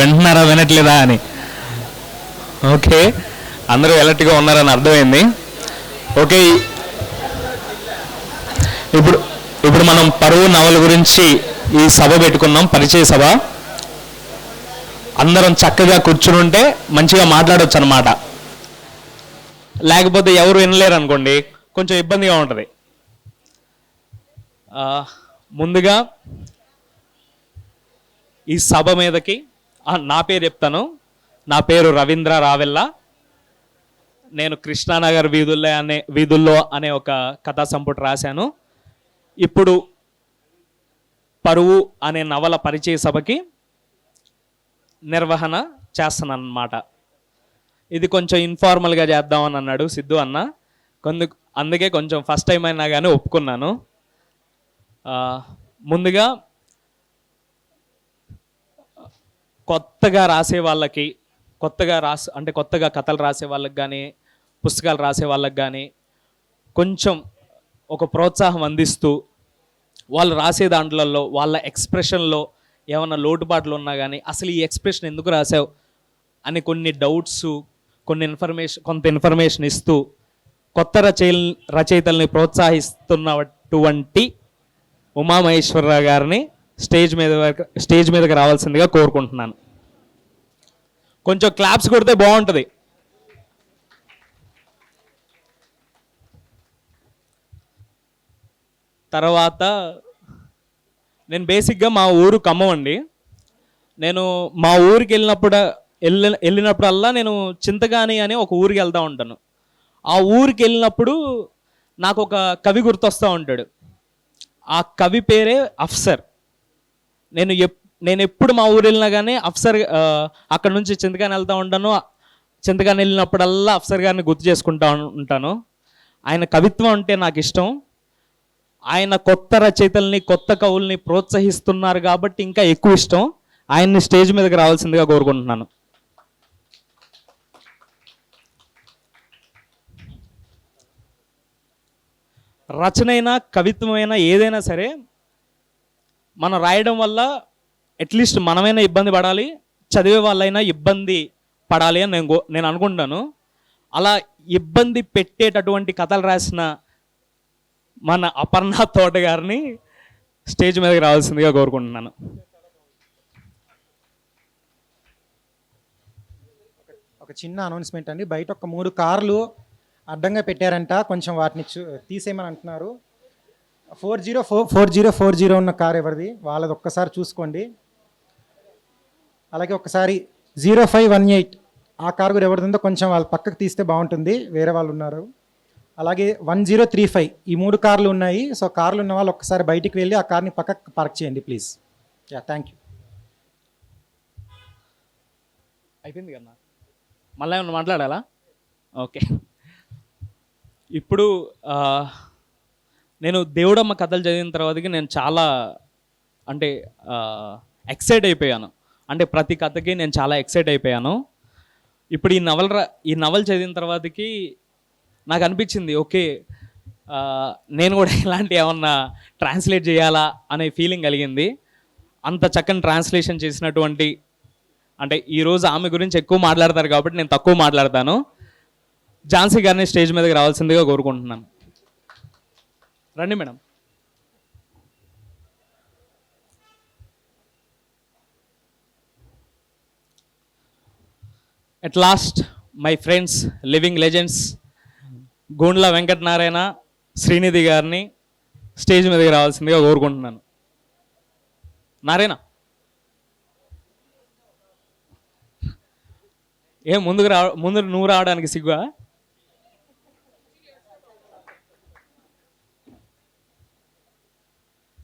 వింటున్నారా వినట్లేదా అని. ఓకే, అందరూ ఎలర్ట్గా ఉన్నారని అర్థమైంది. ఓకే, ఇప్పుడు మనం పరువు నవల గురించి ఈ సభ పెట్టుకున్నాం, పరిచయ సభ. అందరం చక్కగా కూర్చుని ఉంటే మంచిగా మాట్లాడవచ్చు అనమాట. లేకపోతే ఎవరు వినలేరు అనుకోండి, కొంచెం ఇబ్బందిగా ఉంటుంది. ముందుగా ఈ సభ మీదకి నా పేరు చెప్తాను. నా పేరు రవీంద్ర రావెల్లా. నేను కృష్ణానగర్ వీధుల్లో అనే ఒక కథా సంపుటి రాశాను. ఇప్పుడు పరువు అనే నవల పరిచయ సభకి నిర్వహణ చేస్తున్నాను అన్నమాట. ఇది కొంచెం ఇన్ఫార్మల్గా చేద్దామని అన్నాడు సిద్ధు అన్న. అందుకే కొంచెం ఫస్ట్ టైం అయినా కానీ ఒప్పుకున్నాను. ముందుగా కొత్తగా రాసే వాళ్ళకి, కొత్తగా కథలు రాసే వాళ్ళకి కానీ, పుస్తకాలు రాసే వాళ్ళకి కానీ కొంచెం ఒక ప్రోత్సాహం అందిస్తూ, వాళ్ళు రాసే దాంట్లలో వాళ్ళ ఎక్స్ప్రెషన్లో ఏమైనా లోటుపాట్లు ఉన్నా కానీ, అసలు ఈ ఎక్స్ప్రెషన్ ఎందుకు రాసావు అని కొన్ని డౌట్స్, కొంత ఇన్ఫర్మేషన్ ఇస్తూ కొత్త రచయితల్ని ప్రోత్సహిస్తున్నటువంటి ఉమామహేశ్వరరావు గారిని స్టేజ్ మీదకి రావాల్సిందిగా కోరుకుంటున్నాను. కొంచెం క్లాప్స్ కొడితే బాగుంటుంది. తర్వాత నేను బేసిక్గా మా ఊరు ఖమ్మం అండి. నేను మా ఊరికి వెళ్ళినప్పుడల్లా నేను చింతగాని అని ఒక ఊరికి వెళ్తూ ఉంటాను. ఆ ఊరికి వెళ్ళినప్పుడు నాకు ఒక కవి గుర్తొస్తూ ఉంటాడు. ఆ కవి పేరే అఫ్సర్. నేను ఎప్పుడు మా ఊరు వెళ్ళినా కానీ అఫ్సర్, అక్కడ నుంచి చింతగాని వెళ్తూ ఉంటాను. చింతగాని వెళ్ళినప్పుడల్లా అఫ్సర్ గారిని గుర్తు చేసుకుంటూ ఉంటాను. ఆయన కవిత్వం అంటే నాకు ఇష్టం. ఆయన కొత్త రచయితల్ని, కొత్త కవుల్ని ప్రోత్సహిస్తున్నారు కాబట్టి ఇంకా ఎక్కువ ఇష్టం. ఆయన్ని స్టేజ్ మీదకి రావాల్సిందిగా కోరుకుంటున్నాను. రచనైనా, కవిత్వమైనా, ఏదైనా సరే మనం రాయడం వల్ల అట్లీస్ట్ మనమైనా ఇబ్బంది పడాలి, చదివే వాళ్ళైనా ఇబ్బంది పడాలి అని నేను అనుకుంటాను. అలా ఇబ్బంది పెట్టేటటువంటి కథలు రాసిన మన అపర్ణ తోట గారిని స్టేజ్ మీదకి రావాల్సిందిగా కోరుకుంటున్నాను. ఒక చిన్న అనౌన్స్మెంట్ అండి. బయట ఒక 3 కార్లు అడ్డంగా పెట్టారంట, కొంచెం వాటిని తీసేయమని అంటున్నారు. 404040 ఉన్న కార్ ఎవరిది వాళ్ళది ఒక్కసారి చూసుకోండి. అలాగే ఒకసారి 0518 ఆ కార్ కూడా ఎవరిది ఉందో కొంచెం వాళ్ళు పక్కకు తీస్తే బాగుంటుంది, వేరే వాళ్ళు ఉన్నారు. అలాగే 1035 ఈ 3 కార్లు ఉన్నాయి. సో కార్లు ఉన్న వాళ్ళు ఒక్కసారి బయటికి వెళ్ళి ఆ కార్ని పక్కకు పార్క్ చేయండి ప్లీజ్. Thank you. అయిపోయింది కదా, మళ్ళీ ఏమన్నా మాట్లాడాలా? ఓకే. ఇప్పుడు నేను దేవుడమ్మ కథలు చదివిన తర్వాతకి నేను చాలా ఎక్సైట్ అయిపోయాను. ప్రతి కథకి నేను చాలా ఎక్సైట్ అయిపోయాను. ఇప్పుడు ఈ నవల చదివిన తర్వాతకి నాకు అనిపించింది, ఓకే నేను కూడా ఇలాంటి ఏమన్నా ట్రాన్స్లేట్ చేయాలా అనే ఫీలింగ్ కలిగింది. అంత చక్కని ట్రాన్స్లేషన్ చేసినటువంటి ఈరోజు ఆమె గురించి ఎక్కువ మాట్లాడతారు కాబట్టి నేను తక్కువ మాట్లాడతాను. ఝాన్సీ గారిని స్టేజ్ మీదకి రావాల్సిందిగా కోరుకుంటున్నాను. రండి madam. At last my friends, living legends Gondla Venkatanarayana, Srinidhi గారిని స్టేజ్ మీదకి రావాల్సిందిగా కోరుకుంటున్నాను. నారాయణ ముందు నువ్వు రావడానికి సిగ్గా?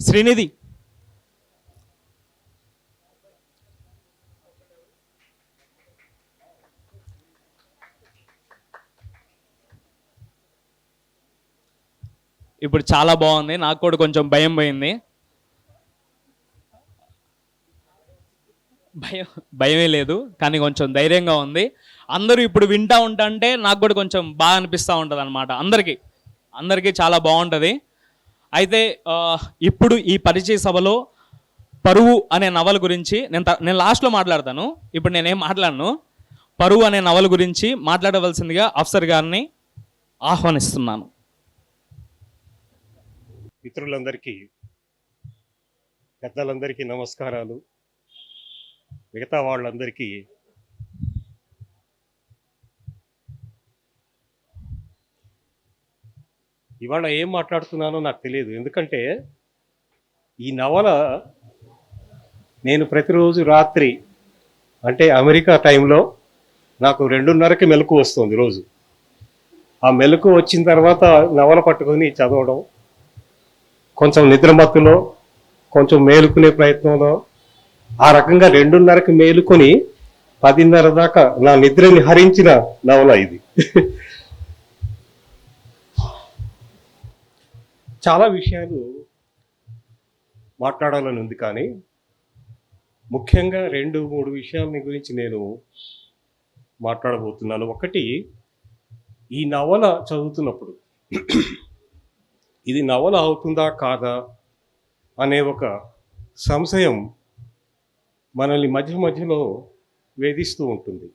శ్రీనిధి ఇప్పుడు చాలా బాగుంది, నాకు కూడా కొంచెం భయం పోయింది. భయమే లేదు కానీ కొంచెం ధైర్యంగా ఉంది. అందరూ ఇప్పుడు వింటూ ఉంటే నాకు కూడా కొంచెం బాగా అనిపిస్తూ ఉంటుంది అనమాట. అందరికీ చాలా బాగుంటుంది. అయితే ఇప్పుడు ఈ పరిచయ సభలో పరువు అనే నవల గురించి నేను లాస్ట్లో మాట్లాడతాను. ఇప్పుడు నేనేం మాట్లాడను. పరువు అనే నవల గురించి మాట్లాడవలసిందిగా అఫ్సర్ గారిని ఆహ్వానిస్తున్నాను. మిత్రులందరికీ, పెద్దలందరికీ నమస్కారాలు. మిగతా వాళ్ళందరికీ ఇవాళ ఏం మాట్లాడుతున్నానో నాకు తెలియదు. ఎందుకంటే ఈ నవల నేను ప్రతిరోజు రాత్రి, అంటే అమెరికా టైంలో నాకు 2:30కి మెలకు వస్తుంది రోజు. ఆ మెలకు వచ్చిన తర్వాత నవల పట్టుకొని చదవడం, కొంచెం నిద్రమత్తులో, కొంచెం మేలుకునే ప్రయత్నంలో, ఆ రకంగా 2:30కి మేలుకొని 10:30 దాకా నా నిద్రని హరించిన నవల ఇది. చాలా విషయాలు మాట్లాడాలని ఉంది, కానీ ముఖ్యంగా 2-3 విషయాల గురించి నేను మాట్లాడబోతున్నాను. ఒకటి, ఈ నవల చదువుతున్నప్పుడు ఇది నవల అవుతుందా కాదా అనే ఒక సంశయం మనల్ని మధ్య మధ్యలో వేధిస్తూ ఉంటుంది.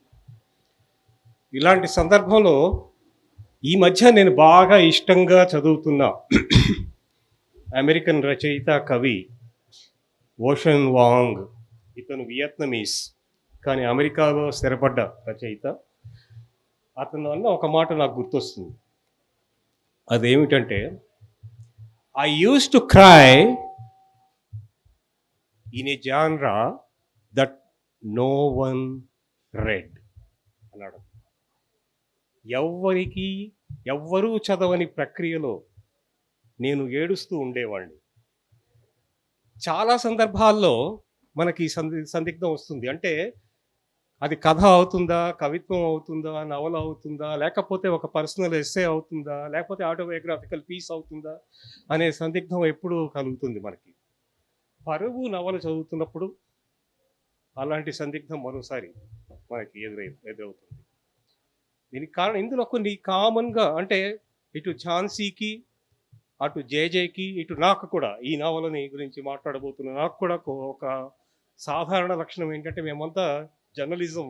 ఇలాంటి సందర్భంలో ఈ మధ్య నేను బాగా ఇష్టంగా చదువుతున్న అమెరికన్ రచయిత, కవి ఓషన్ వాంగ్. ఇతను వియత్నమీస్, కానీ అమెరికాలో స్థిరపడ్డ రచయిత. అతను అన్న ఒక మాట నాకు గుర్తొస్తుంది. అదేమిటంటే, I used to cry in a genre that no one read అన్నాడు. ఎవ్వరూ చదవని ప్రక్రియలో నేను ఏడుస్తూ ఉండేవాడిని. చాలా సందర్భాల్లో మనకి సందిగ్ధం వస్తుంది. అంటే అది కథ అవుతుందా, కవిత్వం అవుతుందా, నవల అవుతుందా, లేకపోతే ఒక పర్సనల్ ఎస్సే అవుతుందా, లేకపోతే ఆటోబయోగ్రాఫికల్ పీస్ అవుతుందా అనే సందిగ్ధం ఎప్పుడూ కలుగుతుంది మనకి. పరువు నవల చదువుతున్నప్పుడు అలాంటి సందిగ్ధం మరోసారి మనకి ఎదురవుతుంది. దీనికి కారణం ఇందులో కొన్ని కామన్గా, అంటే ఇటు ఝాన్సీకి, అటు జేజేకి, ఇటు నాకు కూడా, ఈ నవలని గురించి మాట్లాడబోతున్న నాకు కూడా ఒక సాధారణ లక్షణం ఏంటంటే, మేమంతా జర్నలిజం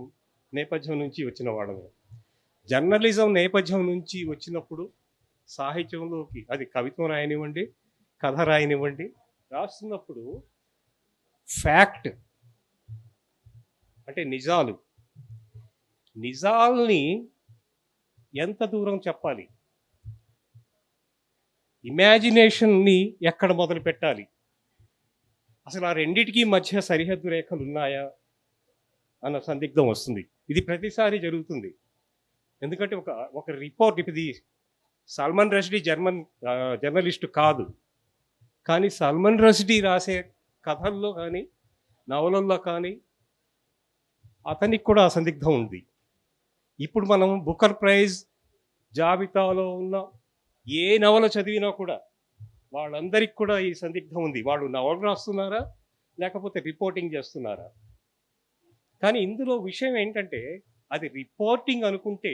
నేపథ్యం నుంచి వచ్చిన వాళ్ళమే. జర్నలిజం నేపథ్యం నుంచి వచ్చినప్పుడు సాహిత్యంలోకి, అది కవిత్వం రాయనివ్వండి, కథ రాయనివ్వండి, రాస్తున్నప్పుడు ఫ్యాక్ట్ అంటే నిజాల్ని ఎంత దూరం చెప్పాలి, ఇమాజినేషన్ని ఎక్కడ మొదలు పెట్టాలి, అసలు ఆ రెండిటికీ మధ్య సరిహద్దు రేఖలు ఉన్నాయా అన్న సందిగ్ధం వస్తుంది. ఇది ప్రతిసారి జరుగుతుంది. ఎందుకంటే ఒక రిపోర్ట్, ఇది సల్మాన్ రష్డీ జర్నలిస్టు కాదు, కానీ సల్మాన్ రష్డీ రాసే కథల్లో కానీ నవలల్లో కానీ అతనికి కూడా ఆ సందిగ్ధం ఉంది. ఇప్పుడు మనం బుకర్ ప్రైజ్ జాబితాలో ఉన్న ఏ నవల చదివినా కూడా వాళ్ళందరికీ కూడా ఈ సందిగ్ధం ఉంది. వాళ్ళు నవల రాస్తున్నారా, లేకపోతే రిపోర్టింగ్ చేస్తున్నారా? కానీ ఇందులో విషయం ఏంటంటే, అది రిపోర్టింగ్ అనుకుంటే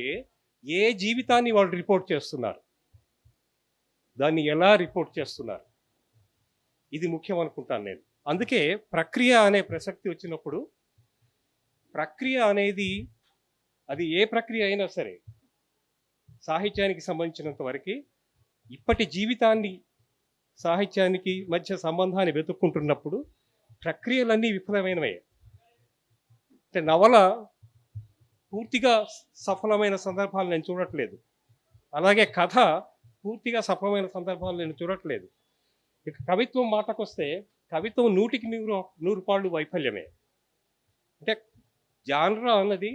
ఏ జీవితాన్ని వాళ్ళు రిపోర్ట్ చేస్తున్నారు, దాన్ని ఎలా రిపోర్ట్ చేస్తున్నారు, ఇది ముఖ్యం అనుకుంటాను నేను. అందుకే ప్రక్రియ అనే ప్రసక్తి వచ్చినప్పుడు, ప్రక్రియ అనేది అది ఏ ప్రక్రియ అయినా సరే, సాహిత్యానికి సంబంధించినంత వరకు ఇప్పటి జీవితాన్ని సాహిత్యానికి మధ్య సంబంధాన్ని వెతుక్కుంటున్నప్పుడు ప్రక్రియలన్నీ విఫలమైనవే. అంటే నవల పూర్తిగా సఫలమైన సందర్భాలు నేను చూడట్లేదు, అలాగే కథ పూర్తిగా సఫలమైన సందర్భాలు నేను చూడట్లేదు. ఇక కవిత్వం మాటకొస్తే, కవిత్వం 100కి 100 పాళ్ళు వైఫల్యమే. అంటే జాన్రా అన్నది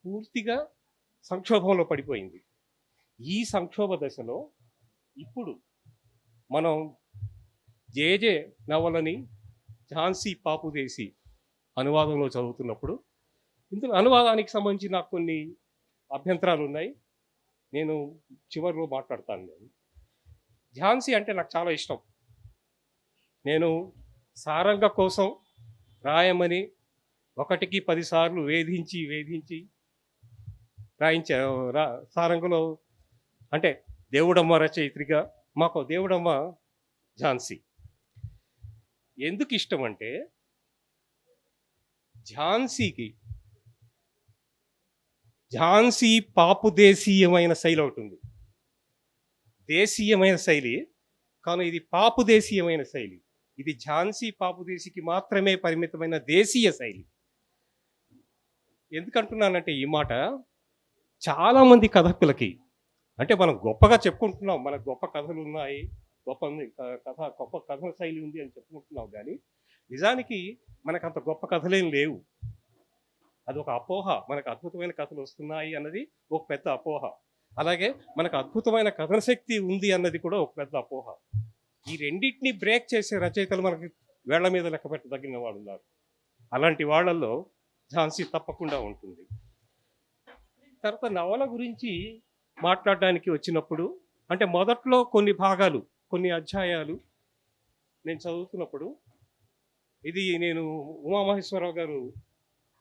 పూర్తిగా సంక్షోభంలో పడిపోయింది. ఈ సంక్షోభ దశలో ఇప్పుడు మనం జేజే నవలని ఝాన్సీ పాపుదేసి అనువాదంలో చదువుతున్నప్పుడు, ఇందులో అనువాదానికి సంబంధించి నాకు కొన్ని అభ్యంతరాలు ఉన్నాయి. నేను చివరిలో మాట్లాడతాను. ఝాన్సీ అంటే నాకు చాలా ఇష్టం. నేను సారంగ కోసం రాయమని 1కి 10 సార్లు వేధించి సారంగలో, అంటే దేవుడమ్మ రచయిత్రిగా మాకు దేవుడమ్మ ఝాన్సీ. ఎందుకు ఇష్టం అంటే, ఝాన్సీకి ఝాన్సీ పాపుదేశీయమైన శైలి ఒకటి ఉంది. దేశీయమైన శైలి కానీ ఇది పాపుదేశీయమైన శైలి. ఇది ఝాన్సీ పాపుదేశీకి మాత్రమే పరిమితమైన దేశీయ శైలి. ఎందుకంటున్నానంటే ఈ మాట, చాలామంది కథకులకి అంటే మనం గొప్పగా చెప్పుకుంటున్నాం, మనకు గొప్ప కథలు ఉన్నాయి, గొప్ప కథల శైలి ఉంది అని చెప్పుకుంటున్నాం, కానీ నిజానికి మనకు అంత గొప్ప కథలేం లేవు. అది ఒక అపోహ. మనకు అద్భుతమైన కథలు వస్తున్నాయి అన్నది ఒక పెద్ద అపోహ. అలాగే మనకు అద్భుతమైన కథన శక్తి ఉంది అన్నది కూడా ఒక పెద్ద అపోహ. ఈ రెండింటిని బ్రేక్ చేసే రచయితలు మనకి వేళ్ల మీద లెక్క పెట్టదగిన వాళ్ళు ఉన్నారు. అలాంటి వాళ్ళల్లో ఝాన్సీ తప్పకుండా ఉంటుంది. తర్వాత నవల గురించి మాట్లాడడానికి వచ్చినప్పుడు అంటే మొదట్లో కొన్ని భాగాలు, కొన్ని అధ్యాయాలు నేను చదువుతున్నప్పుడు ఇది నేను ఉమామహేశ్వరరావు గారు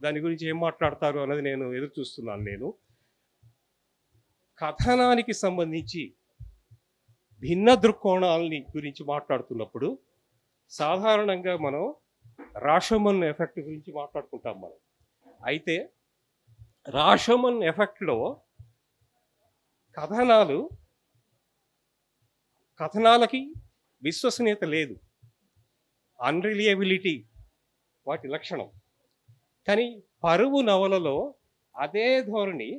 దాని గురించి ఏం మాట్లాడతారు అన్నది నేను ఎదురు చూస్తున్నాను. నేను కథనానికి సంబంధించి భిన్న దృక్కోణాలని గురించి మాట్లాడుతున్నప్పుడు సాధారణంగా మనం రాషమన్ ఎఫెక్ట్ గురించి మాట్లాడుకుంటాం మనం. అయితే రాషమన్ ఎఫెక్ట్లో కథనాలకి విశ్వసనీయత లేదు, అన్రిలియబిలిటీ వాటి లక్షణం. కానీ పరువు నవలలో అదే ధోరణి,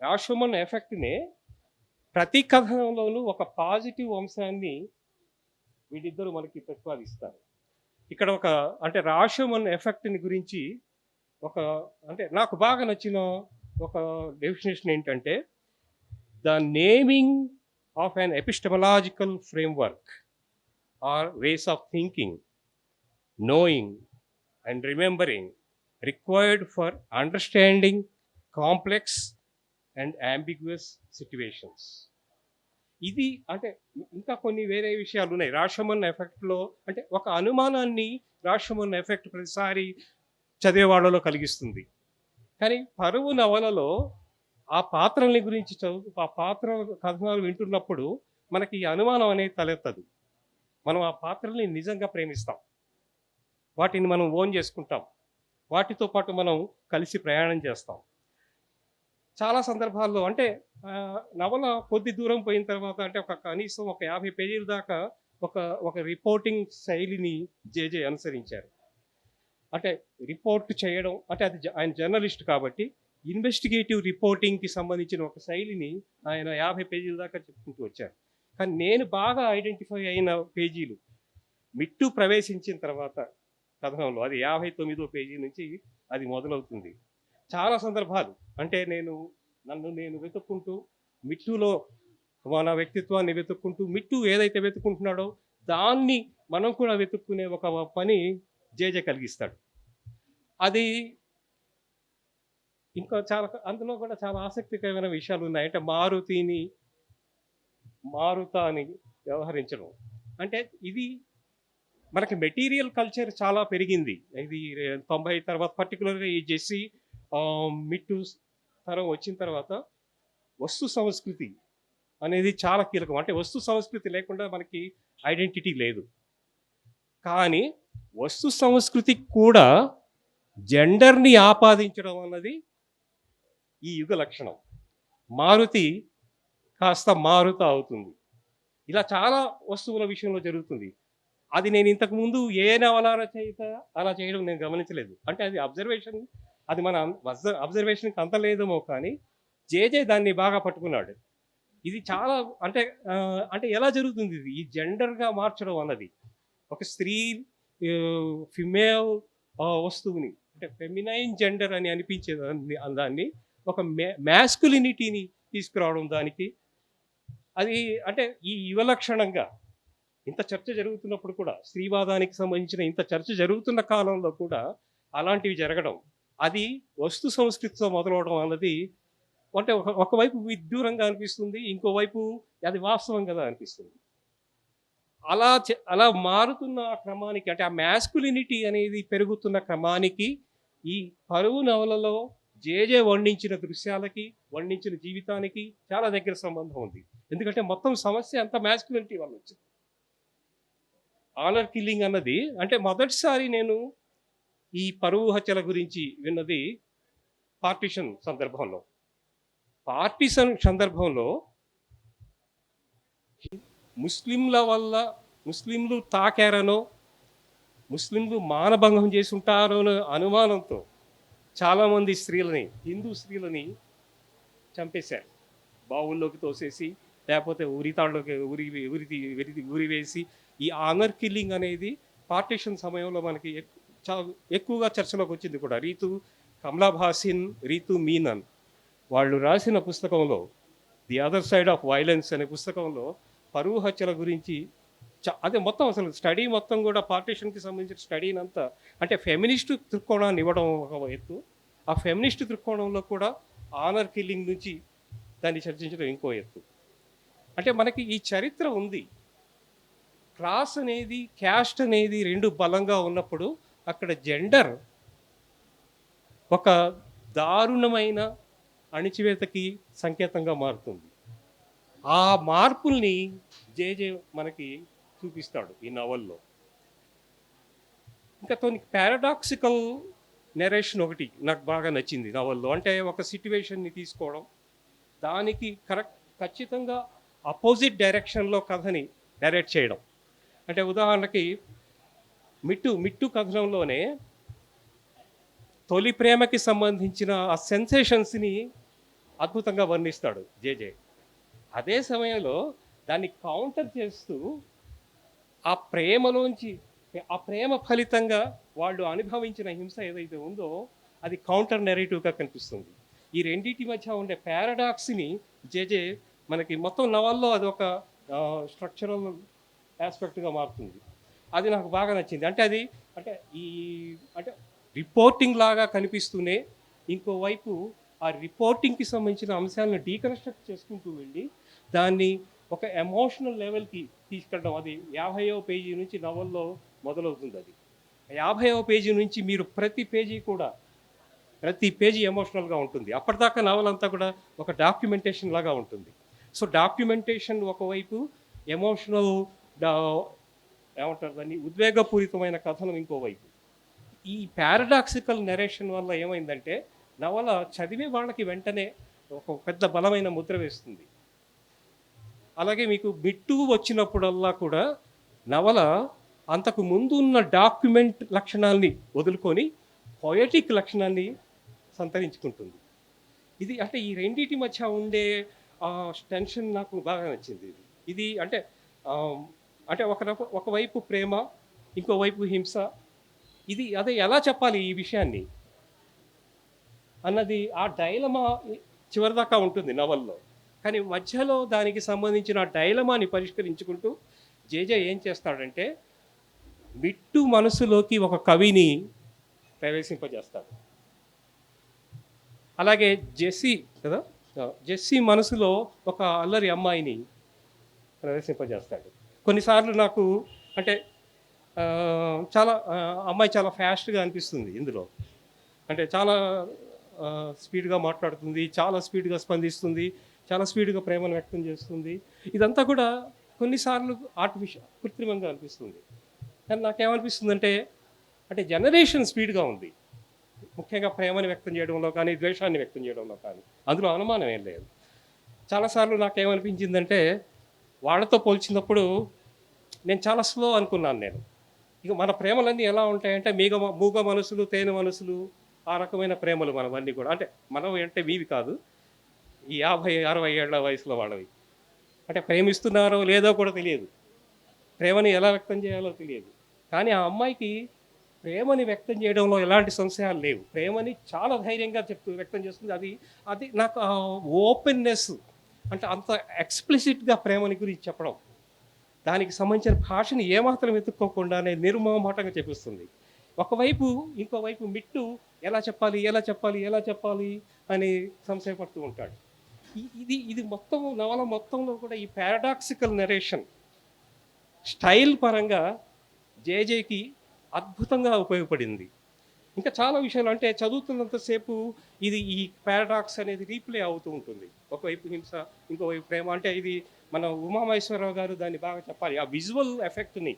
రాషమన్ ఎఫెక్ట్నే ప్రతి కథనంలోనూ ఒక పాజిటివ్ అంశాన్ని వీళ్ళిద్దరూ మనకి ప్రతిపాదిస్తారు. ఇక్కడ ఒక అంటే రాషమన్ ఎఫెక్ట్ని గురించి అంటే నాకు బాగా నచ్చిన ఒక డెఫినేషన్ ఏంటంటే, the naming of an epistemological framework are ways of thinking, knowing and remembering required for understanding complex and ambiguous situations. ఇది అంటే ఇంకా కొన్ని వేరే విషయాలు ఉన్నాయి రాషమన్ ఎఫెక్ట్లో. అంటే ఒక అనుమానాన్ని రాషమన్ ఎఫెక్ట్ ప్రతిసారి చదివే వాళ్ళలో కలిగిస్తుంది. కానీ పరువు నవలలో ఆ పాత్రల్ని గురించి ఆ పాత్ర కథనాలు వింటున్నప్పుడు మనకి ఈ అనుమానం అనేది తలెత్తదు. మనం ఆ పాత్రల్ని నిజంగా ప్రేమిస్తాం, వాటిని మనం ఓన్ చేసుకుంటాం, వాటితో పాటు మనం కలిసి ప్రయాణం చేస్తాం. చాలా సందర్భాల్లో అంటే నవల కొద్ది దూరం పోయిన తర్వాత అంటే కనీసం ఒక 50 పేజీల దాకా ఒక రిపోర్టింగ్ శైలిని జేజే అనుసరించారు. అంటే రిపోర్ట్ చేయడం అంటే అది ఆయన జర్నలిస్ట్ కాబట్టి ఇన్వెస్టిగేటివ్ రిపోర్టింగ్కి సంబంధించిన ఒక శైలిని ఆయన 50 పేజీల దాకా చెప్పుకుంటూ వచ్చారు. కానీ నేను బాగా ఐడెంటిఫై అయిన పేజీలు మిట్టు ప్రవేశించిన తర్వాత కథనంలో, అది 59వ పేజీ నుంచి అది మొదలవుతుంది. చాలా సందర్భాలు అంటే నన్ను నేను వెతుక్కుంటూ మిట్టులో మన వ్యక్తిత్వాన్ని వెతుక్కుంటూ మిట్టు ఏదైతే వెతుక్కుంటున్నాడో దాన్ని మనం కూడా వెతుక్కునే ఒక పని జేజే కలిగిస్తాడు. అది ఇంకా అందులో కూడా చాలా ఆసక్తికరమైన విషయాలు ఉన్నాయి. అంటే మారుత అని వ్యవహరించడం అంటే ఇది మనకి మెటీరియల్ కల్చర్ చాలా పెరిగింది. ఇది 90 తర్వాత పర్టికులర్గా ఈ జెస్సీ మిట్టు తరం వచ్చిన తర్వాత వస్తు సంస్కృతి అనేది చాలా కీలకం. అంటే వస్తు సంస్కృతి లేకుండా మనకి ఐడెంటిటీ లేదు. కానీ వస్తు సంస్కృతికి కూడా జెండర్ని ఆపాదించడం అన్నది ఈ యుగ లక్షణం. మారుతి కాస్త మారుత అవుతుంది. ఇలా చాలా వస్తువుల విషయంలో జరుగుతుంది. అది నేను ఇంతకుముందు ఏ నవల రచయిత అలా చేయడం నేను గమనించలేదు. అంటే అది అబ్జర్వేషన్, అది మన అబ్జర్వేషన్కి అంత లేదేమో, కానీ జేజే దాన్ని బాగా పట్టుకున్నాడు. ఇది చాలా అంటే ఎలా జరుగుతుంది ఇది, ఈ జెండర్గా మార్చడం అన్నది ఒక స్త్రీ ఫిమేల్ వస్తువుని అంటే ఫెమినైన్ జెండర్ అని అనిపించే దాన్ని ఒక మ్యాస్కులినిటీని తీసుకురావడం దానికి, అది అంటే ఈ యువలక్షణంగా ఇంత చర్చ జరుగుతున్నప్పుడు కూడా, స్త్రీవాదానికి సంబంధించిన ఇంత చర్చ జరుగుతున్న కాలంలో కూడా అలాంటివి జరగడం, అది వస్తు సంస్కృతితో మొదలవడం అన్నది అంటే ఒకవైపు విడ్డూరంగా అనిపిస్తుంది, ఇంకోవైపు అది వాస్తవం కదా అనిపిస్తుంది. అలా మారుతున్న క్రమానికి అంటే ఆ మ్యాస్కులినిటీ అనేది పెరుగుతున్న క్రమానికి ఈ పరువు నవలలో జేజే వర్ణించిన దృశ్యాలకి, వర్ణించిన జీవితానికి చాలా దగ్గర సంబంధం ఉంది. ఎందుకంటే మొత్తం సమస్య అంతా మ్యాస్కులినిటీ వల్ల వచ్చింది. ఆనర్ కిల్లింగ్ అన్నది అంటే మొదటిసారి నేను ఈ పరువు హత్యల గురించి విన్నది పార్టీషన్ సందర్భంలో. పార్టీషన్ సందర్భంలో ముస్లింల వల్ల ముస్లింలు తాకారనో, ముస్లింలు మానభంగం చేసి ఉంటారో అనే అనుమానంతో చాలామంది స్త్రీలని, హిందూ స్త్రీలని చంపేశారు. బావుల్లోకి తోసేసి, లేకపోతే ఉరితాళ్ళలోకి ఉరి వేసి, ఈ ఆనర్ కిల్లింగ్ అనేది పార్టీషన్ సమయంలో మనకి చాలా ఎక్కువగా చర్చలోకి వచ్చింది కూడా. కమలా భాసిన్, రీతు మీనన్ వాళ్ళు రాసిన పుస్తకంలో the other side of violence అనే పుస్తకంలో పరువు హత్యల గురించి అదే మొత్తం అసలు స్టడీ మొత్తం కూడా పార్టీషన్కి సంబంధించిన స్టడీని అంతా అంటే ఫెమినిస్ట్ దృక్కోణాన్ని ఇవ్వడం ఒక ఎత్తు, ఆ ఫెమినిస్ట్ దృక్కోణంలో కూడా ఆనర్ కిల్లింగ్ నుంచి దాన్ని చర్చించడం ఇంకో ఎత్తు. అంటే మనకి ఈ చరిత్ర ఉంది. క్లాస్ అనేది, క్యాస్ట్ అనేది రెండు బలంగా ఉన్నప్పుడు అక్కడ జెండర్ ఒక దారుణమైన అణిచివేతకి సంకేతంగా మారుతుంది. ఆ మార్పుల్ని జేజే మనకి చూపిస్తాడు ఈ నవల్లో. ఇంకా కొన్ని పారాడాక్సికల్ నెరేషన్ ఒకటి నాకు బాగా నచ్చింది నవల్లో. అంటే ఒక సిట్యువేషన్ని తీసుకోవడం, దానికి ఖచ్చితంగా అపోజిట్ డైరెక్షన్లో కథని డైరెక్ట్ చేయడం. అంటే ఉదాహరణకి మిట్టు కథనంలోనే తొలి ప్రేమకి సంబంధించిన ఆ సెన్సేషన్స్ని అద్భుతంగా వర్ణిస్తాడు జేజే. అదే సమయంలో దాన్ని కౌంటర్ చేస్తూ ఆ ప్రేమలోంచి, ఆ ప్రేమ ఫలితంగా వాళ్ళు అనుభవించిన హింస ఏదైతే ఉందో అది కౌంటర్ నెరేటివ్గా కనిపిస్తుంది. ఈ రెండింటి మధ్య ఉండే పారాడాక్స్ని జేజే మనకి మొత్తం నవల్లో అది ఒక స్ట్రక్చరల్ ఆస్పెక్ట్గా మారుతుంది. అది నాకు బాగా నచ్చింది. అంటే అది అంటే రిపోర్టింగ్ లాగా కనిపిస్తూనే ఇంకోవైపు ఆ రిపోర్టింగ్కి సంబంధించిన అంశాలను డీకన్స్ట్రక్ట్ చేసుకుంటూ వెళ్ళి దాన్ని ఒక ఎమోషనల్ లెవెల్కి తీసుకెళ్ళడం. అది 50వ పేజీ నుంచి నవల్లో మొదలవుతుంది. అది 50వ పేజీ నుంచి మీరు ప్రతి పేజీ ఎమోషనల్గా ఉంటుంది. అప్పటిదాకా నవల్ అంతా కూడా ఒక డాక్యుమెంటేషన్ లాగా ఉంటుంది. సో డాక్యుమెంటేషన్ ఒకవైపు, ఎమోషనల్ ఏమంటారు దాన్ని, ఉద్వేగపూరితమైన కథనం ఇంకోవైపు. ఈ పారాడాక్సికల్ నెరేషన్ వల్ల ఏమైందంటే నవల చదివే వాళ్ళకి వెంటనే ఒక పెద్ద బలమైన ముద్ర వేస్తుంది. అలాగే మీకు మిట్టు వచ్చినప్పుడల్లా కూడా నవల అంతకు ముందు ఉన్న డాక్యుమెంట్ లక్షణాల్ని వదులుకొని పొయటిక్ లక్షణాన్ని సంతరించుకుంటుంది. ఇది అంటే ఈ రెండింటి మధ్య ఉండే టెన్షన్ నాకు బాగా నచ్చింది. ఇది అంటే ఒకవైపు ప్రేమ, ఇంకోవైపు హింస. అదే ఎలా చెప్పాలి ఈ విషయాన్ని అన్నది ఆ డైలమా చివరిదాకా ఉంటుంది నవల్లో. కానీ మధ్యలో దానికి సంబంధించిన డైలమాని పరిష్కరించుకుంటూ జేజే ఏం చేస్తాడంటే మిట్టు మనసులోకి ఒక కవిని ప్రవేశింపజేస్తాడు. అలాగే జెస్సీ మనసులో ఒక అల్లరి అమ్మాయిని ప్రవేశింపజేస్తాడు. కొన్నిసార్లు నాకు అంటే అమ్మాయి చాలా ఫాస్ట్గా అనిపిస్తుంది ఇందులో. అంటే చాలా స్పీడ్గా మాట్లాడుతుంది, చాలా స్పీడ్గా స్పందిస్తుంది, చాలా స్పీడ్గా ప్రేమను వ్యక్తం చేస్తుంది. ఇదంతా కూడా కొన్నిసార్లు కృత్రిమంగా అనిపిస్తుంది. కానీ నాకేమనిపిస్తుందంటే జనరేషన్ స్పీడ్గా ఉంది, ముఖ్యంగా ప్రేమని వ్యక్తం చేయడంలో కానీ, ద్వేషాన్ని వ్యక్తం చేయడంలో కానీ. అందులో అనుమానం ఏం లేదు. చాలాసార్లు నాకేమనిపించిందంటే వాళ్ళతో పోల్చినప్పుడు నేను చాలా స్లో అనుకున్నాను. ఇక మన ప్రేమలన్నీ ఎలా ఉంటాయంటే మూగ మనసులు, తేనె మనసులు, ఆ రకమైన ప్రేమలు మనవన్నీ కూడా. అంటే మనం అంటే మీవి కాదు, ఈ 50-60 ఏళ్ల వయసులో వాళ్ళవి. అంటే ప్రేమిస్తున్నారో లేదో కూడా తెలియదు, ప్రేమని ఎలా వ్యక్తం చేయాలో తెలియదు. కానీ ఆ అమ్మాయికి ప్రేమని వ్యక్తం చేయడంలో ఎలాంటి సంశయాలు లేవు. ప్రేమని చాలా ధైర్యంగా వ్యక్తం చేస్తుంది. అది నాకు ఓపెన్నెస్, అంటే అంత ఎక్స్ప్లిసిట్గా ప్రేమని గురించి చెప్పడం, దానికి సంబంధించిన భాషని ఏమాత్రం వెతుక్కోకుండానే నిర్మోహమాటంగా చెప్పిస్తుంది. ఇంకోవైపు మిట్టు ఎలా చెప్పాలి అని సంశయపడుతూ ఉంటాడు. ఇది మొత్తం నవల మొత్తంలో కూడా ఈ పారాడాక్సికల్ నెరేషన్ స్టైల్ పరంగా జేజేకి అద్భుతంగా ఉపయోగపడింది. ఇంకా చాలా విషయాలు అంటే చదువుతున్నంతసేపు ఈ పారాడాక్స్ అనేది రీప్లే అవుతూ ఉంటుంది. ఒకవైపు హింస, ఇంకోవైపు ప్రేమ. అంటే ఇది మన ఉమామహేశ్వరరావు గారు దాన్ని బాగా చెప్పాలి. ఆ విజువల్ ఎఫెక్ట్ని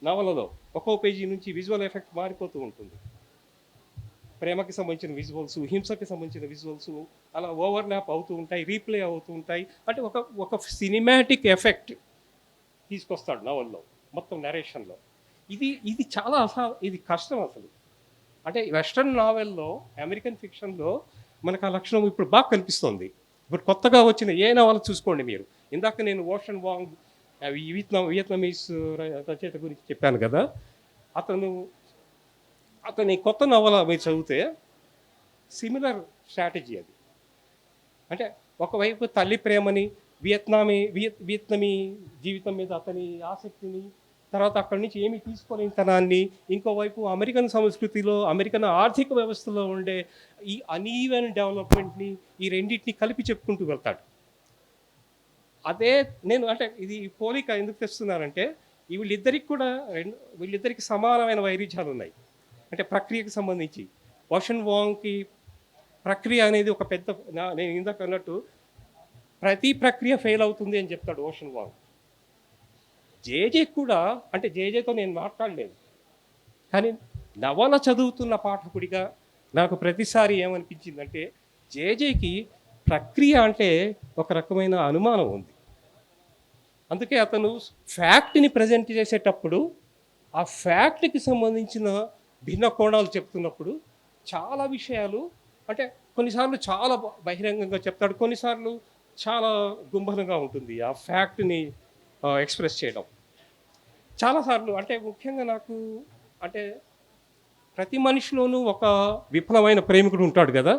నవలలో ఒక్కో పేజీ నుంచి విజువల్ ఎఫెక్ట్ మారిపోతూ ఉంటుంది. ప్రేమకి సంబంధించిన విజువల్స్, హింసకి సంబంధించిన విజువల్స్ అలా ఓవర్లాప్ అవుతూ ఉంటాయి, రీప్లే అవుతూ ఉంటాయి. అంటే ఒక ఒక సినిమాటిక్ ఎఫెక్ట్ తీసుకొస్తాడు నవల్లో, మొత్తం నరేషన్లో. ఇది ఇది చాలా ఇది కష్టం అసలు. అంటే వెస్ట్రన్ నావెల్లో, అమెరికన్ ఫిక్షన్లో మనకు ఆ లక్షణం ఇప్పుడు బాగా కనిపిస్తుంది. ఇప్పుడు కొత్తగా వచ్చిన ఏ నవల చూసుకోండి మీరు. ఇందాక నేను ఓషన్ వాంగ్ వియత్నమీస్ రచయిత గురించి చెప్పాను కదా. అతని కొత్త నవల మీరు చదివితే సిమిలర్ స్ట్రాటజీ అది. అంటే ఒకవైపు తల్లి ప్రేమని, వియత్నమీ జీవితం మీద అతని ఆసక్తిని, తర్వాత అక్కడి నుంచి ఏమీ తీసుకోలేని తనాన్ని, ఇంకోవైపు అమెరికన్ సంస్కృతిలో, అమెరికన్ ఆర్థిక వ్యవస్థలో ఉండే ఈ అనీవెన్ డెవలప్మెంట్ని, ఈ రెండింటిని కలిపి చెప్పుకుంటూ వెళ్తాడు. అదే నేను అంటే ఇది పోలిక ఎందుకు తెస్తున్నానంటే వీళ్ళిద్దరికి సమానమైన వైరుధ్యాలు ఉన్నాయి. అంటే ప్రక్రియకు సంబంధించి ఓషన్ వాంగ్కి ప్రక్రియ అనేది ఒక పెద్ద నేను ఇందాక అన్నట్టు ప్రతి ప్రక్రియ ఫెయిల్ అవుతుంది అని చెప్తాడు ఓషన్ వాంగ్. జేజే కూడా, అంటే జేజేతో నేను మాట్లాడలేదు, కానీ నవల చదువుతున్న పాఠకుడిగా నాకు ప్రతిసారి ఏమనిపించిందంటే జేజేకి ప్రక్రియ అంటే ఒక రకమైన అనుమానం ఉంది. అందుకే అతను ఫ్యాక్ట్ని ప్రజెంట్ చేసేటప్పుడు ఆ ఫ్యాక్ట్కి సంబంధించిన భిన్న కోణాలు చెప్తున్నప్పుడు చాలా విషయాలు, అంటే కొన్నిసార్లు చాలా బహిరంగంగా చెప్తాడు, కొన్నిసార్లు చాలా గుంభనంగా ఉంటుంది ఆ ఫ్యాక్ట్ని ఎక్స్ప్రెస్ చేయడం. చాలాసార్లు అంటే ముఖ్యంగా నాకు అంటే ప్రతి మనిషిలోనూ ఒక విఫలమైన ప్రేమికుడు ఉంటాడు కదా.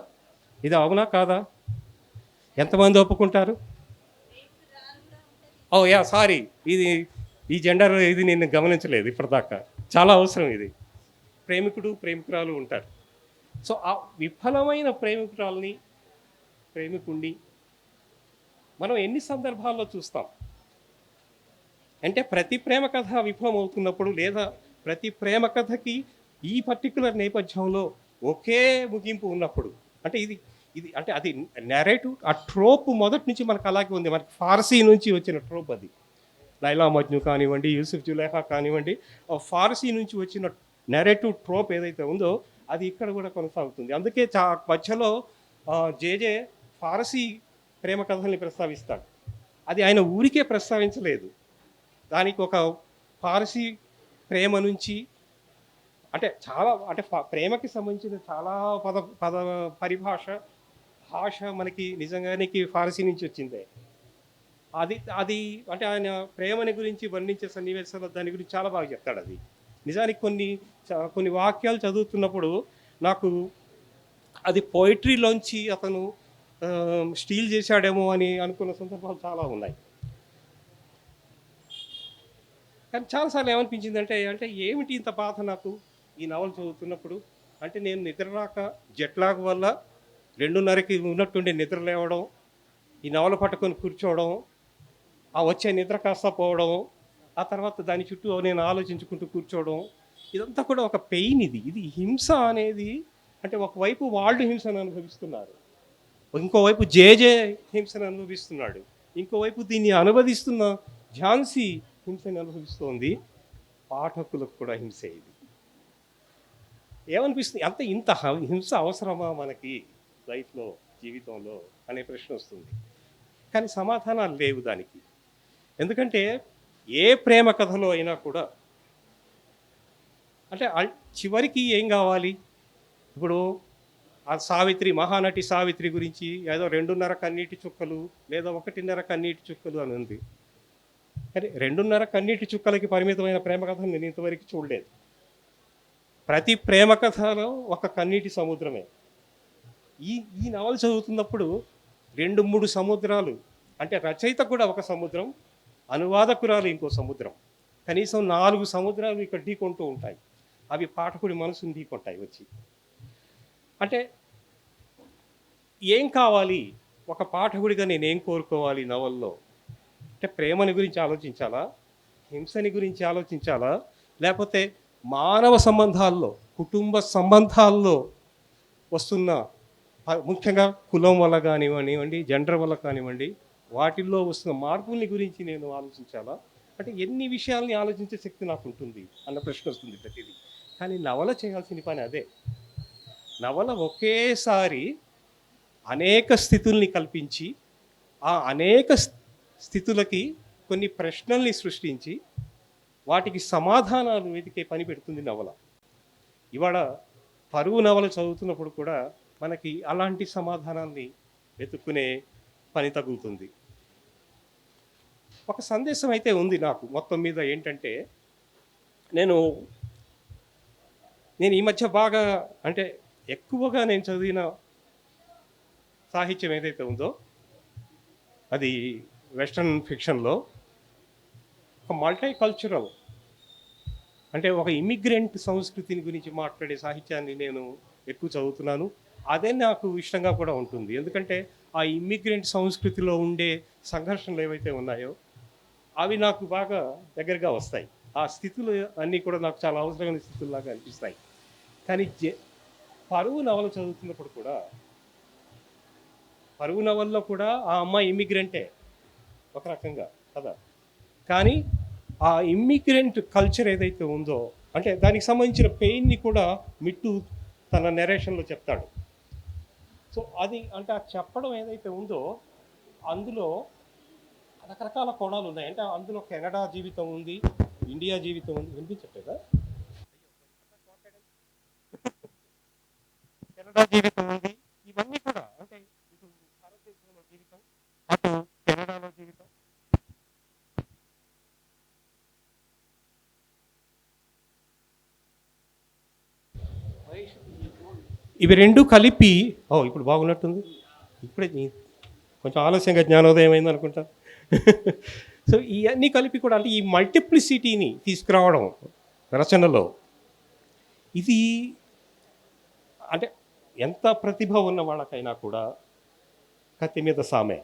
ఇది అవునా కాదా? ఎంతమంది ఒప్పుకుంటారు? ఓ యా సారీ, ఈ జెండర్ ఇది నేను గమనించలేదు ఇప్పటిదాకా. చాలా అవసరం ఇది. ప్రేమికుడు ప్రేమికురాలు ఉంటారు. సో ఆ విఫలమైన ప్రేమికుడిని మనం ఎన్ని సందర్భాల్లో చూస్తాం. అంటే ప్రతి ప్రేమ కథ విఫలం అవుతున్నప్పుడు, లేదా ప్రతి ప్రేమ కథకి ఈ పర్టికులర్ నేపథ్యంలో ఒకే ముగింపు ఉన్నప్పుడు, అంటే ఇది అంటే అది నెరేటివ్, ఆ ట్రోప్ మొదటి నుంచి మనకు అలాగే ఉంది. మనకి ఫార్సీ నుంచి వచ్చిన ట్రోప్ అది. లైలా మజ్ను కానివ్వండి, యూసుఫ్ జులేఖా కానివ్వండి, ఫార్సీ నుంచి వచ్చిన నెరేటివ్ ట్రోప్ ఏదైతే ఉందో అది ఇక్కడ కూడా కొనసాగుతుంది. అందుకే మధ్యలో జేజే ఫార్సీ ప్రేమ కథల్ని ప్రస్తావిస్తాడు. అది ఆయన ఊరికే ప్రస్తావించలేదు. దానికి ఒక ఫార్సీ ప్రేమ నుంచి అంటే చాలా అంటే ప్రేమకి సంబంధించిన చాలా పద భాష మనకి నిజంగానికి ఫార్సీ నుంచి వచ్చిందే. అది అంటే ఆయన ప్రేమని గురించి వర్ణించే సన్నివేశాలు దాని గురించి చాలా బాగా చెప్తాడు. అది నిజానికి కొన్ని వాక్యాలు చదువుతున్నప్పుడు నాకు అది పోయిటరీలోంచి అతను స్టీల్ చేశాడేమో అని అనుకున్న సందర్భాలు చాలా ఉన్నాయి. కానీ చాలాసార్లు ఏమనిపించిందంటే అంటే ఏమిటి ఇంత బాధ నాకు ఈ నవల చదువుతున్నప్పుడు. అంటే నేను నిద్ర రాక జెట్లాగ్ వల్ల 2:30కి ఉన్నట్టుండి నిద్ర లేవడం, ఈ నవల పట్టుకొని కూర్చోవడం, ఆ వచ్చే నిద్ర కాస్త పోవడం, ఆ తర్వాత దాని చుట్టూ నేను ఆలోచించుకుంటూ కూర్చోవడం, ఇదంతా కూడా ఒక పెయిన్. ఇది హింస అనేది అంటే ఒకవైపు వాళ్ళు హింసను అనుభవిస్తున్నారు, ఇంకోవైపు జేజే హింసను అనుభవిస్తున్నాడు, ఇంకోవైపు దీన్ని అనువదిస్తున్న ఝాన్సీ హింసని అనుభవిస్తోంది. పాఠకులకు కూడా హింసే ఇది. ఏమనిపిస్తుంది, ఇంత హింస అవసరమా మనకి లైఫ్లో, జీవితంలో అనే ప్రశ్న వస్తుంది. కానీ సమాధానాలు లేవు దానికి. ఎందుకంటే ఏ ప్రేమ కథలో అయినా కూడా అంటే చివరికి ఏం కావాలి. ఇప్పుడు ఆ మహానటి సావిత్రి గురించి ఏదో 2:30 కన్నీటి చుక్కలు లేదా 1:30 కన్నీటి చుక్కలు అని ఉంది. కానీ 2:30 కన్నీటి చుక్కలకి పరిమితమైన ప్రేమ కథను నేను ఇంతవరకు చూడలేదు. ప్రతి ప్రేమ కథలో ఒక కన్నీటి సముద్రమే. ఈ నవల చదువుతున్నప్పుడు 2-3 సముద్రాలు, అంటే రచయిత కూడా ఒక సముద్రం, అనువాదకురాలు ఇంకో సముద్రం, కనీసం 4 సముద్రాలు ఇక్కడ ఢీకొంటూ ఉంటాయి. అవి పాఠకుడి మనసుని ఢీకొంటాయి వచ్చి. అంటే ఏం కావాలి ఒక పాఠకుడిగా, నేనేం కోరుకోవాలి నవల్లో? అంటే ప్రేమని గురించి ఆలోచించాలా, హింసని గురించి ఆలోచించాలా, లేకపోతే మానవ సంబంధాల్లో, కుటుంబ సంబంధాల్లో వస్తున్న ముఖ్యంగా కులం వల్ల కానివ్వండి, జెండర్ వల్ల కానివ్వండి, వాటిల్లో వస్తున్న మార్పుల్ని గురించి నేను ఆలోచించాలా? అంటే ఎన్ని విషయాల్ని ఆలోచించే శక్తి నాకు ఉంటుంది అన్న ప్రశ్న వస్తుంది ప్రతిదీ. కానీ నవల చేయాల్సిన పని అదే. నవల ఒకేసారి అనేక స్థితుల్ని కల్పించి ఆ అనేక స్థితులకి కొన్ని ప్రశ్నల్ని సృష్టించి వాటికి సమాధానాలు వెతికే పని పెడుతుంది నవల. ఇవాళ పరువు నవల చదువుతున్నప్పుడు కూడా మనకి అలాంటి సమాధానాల్ని వెతుక్కునే పని తగులుతుంది. ఒక సందేశం అయితే ఉంది నాకు మొత్తం మీద ఏంటంటే, నేను ఈ మధ్య బాగా అంటే ఎక్కువగా నేను చదివిన సాహిత్యం ఏదైతే ఉందో అది వెస్ట్రన్ ఫిక్షన్లో ఒక మల్టీ కల్చరల్ అంటే ఒక ఇమిగ్రెంట్ సంస్కృతిని గురించి మాట్లాడే సాహిత్యాన్ని నేను ఎక్కువ చదువుతున్నాను. అదే నాకు ఇష్టంగా కూడా ఉంటుంది. ఎందుకంటే ఆ ఇమ్మిగ్రెంట్ సంస్కృతిలో ఉండే సంఘర్షణలు ఏవైతే ఉన్నాయో అవి నాకు బాగా దగ్గరగా వస్తాయి. ఆ స్థితులు అన్నీ కూడా నాకు చాలా అవసరమైన స్థితుల్లాగా అనిపిస్తాయి. కానీ పరువు నవల చదువుతున్నప్పుడు కూడా పరువు నవల్లో కూడా ఆ అమ్మాయి ఇమ్మిగ్రెంటే ఒక రకంగా కదా. కానీ ఆ ఇమ్మిగ్రెంట్ కల్చర్ ఏదైతే ఉందో అంటే దానికి సంబంధించిన పెయిన్ని కూడా మిట్టు తన నెరేషన్లో చెప్తాడు. సో అది అంటే ఆ చెప్పడం ఏదైతే ఉందో అందులో రకరకాల కోణాలు ఉన్నాయి. అంటే అందులో కెనడా జీవితం ఉంది, ఇండియా జీవితం ఉంది. వినిపించట్లేదా? కెనడా జీవితం ఉంది, ఇవన్నీ కూడా అంటే ఇటు భారతదేశంలో జీవితం, అటు కెనడాలో జీవితం. ఇవి రెండు కలిపి ఇప్పుడు బాగున్నట్టుంది. ఇప్పుడే కొంచెం ఆలస్యంగా జ్ఞానోదయం అయింది అనుకుంటా. సో ఇవన్నీ కలిపి కూడా అంటే ఈ మల్టిప్లిసిటీని తీసుకురావడం రచనలో ఇది అంటే ఎంత ప్రతిభ ఉన్న వాళ్ళకైనా కూడా కత్తి మీద సామే.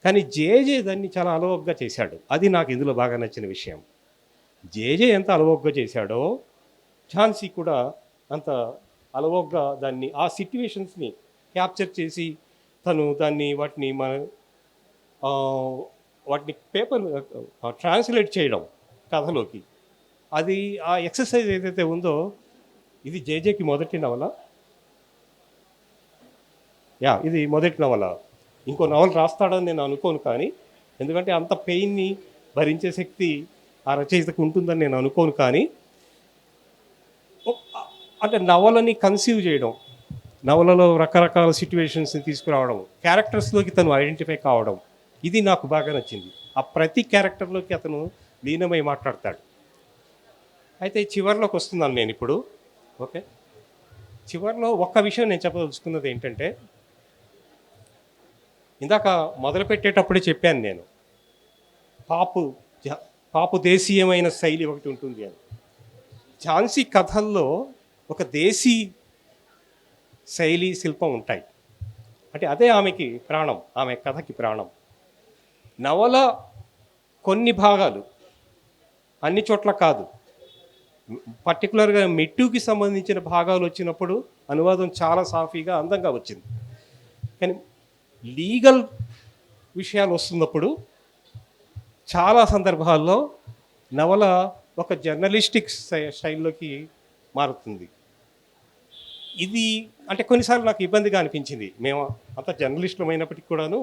కానీ జేజే దాన్ని చాలా అలవోగ్గా చేశాడు. అది నాకు ఇందులో బాగా నచ్చిన విషయం. జేజే ఎంత అలవోగ్గా చేశాడో ఝాన్సీ కూడా అంత అలవోగ్గా దాన్ని ఆ సిట్యువేషన్స్ని క్యాప్చర్ చేసి తను దాన్ని వాటిని పేపర్ ట్రాన్స్లేట్ చేయడం కథలోకి, అది ఆ ఎక్సర్సైజ్ ఏదైతే ఉందో ఇది జేజేకి మొదటి నవల. ఇది మొదటి నవల. ఇంకో నవల రాస్తాడని నేను అనుకోను. కానీ ఎందుకంటే అంత పెయిన్ని భరించే శక్తి ఆ రచయితకు ఉంటుందని నేను అనుకోను. కానీ అంటే నవలని కన్సీవ్ చేయడం, నవలలో రకరకాల సిట్యువేషన్స్ని తీసుకురావడం, క్యారెక్టర్స్లోకి తను ఐడెంటిఫై కావడం, ఇది నాకు బాగా నచ్చింది. ఆ ప్రతి క్యారెక్టర్లోకి అతను లీనమై మాట్లాడతాడు. అయితే చివరిలోకి వస్తున్నాను నేను ఇప్పుడు. ఓకే, చివరిలో ఒక్క విషయం నేను చెప్పదలుచుకున్నది ఏంటంటే, ఇందాక మొదలుపెట్టేటప్పుడే చెప్పాను నేను, పాపు దేశీయమైన శైలి ఒకటి ఉంటుంది అని. ఝాన్సీ కథల్లో ఒక దేశీ శైలి శిల్పం ఉంటాయి. అంటే అదే ఆమెకి ప్రాణం, ఆమె కథకి ప్రాణం. నవల కొన్ని భాగాలు అన్ని చోట్ల కాదు, పర్టికులర్గా మిట్టుకి సంబంధించిన భాగాలు వచ్చినప్పుడు అనువాదం చాలా సాఫీగా అందంగా వచ్చింది. కానీ లీగల్ విషయాలు వస్తున్నప్పుడు చాలా సందర్భాల్లో నవల ఒక జర్నలిస్టిక్ స్టైల్లోకి మారుతుంది. ఇది అంటే కొన్నిసార్లు నాకు ఇబ్బందిగా అనిపించింది. మేము అంత జర్నలిస్టులు అయినప్పటికీ కూడాను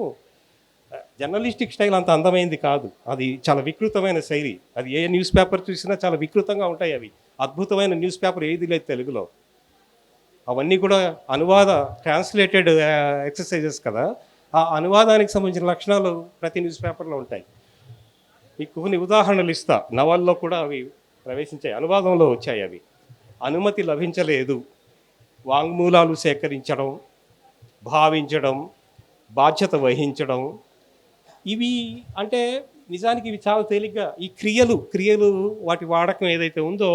జర్నలిస్టిక్ స్టైల్ అంత అందమైంది కాదు. అది చాలా వికృతమైన శైలి. అది ఏ న్యూస్ పేపర్ చూసినా చాలా వికృతంగా ఉంటాయి. అవి అద్భుతమైన న్యూస్ పేపర్ ఏది లేదు తెలుగులో. అవన్నీ కూడా అనువాద ట్రాన్స్లేటెడ్ ఎక్సర్సైజెస్ కదా. ఆ అనువాదానికి సంబంధించిన లక్షణాలు ప్రతి న్యూస్ పేపర్లో ఉంటాయి. మీకు కొన్ని ఉదాహరణలు ఇస్తా. నవల్లో కూడా అవి ప్రవేశించాయి, అనువాదంలో వచ్చాయి. అవి అనుమతి లభించలేదు, వాంగ్మూలాలు సేకరించడం, భావించడం, బాధ్యత వహించడం, ఇవి అంటే నిజానికి ఇవి చాలా తేలిగ్గా ఈ క్రియలు వాటి వాడకం ఏదైతే ఉందో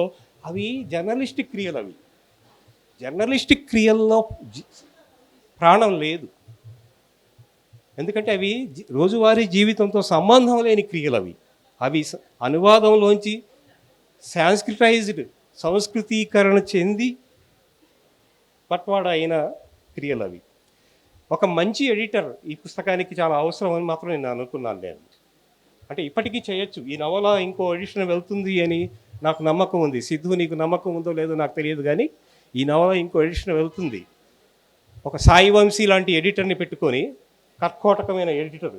అవి జర్నలిస్టిక్ క్రియలు. అవి జర్నలిస్టిక్ క్రియల్లో ప్రాణం లేదు. ఎందుకంటే అవి రోజువారీ జీవితంతో సంబంధం లేని క్రియలు. అవి అనువాదంలోంచి సాంస్క్రిటైజ్డ్ సంస్కృతీకరణ చెంది పట్వాడ అయిన క్రియలు. అవి ఒక మంచి ఎడిటర్ ఈ పుస్తకానికి చాలా అవసరం అని మాత్రం నేను అనుకున్నాను. నేను అంటే ఇప్పటికీ చేయొచ్చు. ఈ నవల ఇంకో ఎడిషన్ వెళ్తుంది అని నాకు నమ్మకం ఉంది. సిద్ధు, నీకు నమ్మకం ఉందో లేదో నాకు తెలియదు, కానీ ఈ నవల ఇంకో ఎడిషన్ వెళ్తుంది. ఒక సాయి వంశీ లాంటి ఎడిటర్ని పెట్టుకొని, కర్కోటకమైన ఎడిటర్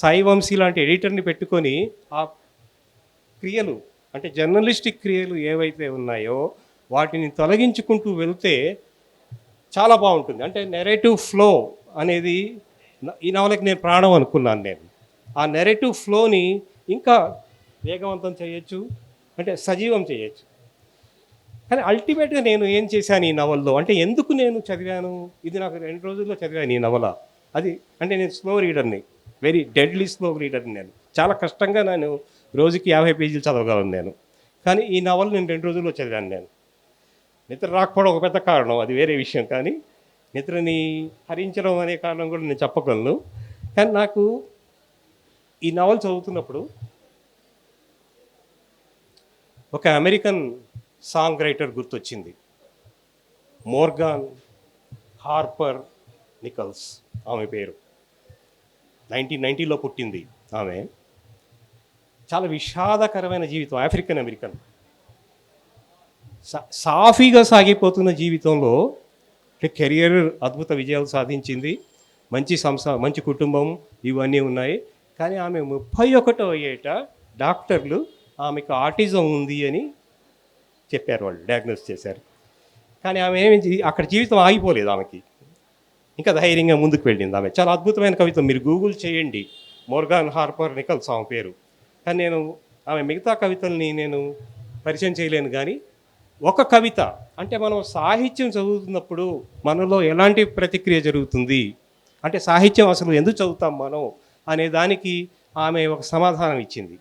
సాయి వంశీ లాంటి ఎడిటర్ని పెట్టుకొని ఆ క్రియలు అంటే జర్నలిస్టిక్ క్రియలు ఏవైతే ఉన్నాయో వాటిని తొలగించుకుంటూ వెళ్తే చాలా బాగుంటుంది. అంటే నెరేటివ్ ఫ్లో అనేది ఈ నవలకి నేను ప్రాణం అనుకున్నాను నేను. ఆ నెరేటివ్ ఫ్లోని ఇంకా వేగవంతం చేయొచ్చు, అంటే సజీవం చేయొచ్చు. కానీ అల్టిమేట్గా నేను ఏం చేశాను ఈ నవల్లో అంటే ఎందుకు నేను చదివాను, ఇది నాకు 2 రోజుల్లో చదివాను ఈ నవల. అది అంటే నేను స్లో రీడర్ని, వెరీ డెడ్లీ స్లో రీడర్ని. నేను చాలా కష్టంగా నేను రోజుకి 50 పేజీలు చదవగలను నేను. కానీ ఈ నవల నేను 2 రోజుల్లో చదివాను నేను. నిద్ర రాకపోవడం ఒక పెద్ద కారణం, అది వేరే విషయం. కానీ నిద్రని హరించడం అనే కారణం కూడా నేను చెప్పగలను. కానీ నాకు ఈ నవల చదువుతున్నప్పుడు ఒక అమెరికన్ సాంగ్ రైటర్ గుర్తొచ్చింది, మోర్గాన్ హార్పర్ నికల్స్ ఆమె పేరు. 1990లో పుట్టింది ఆమె. చాలా విషాదకరమైన జీవితం, ఆఫ్రికన్ అమెరికన్. సాఫీగా సాగిపోతున్న జీవితంలో కెరియర్ అద్భుత విజయాలు సాధించింది, మంచి కుటుంబం ఇవన్నీ ఉన్నాయి. కానీ ఆమె 31వ ఏట డాక్టర్లు ఆమెకు ఆటిజం ఉంది అని చెప్పారు, వాళ్ళు డయాగ్నోస్ చేశారు. కానీ ఆమె అక్కడ జీవితం ఆగిపోలేదు ఆమెకి, ఇంకా ధైర్యంగా ముందుకు వెళ్ళింది ఆమె. చాలా అద్భుతమైన కవిత, మీరు గూగుల్ చేయండి, మోర్గాన్ హార్పర్ నికల్స్ ఆమె పేరు. కానీ నేను ఆమె మిగతా కవితల్ని నేను పరిచయం చేయలేను. కానీ ఒక కవిత అంటే మనం సాహిత్యం చదువుతున్నప్పుడు మనలో ఎలాంటి ప్రతిక్రియ జరుగుతుంది, అంటే సాహిత్యం అసలు ఎందుకు చదువుతాం మనం అనే దానికి ఆమె ఒక సమాధానం ఇచ్చింది.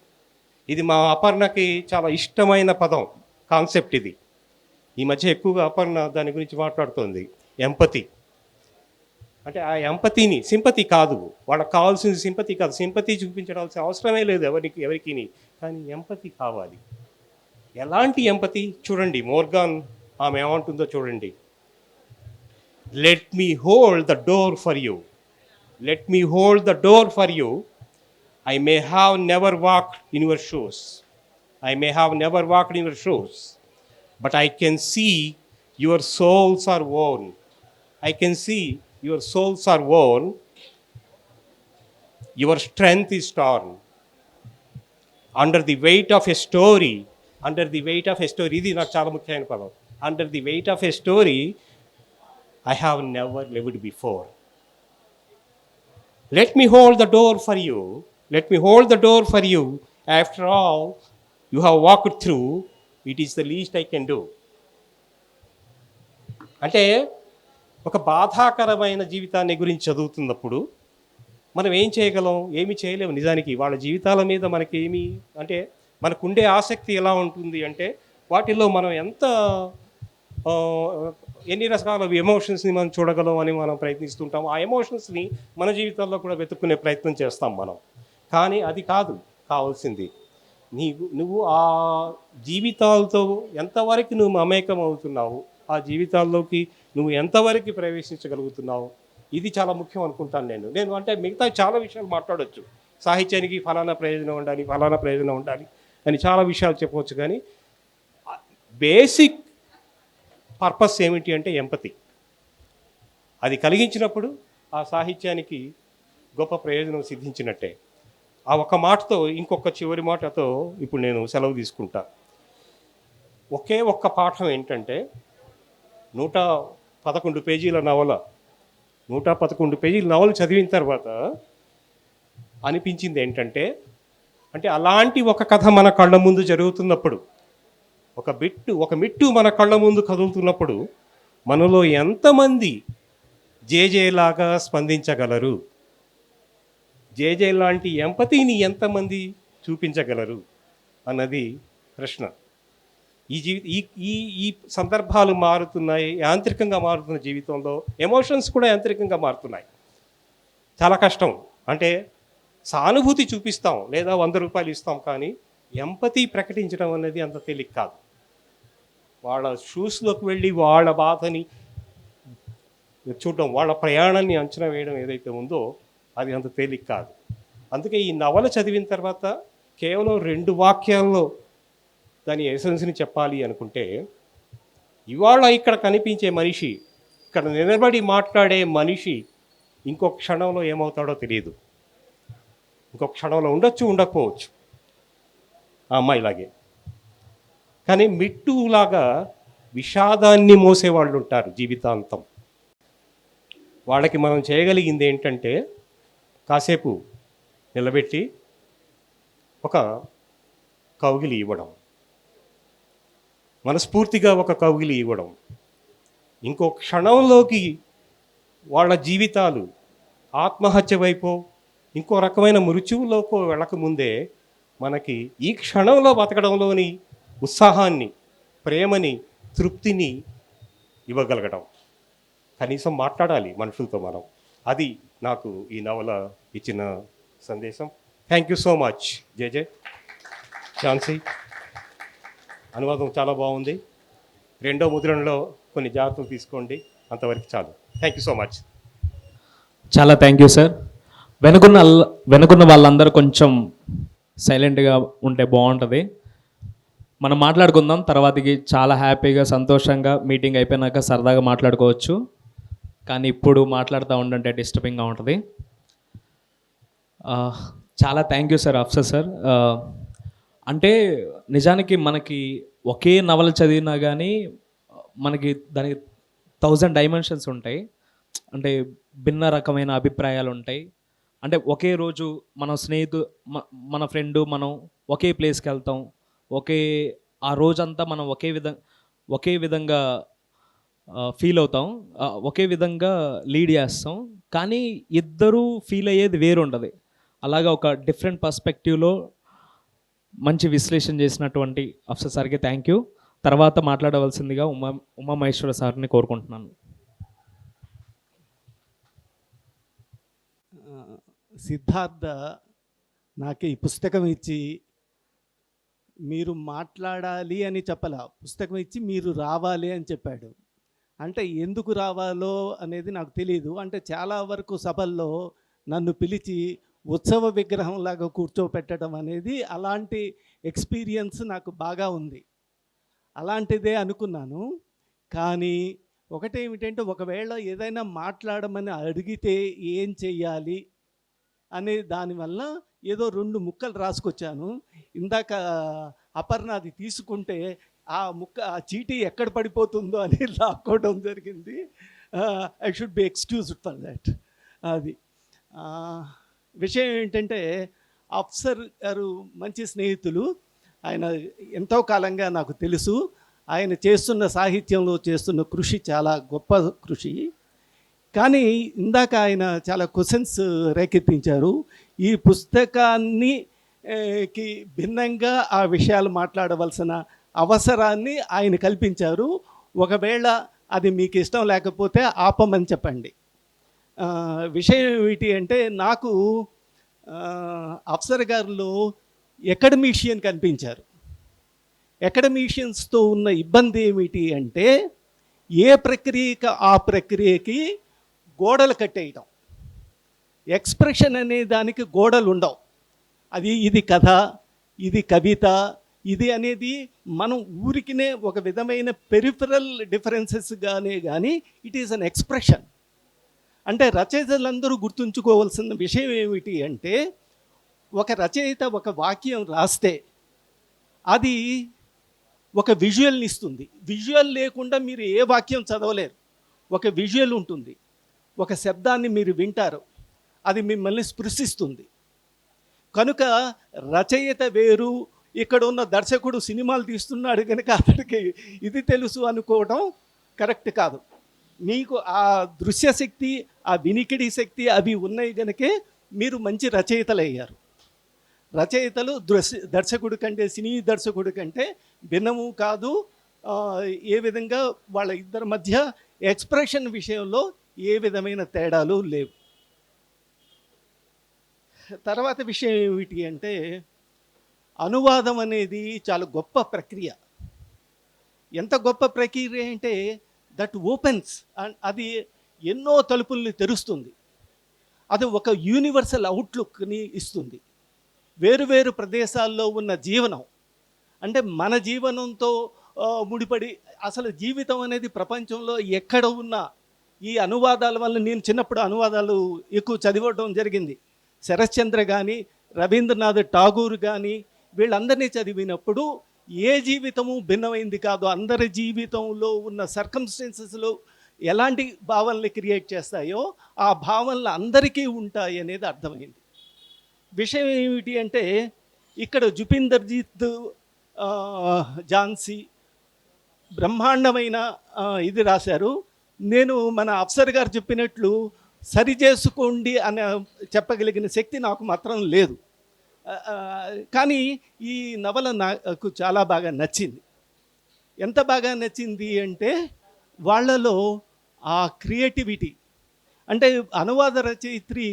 ఇది మా అపర్ణకి చాలా ఇష్టమైన పదం, కాన్సెప్ట్ ఇది. ఈ మధ్య ఎక్కువగా అపర్ణ దాని గురించి మాట్లాడుతోంది, ఎంపతి. అంటే ఆ ఎంపతిని, సింపతి కాదు, వాళ్ళకి కావాల్సింది సింపతి కాదు, సింపతి చూపించాల్సిన అవసరమే లేదు ఎవరికి. కానీ ఎంపతి కావాలి. ఎలాంటి ఎంపతి చూడండి, మోర్గాన్ ఆమె ఏమంటుందో చూడండి. Let me hold the door for you, let me hold the door for you. I may have never walked in your shoes. I may have never walked in your shoes. But I can see your souls are worn. I can see your souls are worn. Your strength is torn. Under the weight of a story, under the weight of a story, ఇది నాకు చాలా ముఖ్యమైన పదం. Under the weight of a story, I have never lived before. Let me hold the door for you. Let me hold the door for you. After all you have walked through, it is the least I can do. అంటే ఒక బాధాకరమైన జీవితాన్ని గురించి చదువుతున్నప్పుడు మనం ఏం చేయగలం, ఏమి చేయలేము. నిజానికి వాళ్ళ జీవితాల మీద మనకేమి అంటే మనకుండే ఆసక్తి ఎలా ఉంటుంది అంటే వాటిల్లో మనం ఎంత ఎన్ని రకాల ఎమోషన్స్ని మనం చూడగలం అని మనం ప్రయత్నిస్తుంటాం. ఆ ఎమోషన్స్ని మన జీవితాల్లో కూడా వెతుక్కునే ప్రయత్నం చేస్తాం మనం. కానీ అది కాదు కావాల్సింది. నువ్వు ఆ జీవితాలతో ఎంతవరకు నువ్వు మమేకం అవుతున్నావు, ఆ జీవితాల్లోకి నువ్వు ఎంతవరకు ప్రవేశించగలుగుతున్నావు, ఇది చాలా ముఖ్యం అనుకుంటాను నేను. అంటే మిగతా చాలా విషయాలు మాట్లాడవచ్చు, సాహిత్యానికి ఫలానా ప్రయోజనం ఉండాలి అని చాలా విషయాలు చెప్పవచ్చు. కానీ బేసిక్ పర్పస్ ఏమిటి అంటే ఎంపతి. అది కలిగించినప్పుడు ఆ సాహిత్యానికి గొప్ప ప్రయోజనం సిద్ధించినట్టే. ఆ ఒక్క మాటతో, ఇంకొక చివరి మాటతో ఇప్పుడు నేను సెలవు తీసుకుంటా. ఒకే ఒక్క పాఠం ఏంటంటే 111 పేజీల నవల, 111 పేజీల నవల చదివిన తర్వాత అనిపించింది ఏంటంటే, అంటే అలాంటి ఒక కథ మన కళ్ళ ముందు జరుగుతున్నప్పుడు, ఒక మిట్టు మన కళ్ళ ముందు కదులుతున్నప్పుడు మనలో ఎంతమంది జేజేలాగా స్పందించగలరు, జేజే లాంటి ఎంపతిని ఎంతమంది చూపించగలరు అన్నది ప్రశ్న. ఈ సందర్భాలు మారుతున్నాయి, యాంత్రికంగా మారుతున్న జీవితంలో ఎమోషన్స్ కూడా యాంత్రికంగా మారుతున్నాయి. చాలా కష్టం. అంటే సానుభూతి చూపిస్తాం లేదా 100 రూపాయలు ఇస్తాం, కానీ ఎంపతి ప్రకటించడం అనేది అంత తేలిక కాదు. వాళ్ళ షూస్లోకి వెళ్ళి వాళ్ళ బాధని చూడడం, వాళ్ళ ప్రయాణాన్ని అంచనా వేయడం ఏదైతే ఉందో అది అంత తేలిక కాదు. అందుకే ఈ నవల చదివిన తర్వాత కేవలం 2 వాక్యాల్లో దాని ఎసెన్స్ని చెప్పాలి అనుకుంటే, ఇవాళ ఇక్కడ కనిపించే మనిషి, ఇక్కడ నిలబడి మాట్లాడే మనిషి ఇంకొక క్షణంలో ఏమవుతాడో తెలియదు. ఇంకొక క్షణంలో ఉండొచ్చు, ఉండకపోవచ్చు ఆ అమ్మాయిలాగే. కానీ మిట్టులాగా విషాదాన్ని మోసేవాళ్ళు ఉంటారు జీవితాంతం. వాళ్ళకి మనం చేయగలిగింది ఏంటంటే కాసేపు నిలబెట్టి ఒక కౌగిలి ఇవ్వడం, మనస్ఫూర్తిగా ఒక కౌగిలి ఇవ్వడం. ఇంకో క్షణంలోకి వాళ్ళ జీవితాలు ఆత్మహత్య వైపో ఇంకో రకమైన మృత్యువులోకో వెళ్ళకముందే మనకి ఈ క్షణంలో బతకడంలోని ఉత్సాహాన్ని, ప్రేమని, తృప్తిని ఇవ్వగలగడం. కనీసం మాట్లాడాలి మనుషులతో మనం. అది నాకు ఈ నవల ఇచ్చిన సందేశం. థ్యాంక్ యూ సో మచ్ జేజే, ఝాన్సీ. అనువాదం చాలా బాగుంది. రెండో ముద్రణలో కొన్ని జాగ్రత్తలు తీసుకోండి, అంతవరకు చాలు. Thank you so much. చాలా థ్యాంక్ యూ సార్. వెనుకున్న వాళ్ళందరూ కొంచెం సైలెంట్గా ఉంటే బాగుంటుంది. మనం మాట్లాడుకుందాం తర్వాతకి. చాలా హ్యాపీగా, సంతోషంగా మీటింగ్ అయిపోయినాక సరదాగా మాట్లాడుకోవచ్చు. కానీ ఇప్పుడు మాట్లాడుతూ ఉండంటే డిస్టర్బింగ్గా ఉంటుంది. చాలా thank you sir, Afsar sir. అంటే నిజానికి మనకి ఒకే నవల చదివినా కానీ మనకి దానికి 1000 డైమెన్షన్స్ ఉంటాయి. అంటే భిన్న రకమైన అభిప్రాయాలు ఉంటాయి. అంటే ఒకే రోజు మన మన ఫ్రెండు మనం ఒకే ప్లేస్కి వెళ్తాం, ఆ రోజంతా మనం ఒకే విధంగా ఫీల్ అవుతాం, ఒకే విధంగా లీడ్ చేస్తాం. కానీ ఇద్దరూ ఫీల్ అయ్యేది వేరు ఉంటుంది. అలాగా ఒక డిఫరెంట్ పర్స్పెక్టివ్లో మంచి విశ్లేషణ చేసినటువంటి అఫ్సర్ సార్కి థ్యాంక్ యూ. తర్వాత మాట్లాడవలసిందిగా ఉమామహేశ్వర సార్ని కోరుకుంటున్నాను. సిద్ధార్థ నాకు ఈ పుస్తకం ఇచ్చి మీరు మాట్లాడాలి అని చెప్పలా, పుస్తకం ఇచ్చి మీరు రావాలి అని చెప్పాడు. అంటే ఎందుకు రావాలో అనేది నాకు తెలియదు. అంటే చాలా వరకు సభల్లో నన్ను పిలిచి ఉత్సవ విగ్రహంలాగా కూర్చోపెట్టడం అనేది, అలాంటి ఎక్స్పీరియన్స్ నాకు బాగా ఉంది. అలాంటిదే అనుకున్నాను. కానీ ఒకటేమిటంటే, ఒకవేళ ఏదైనా మాట్లాడమని అడిగితే ఏం చెయ్యాలి అనే దానివల్ల ఏదో 2 ముక్కలు రాసుకొచ్చాను. ఇందాక అపర్ణది తీసుకుంటే ఆ చీటీ ఎక్కడ పడిపోతుందో అని లాక్కోవడం జరిగింది. I should be excused for that. అది విషయం ఏంటంటే, అఫ్సర్ గారు మంచి స్నేహితులు. ఆయన ఎంతో కాలంగా నాకు తెలుసు. ఆయన చేస్తున్న సాహిత్యంలో చేస్తున్న కృషి చాలా గొప్ప కృషి. కానీ ఇందాక ఆయన చాలా క్వశ్చన్స్ రేకెత్తించారు. ఈ పుస్తకాన్ని కి భిన్నంగా ఆ విషయాలు మాట్లాడవలసిన అవసరాన్ని ఆయన కల్పించారు. ఒకవేళ అది మీకు ఇష్టం లేకపోతే ఆపమని చెప్పండి. విషయం ఏమిటి అంటే, నాకు అఫ్సర్ గారిలో అకాడమీషియన్ కనిపించారు. అకాడమీషియన్స్తో ఉన్న ఇబ్బంది ఏమిటి అంటే, ఏ ప్రక్రియకి ఆ ప్రక్రియకి గోడలు కట్టేయటం. ఎక్స్ప్రెషన్ అనే దానికి గోడలు ఉండవు. ఇది కథ, ఇది కవిత, ఇది అనేది మనం ఊరికినే ఒక విధమైన పెరిఫరల్ డిఫరెన్సెస్ కానీ ఇట్ ఈస్ అన్ ఎక్స్ప్రెషన్. అంటే రచయితలందరూ గుర్తుంచుకోవాల్సిన విషయం ఏమిటి అంటే, ఒక రచయిత ఒక వాక్యం రాస్తే అది ఒక విజువల్ని ఇస్తుంది. విజువల్ లేకుండా మీరు ఏ వాక్యం చదవలేరు. ఒక విజువల్ ఉంటుంది, ఒక శబ్దాన్ని మీరు వింటారు, అది మిమ్మల్ని స్పృశిస్తుంది. కనుక రచయిత వేరు, ఇక్కడ ఉన్న దర్శకుడు సినిమాలు తీస్తున్నాడు కనుక అతడికి ఇది తెలుసు అనుకోవడం కరెక్ట్ కాదు. మీకు ఆ దృశ్యశక్తి, ఆ వినికిడి శక్తి అవి ఉన్నాయి కనుకే మీరు మంచి రచయితలు అయ్యారు. రచయితలు దర్శకుడి కంటే, సినీ దర్శకుడి కంటే భిన్నము కాదు. ఏ విధంగా వాళ్ళ ఇద్దరి మధ్య ఎక్స్ప్రెషన్ విషయంలో ఏ విధమైన తేడాలు లేవు. తర్వాత విషయం ఏమిటి అంటే, అనువాదం అనేది చాలా గొప్ప ప్రక్రియ. ఎంత గొప్ప ప్రక్రియ అంటే, దట్ ఓపెన్స్, అది ఎన్నో తలుపుల్ని తెరుస్తుంది. అది ఒక యూనివర్సల్ అవుట్లుక్ని ఇస్తుంది. వేరు ప్రదేశాల్లో ఉన్న జీవనం, అంటే మన జీవనంతో ముడిపడి అసలు జీవితం అనేది ప్రపంచంలో ఎక్కడ ఉన్నా ఈ అనువాదాల వల్ల, నేను చిన్నప్పుడు అనువాదాలు ఎక్కువ చదివడం జరిగింది. శరశ్చంద్ర కానీ, రవీంద్రనాథ్ ఠాగూర్ కానీ, వీళ్ళందరినీ చదివినప్పుడు ఏ జీవితము భిన్నమైంది కాదు. అందరి జీవితంలో ఉన్న సర్కమ్స్టెన్సెస్లో ఎలాంటి భావనలు క్రియేట్ చేస్తాయో ఆ భావనలు అందరికీ ఉంటాయి అనేది అర్థమైంది. విషయం ఏమిటి అంటే, ఇక్కడ జుపిందర్జీత్ ఝాన్సీ బ్రహ్మాండమైన ఇది రాశారు. నేను మన అఫ్సర్ గారు చెప్పినట్లు సరి చేసుకోండి అని చెప్పగలిగిన శక్తి నాకు మాత్రం లేదు. కానీ ఈ నవల నాకు చాలా బాగా నచ్చింది. ఎంత బాగా నచ్చింది అంటే, వాళ్ళలో ఆ క్రియేటివిటీ, అంటే అనువాద రచయిత్రి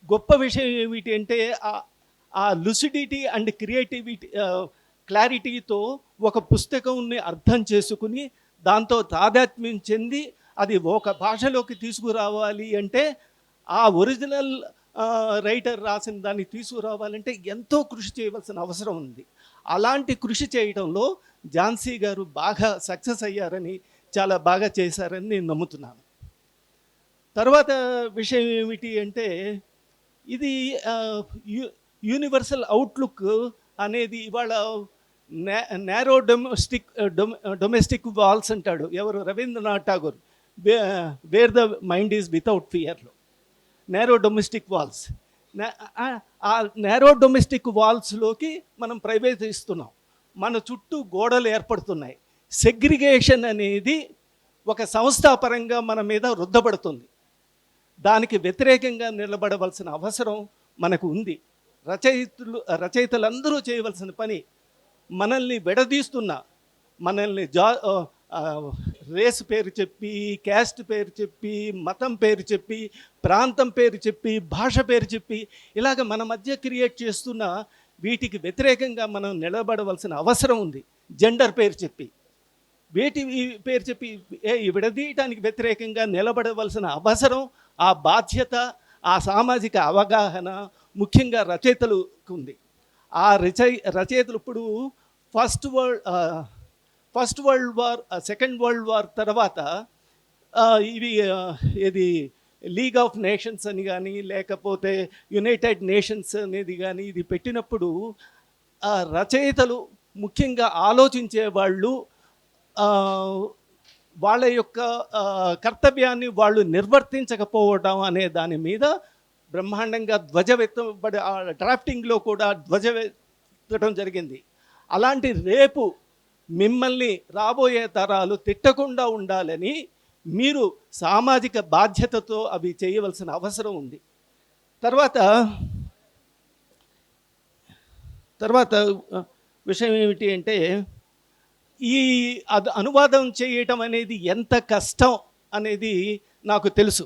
గొప్ప విషయం ఏమిటి అంటే ఆ లుసిడిటీ అండ్ క్రియేటివిటీ, క్లారిటీతో ఒక పుస్తకంని అర్థం చేసుకుని దాంతో తాదాత్మ్యం చెంది అది ఒక భాషలోకి తీసుకురావాలి అంటే, ఆ ఒరిజినల్ రైటర్ రాసిన దాన్ని తీసుకురావాలంటే ఎంతో కృషి చేయవలసిన అవసరం ఉంది. అలాంటి కృషి చేయడంలో ఝాన్సీ గారు బాగా సక్సెస్ అయ్యారని, చాలా బాగా చేశారని నేను నమ్ముతున్నాను. తర్వాత విషయం ఏమిటి అంటే, ఇది యూనివర్సల్ అవుట్లుక్ అనేది ఇవాళ నేరో డొమెస్టిక్ వాల్స్ అంటాడు ఎవరు, Rabindranath Tagore, where the mind is without ఫియర్లో. నేరో డొమెస్టిక్ వాల్స్, ఆ నేరో డొమెస్టిక్ వాల్స్లోకి మనం ప్రవేశిస్తున్నాం. మన చుట్టూ గోడలు ఏర్పడుతున్నాయి. సెగ్రిగేషన్ అనేది ఒక సంస్థాపరంగా మన మీద రుద్దబడుతుంది. దానికి వ్యతిరేకంగా నిలబడవలసిన అవసరం మనకు ఉంది. రచయితలందరూ చేయవలసిన పని, మనల్ని విడదీస్తున్న, మనల్ని రేస్ పేరు చెప్పి, క్యాస్ట్ పేరు చెప్పి, మతం పేరు చెప్పి, ప్రాంతం పేరు చెప్పి, భాష పేరు చెప్పి, ఇలాగ మన మధ్య క్రియేట్ చేస్తున్న వీటికి వ్యతిరేకంగా మనం నిలబడవలసిన అవసరం ఉంది. జెండర్ పేరు చెప్పి, వేటి పేరు చెప్పి విడదీయటానికి వ్యతిరేకంగా నిలబడవలసిన అవసరం, ఆ బాధ్యత, ఆ సామాజిక అవగాహన ముఖ్యంగా రచయితలకు ఉంది. ఆ రచయితలు ఇప్పుడు first world war, second world war తర్వాత ఇవి ఇది లీగ్ ఆఫ్ నేషన్స్ అని కానీ, లేకపోతే యునైటెడ్ నేషన్స్ అనేది కానీ ఇది పెట్టినప్పుడు రచయితలు ముఖ్యంగా ఆలోచించే వాళ్ళు వాళ్ళ యొక్క కర్తవ్యాన్ని వాళ్ళు నిర్వర్తించకపోవడం అనే దాని మీద బ్రహ్మాండంగా ధ్వజమెత్తబడి, డ్రాఫ్టింగ్లో కూడా ధ్వజమెత్తడం జరిగింది. అలాంటి రేపు మిమ్మల్ని రాబోయే తరాలు తిట్టకుండా ఉండాలని మీరు సామాజిక బాధ్యతతో అవి చేయవలసిన అవసరం ఉంది. తర్వాత విషయం ఏమిటి అంటే, ఈ అనువాదం చేయటం అనేది ఎంత కష్టం అనేది నాకు తెలుసు.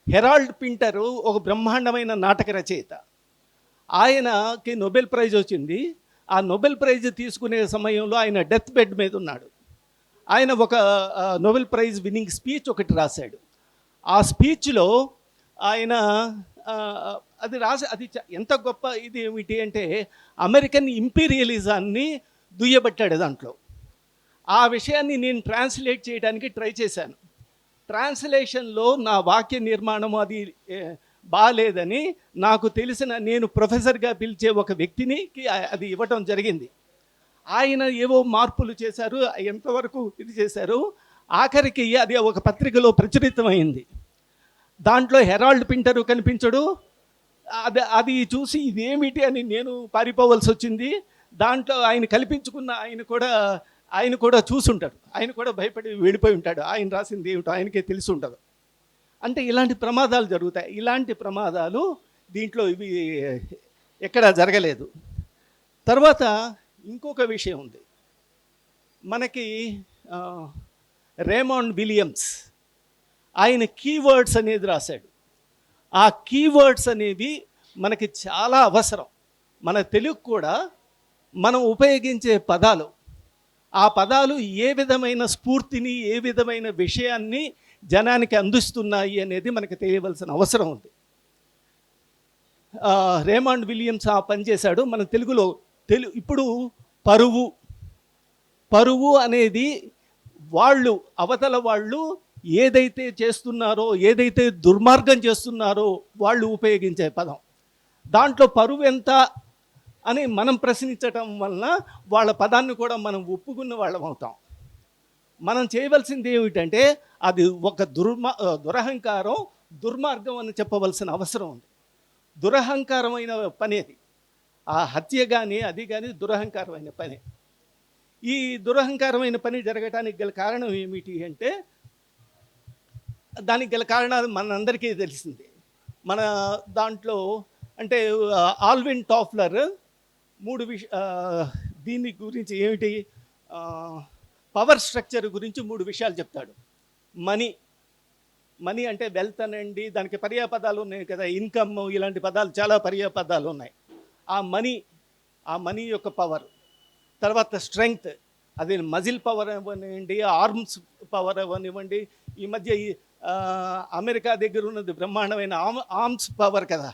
హెరాల్డ్ పింటరు ఒక బ్రహ్మాండమైన నాటక రచయిత. ఆయనకి నోబెల్ ప్రైజ్ వచ్చింది. ఆ నోబెల్ ప్రైజ్ తీసుకునే సమయంలో ఆయన డెత్ బెడ్ మీద ఉన్నాడు. ఆయన ఒక నోబెల్ ప్రైజ్ విన్నింగ్ స్పీచ్ ఒకటి రాశాడు. ఆ స్పీచ్లో ఆయన అది ఎంత గొప్ప ఇది ఏమిటి అంటే, అమెరికన్ ఇంపీరియలిజాన్ని దుయ్యబట్టాడు దాంట్లో. ఆ విషయాన్ని నేను ట్రాన్స్లేట్ చేయడానికి ట్రై చేశాను. ట్రాన్స్లేషన్లో నా వాక్య నిర్మాణం అది బాగాలేదని నాకు తెలిసిన, నేను ప్రొఫెసర్గా పిలిచే ఒక వ్యక్తిని అది ఇవ్వటం జరిగింది. ఆయన ఏవో మార్పులు చేశారు, ఎంతవరకు ఇది చేశారు. ఆఖరికి అది ఒక పత్రికలో ప్రచురితమైంది. దాంట్లో హెరాల్డ్ పింటరు కనిపించడు. అది చూసి ఇదేమిటి అని నేను పారిపోవలసి వచ్చింది. దాంట్లో ఆయన కల్పించుకున్న ఆయన కూడా చూసుంటాడు. ఆయన కూడా భయపడి వెళ్ళిపోయి ఉంటాడు. ఆయన రాసింది ఏమిటో ఆయనకే తెలిసి ఉండదు. అంటే ఇలాంటి ప్రమాదాలు జరుగుతాయి. ఇలాంటి ప్రమాదాలు దీంట్లో ఇవి ఎక్కడా జరగలేదు. తర్వాత ఇంకొక విషయం ఉంది. మనకి రేమాండ్ విలియమ్స్ ఆయన కీవర్డ్స్ అనేది రాశాడు. ఆ కీవర్డ్స్ అనేవి మనకి చాలా అవసరం. మన తెలుగు కూడా మనం ఉపయోగించే పదాలు, ఆ పదాలు ఏ విధమైన స్ఫూర్తిని, ఏ విధమైన విషయాన్ని జనానికి అందిస్తున్నాయి అనేది మనకు తెలియవలసిన అవసరం ఉంది. రేమాండ్ విలియమ్స్ ఆ పని చేశాడు. మన తెలుగులో ఇప్పుడు పరువు అనేది వాళ్ళు అవతల వాళ్ళు ఏదైతే చేస్తున్నారో, ఏదైతే దుర్మార్గం చేస్తున్నారో వాళ్ళు ఉపయోగించే పదం. దాంట్లో పరువు ఎంత అని మనం ప్రశ్నించటం వలన వాళ్ళ పదాన్ని కూడా మనం ఒప్పుకున్న వాళ్ళం అవుతాం. మనం చేయవలసింది ఏమిటంటే అది ఒక దురహంకారం, దుర్మార్గం అని చెప్పవలసిన అవసరం ఉంది. దురహంకారమైన పని అది. ఆ హత్య కానీ అది కానీ దురహంకారమైన పని. ఈ దురహంకారమైన పని జరగటానికి గల కారణం ఏమిటి అంటే, దానికి గల కారణాలు మనందరికీ తెలిసింది. మన దాంట్లో అంటే ఆల్విన్ టాఫ్లర్ దీని గురించి ఏమిటి, పవర్ స్ట్రక్చర్ గురించి 3 విషయాలు చెప్తాడు. మనీ అంటే వెల్త్ అనండి, దానికి పర్యాపదాలు ఉన్నాయి కదా, ఇన్కమ్, ఇలాంటి పదాలు చాలా పర్యాపదాలు ఉన్నాయి. ఆ మనీ యొక్క పవర్. తర్వాత స్ట్రెంగ్త్, అది మజిల్ పవర్ అవ్వనివ్వండి, ఆర్మ్స్ పవర్ అవ్వనివ్వండి. ఈ మధ్య అమెరికా దగ్గర ఉన్నది బ్రహ్మాండమైన ఆర్మ్స్ పవర్ కదా,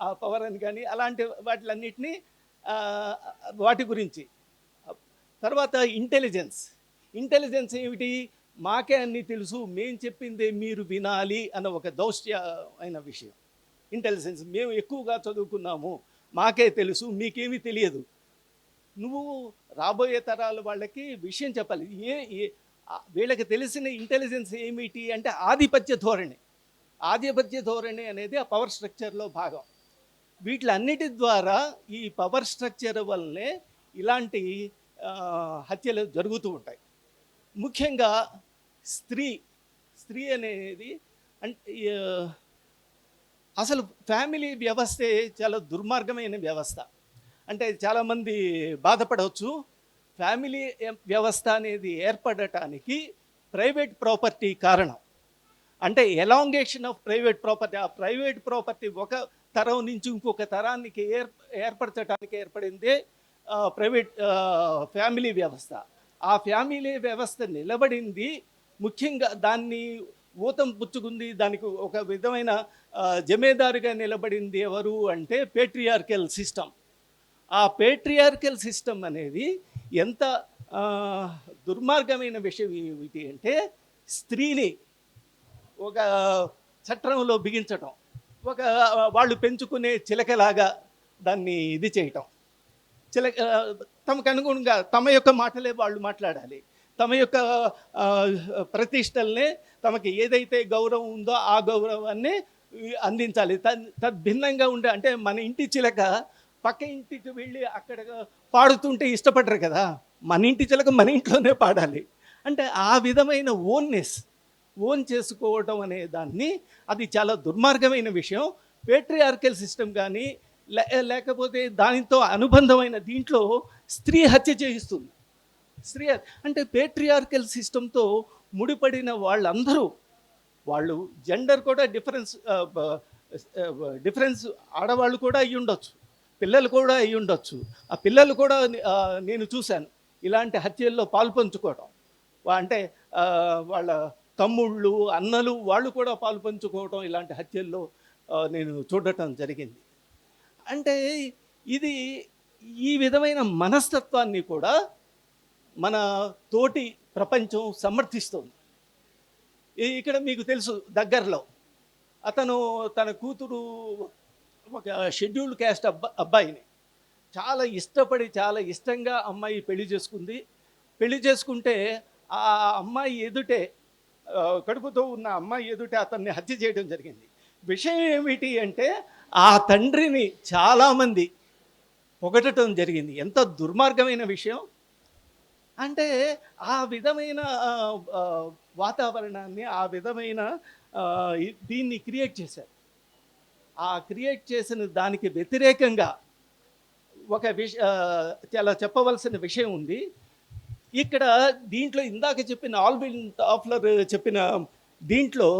ఆ పవర్ అని కానీ అలాంటి వాటిలన్నిటినీ వాటి గురించి. తర్వాత ఇంటెలిజెన్స్ ఏమిటి, మాకే అన్నీ తెలుసు, మేం చెప్పిందే మీరు వినాలి అన్న ఒక దౌష్ట్య అయిన విషయం. ఇంటెలిజెన్స్, మేము ఎక్కువగా చదువుకున్నాము, మాకే తెలుసు, మీకేమీ తెలియదు. నువ్వు రాబోయే తరాల వాళ్ళకి విషయం చెప్పాలి. వీళ్ళకి తెలిసిన ఇంటెలిజెన్స్ ఏమిటి అంటే ఆధిపత్య ధోరణి అనేది ఆ పవర్ స్ట్రక్చర్లో భాగం. వీటిలన్నిటి ద్వారా ఈ పవర్ స్ట్రక్చర్ వల్లనే ఇలాంటి హత్యలు జరుగుతూ ఉంటాయి. ముఖ్యంగా స్త్రీ అనేది అంటే అసలు ఫ్యామిలీ వ్యవస్థే చాలా దుర్మార్గమైన వ్యవస్థ. అంటే చాలామంది బాధపడవచ్చు. ఫ్యామిలీ వ్యవస్థ అనేది ఏర్పడటానికి ప్రైవేట్ ప్రాపర్టీ కారణం. అంటే ఎలాంగేషన్ ఆఫ్ ప్రైవేట్ ప్రాపర్టీ. ఆ ప్రైవేట్ ప్రాపర్టీ ఒక తరం నుంచి ఇంకొక తరానికి ఏర్పరచడానికి ఏర్పడిందే ప్రైవేట్ ఫ్యామిలీ వ్యవస్థ. ఆ ఫ్యామిలీ వ్యవస్థ నిలబడింది ముఖ్యంగా, దాన్ని ఊతం పుచ్చుకుంది, దానికి ఒక విధమైన జమేదారుగా నిలబడింది ఎవరు అంటే పేట్రియార్కల్ సిస్టమ్. ఆ పేట్రియార్కల్ సిస్టమ్ అనేది ఎంత దుర్మార్గమైన విషయం ఏమిటి అంటే, స్త్రీని ఒక చట్రంలో బిగించటం, ఒక వాళ్ళు పెంచుకునే చిలకలాగా దాన్ని ఇది చేయటం. తమకు అనుగుణంగా తమ యొక్క మాటలే వాళ్ళు మాట్లాడాలి, తమ యొక్క ప్రతిష్టల్నే, తమకి ఏదైతే గౌరవం ఉందో ఆ గౌరవాన్ని అందించాలి. తద్భిన్నంగా ఉండే, అంటే మన ఇంటి చిలక పక్క ఇంటికి వెళ్ళి అక్కడ పాడుతుంటే ఇష్టపడరు కదా, మన ఇంటి చిలక మన ఇంట్లోనే పాడాలి. అంటే ఆ విధమైన ఓన్ చేసుకోవటం అనే దాన్ని, అది చాలా దుర్మార్గమైన విషయం. పేట్రియార్కల్ సిస్టమ్ కానీ లేకపోతే దానితో అనుబంధమైన దీంట్లో స్త్రీ హత్య చేయిస్తుంది. అంటే పేట్రియార్కల్ సిస్టంతో ముడిపడిన వాళ్ళందరూ, వాళ్ళు జెండర్ కూడా డిఫరెన్స్ ఆడవాళ్ళు కూడా అయ్యి ఉండొచ్చు, పిల్లలు కూడా అయ్యి ఉండొచ్చు. ఆ పిల్లలు కూడా నేను చూశాను ఇలాంటి హత్యల్లో పాల్పంచుకోవటం. అంటే వాళ్ళ తమ్ముళ్ళు, అన్నలు వాళ్ళు కూడా పాల్పంచుకోవటం ఇలాంటి హత్యల్లో నేను చూడటం జరిగింది. అంటే ఇది ఈ విధమైన మనస్తత్వాన్ని కూడా మన తోటి ప్రపంచం సమర్థిస్తుంది. ఇక్కడ మీకు తెలుసు, దగ్గరలో అతను తన కూతురు ఒక షెడ్యూల్డ్ క్యాస్ట్ అబ్బాయిని చాలా ఇష్టపడి, చాలా ఇష్టంగా అమ్మాయి పెళ్లి చేసుకుంటే ఆ అమ్మాయి ఎదుటే, కడుపుతో ఉన్న అమ్మాయి ఎదుటే అతన్ని హత్య చేయడం జరిగింది. విషయం ఏమిటి అంటే, ఆ తండ్రిని చాలామంది పొగడటం జరిగింది. ఎంత దుర్మార్గమైన విషయం అంటే, ఆ విధమైన వాతావరణాన్ని, ఆ విధమైన దీన్ని క్రియేట్ చేశారు. ఆ క్రియేట్ చేసిన దానికి వ్యతిరేకంగా ఒక చాలా చెప్పవలసిన విషయం ఉంది ఇక్కడ. దీంట్లో ఇందాక చెప్పిన ఆల్విన్ టాఫ్లర్ చెప్పిన దీంట్లో